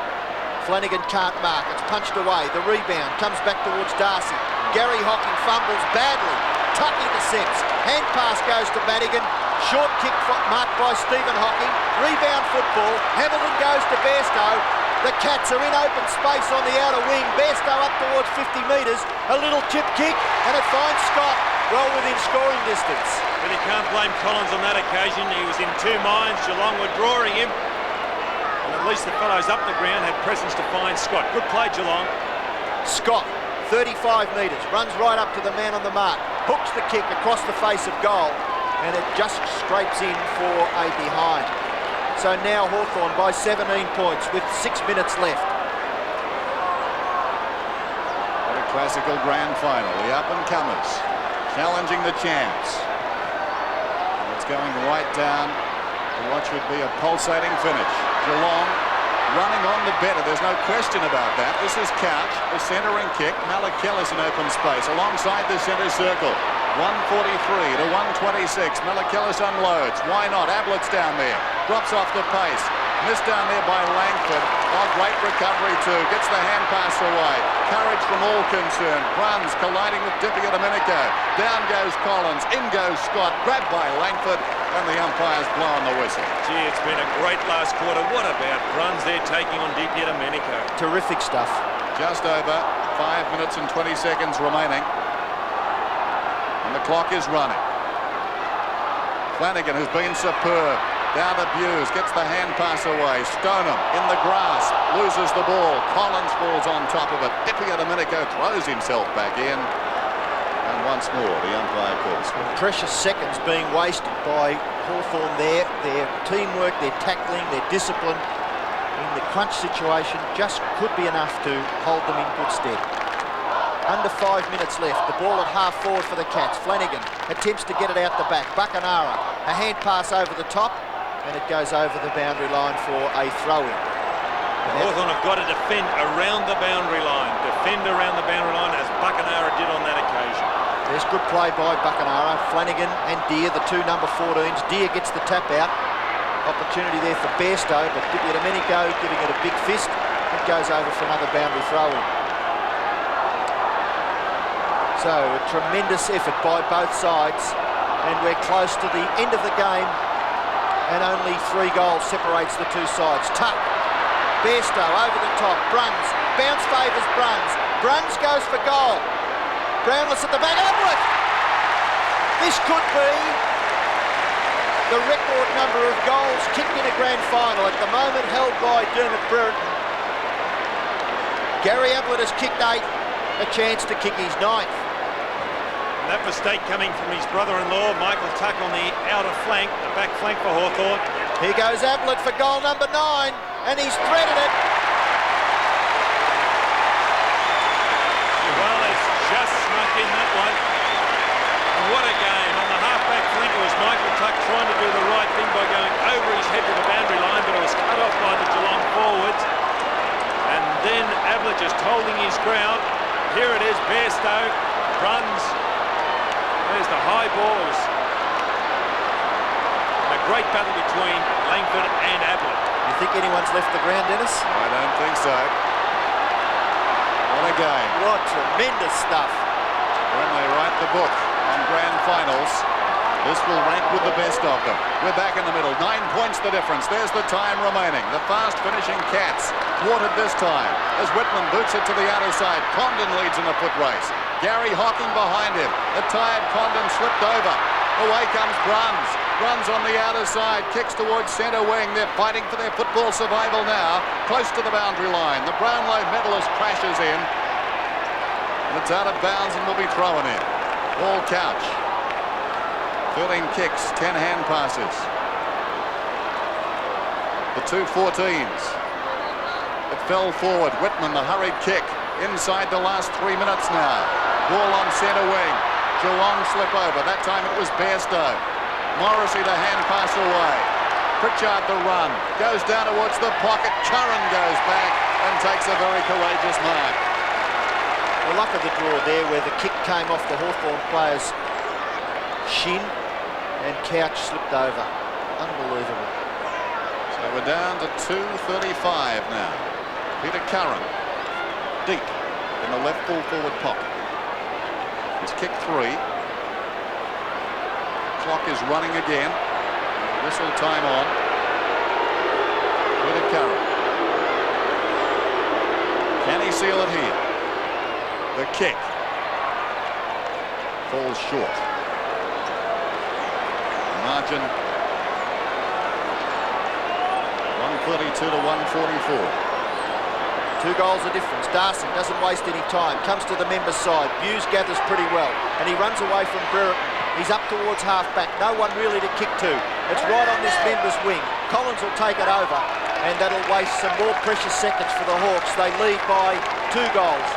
Flanagan can't mark. It's punched away. The rebound comes back towards Darcy. Gary Hocking fumbles badly. Tuck intercepts. Hand pass goes to Madigan. Short kick marked by Stephen Hocking. Rebound football. Hamilton goes to Bairstow. The Cats are in open space on the outer wing. Bairstow up towards 50 metres. A little chip kick, and it finds Scott well within scoring distance. But you can't blame Collins on that occasion. He was in 2 minds. Geelong were drawing him. At least the fellows up the ground had presence to find Scott. Good play, Geelong. Scott, 35 metres, runs right up to the man on the mark, hooks the kick across the face of goal, and it just scrapes in for a behind. So now Hawthorn by 17 points with 6 minutes left. What a classical grand final. The up-and-comers challenging the champs. And it's going right down to what should be a pulsating finish. Geelong running on the better. There's no question about that. This is Couch, the centering kick. Malakillis in open space alongside the centre circle. 143 to 126. Malakillis unloads. Why not? Ablett's down there. Drops off the pace. Missed down there by Langford. Oh, great recovery too. Gets the hand pass away. Courage from all concerned. Bruns colliding with Dippy Domenico. Down goes Collins. In goes Scott. Grabbed by Langford. And the umpire's blowing the whistle. Gee, it's been a great last quarter. What about Bruns there taking on Dippy Domenico? Terrific stuff. Just over 5 minutes and 20 seconds remaining. And the clock is running. Flanagan has been superb. Down to Buse, gets the hand pass away. Stoneham in the grass, loses the ball. Collins falls on top of it. Dippy Domenico throws himself back in. And once more, the umpire calls for it. Precious seconds being wasted by Hawthorn there. Their teamwork, their tackling, their discipline in the crunch situation just could be enough to hold them in good stead. Under 5 minutes left. The ball at half forward for the Cats. Flanagan attempts to get it out the back. Buckenara, a hand pass over the top, and it goes over the boundary line for a throw-in. Hawthorn have got to defend around the boundary line. Defend around the boundary line as Buckenara did on that occasion. There's good play by Buckenara. Flanagan and Deere, the 2 number 14s. Deere gets the tap out. Opportunity there for Bairstow, but Dippy Domenico giving it a big fist. It goes over for another boundary throw-in. So a tremendous effort by both sides, and we're close to the end of the game, and only 3 goals separates the 2 sides. Tuck, Bairstow over the top, Bruns, bounce favours Bruns. Bruns goes for goal. Brownless at the back, Ablett! This could be the record number of goals kicked in a grand final, at the moment held by Dermot Brereton. Gary Ablett has kicked 8, a chance to kick his 9th. That mistake coming from his brother-in-law, Michael Tuck, on the outer flank, the back flank for Hawthorn. Here goes Ablett for goal number 9, and he's threaded it. Well, it's just snuck in that one. And what a game. On the half-back flank, it was Bairstow runs. There's the high balls. And a great battle between Langford and Ablett. You think anyone's left the ground, Dennis? I don't think so. What a game. What tremendous stuff. When they write the book on grand finals, this will rank with the best of them. We're back in the middle. 9 points the difference. There's the time remaining. The fast finishing Cats thwarted this time as Whitman boots it to the outer side. Condon leads in the foot race. Gary Hocking behind him. The tired Condon slipped over. Away comes Bruns. Bruns on the outer side. Kicks towards centre wing. They're fighting for their football survival now. Close to the boundary line. The Brownlow medalist crashes in. And it's out of bounds and will be thrown in. All Couch. 13 kicks, 10 hand passes. The 2 14s. It fell forward. Whitman, the hurried kick. Inside the last 3 minutes now. Ball on centre wing. Geelong slip over. That time it was Bairstow. Morrissey the hand pass away. Pritchard the run. Goes down towards the pocket. Curran goes back and takes a very courageous mark. The luck of the draw there where the kick came off the Hawthorn player's shin and Couch slipped over. Unbelievable. So we're down to 2:35 now. Peter Curran deep in the left full forward pocket. He's kicked 3. Clock is running again. Whistle time on. Peter Curran. Can he seal it here? The kick falls short. Margin 132 to 144. 2 goals of difference. Darcy doesn't waste any time. Comes to the members' side. Hughes gathers pretty well. And he runs away from Brereton. He's up towards half-back. No one really to kick to. It's right on this members' wing. Collins will take it over. And that'll waste some more precious seconds for the Hawks. They lead by 2 goals.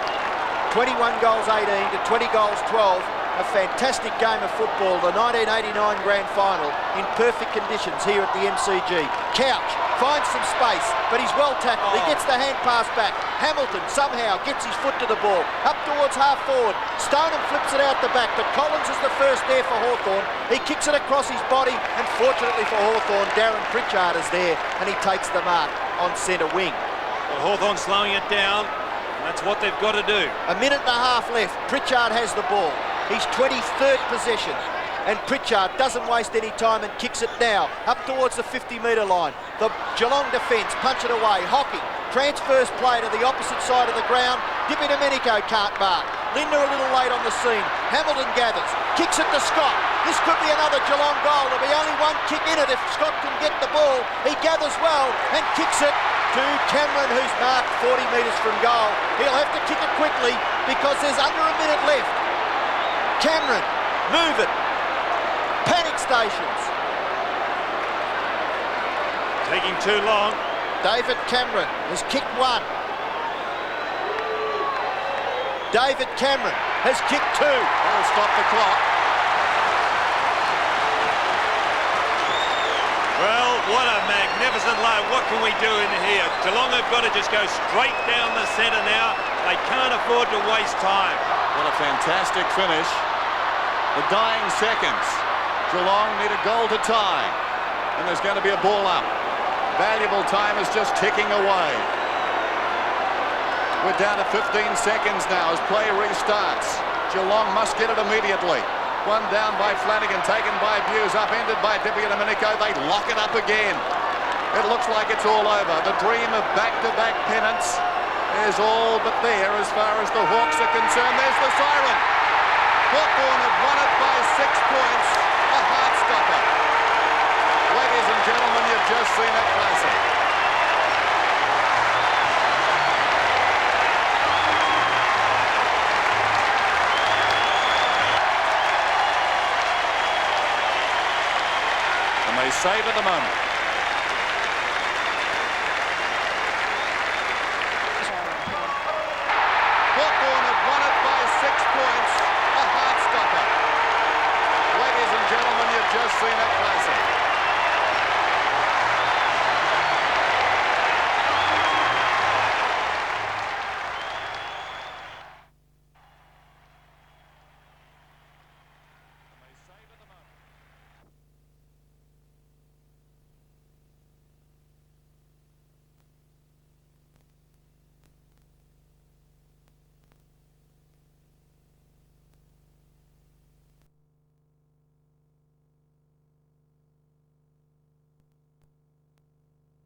21 goals 18 to 20 goals 12. A fantastic game of football, the 1989 Grand Final in perfect conditions here at the MCG. Couch finds some space, but he's well tackled. He gets the hand pass back. Hamilton somehow gets his foot to the ball. Up towards half forward. Stoneham flips it out the back, but Collins is the first there for Hawthorn. He kicks it across his body, and fortunately for Hawthorn, Darren Pritchard is there, and he takes the mark on centre wing. Well, Hawthorn slowing it down. That's what they've got to do. A minute and a half left. Pritchard has the ball. His 23rd possession. And Pritchard doesn't waste any time and kicks it now up towards the 50-metre line. The Geelong defence punch it away. Hocking transfers play to the opposite side of the ground. Dippy Domenico can't mark. Linder a little late on the scene. Hamilton gathers. Kicks it to Scott. This could be another Geelong goal. There'll be only one kick in it if Scott can get the ball. He gathers well and kicks it to Cameron, who's marked 40 metres from goal. He'll have to kick it quickly because there's under a minute left. Cameron, move it. Panic stations. Taking too long. David Cameron has kicked 1. David Cameron has kicked 2. That'll stop the clock. Well, what a magnificent load. What can we do in here? Geelong have got to just go straight down the centre now. They can't afford to waste time. What a fantastic finish. The dying seconds. Geelong need a goal to tie. And there's going to be a ball up. Valuable time is just ticking away. We're down to 15 seconds now as play restarts. Geelong must get it immediately. One down by Flanagan, taken by Buse, upended by Dippy Domenico. They lock it up again. It looks like it's all over. The dream of back-to-back pennants is all but there as far as the Hawks are concerned. There's the siren. Hawthorn have won it by 6 points. A heart-stopper. Ladies and gentlemen, you've just seen a classic. And they save at the moment.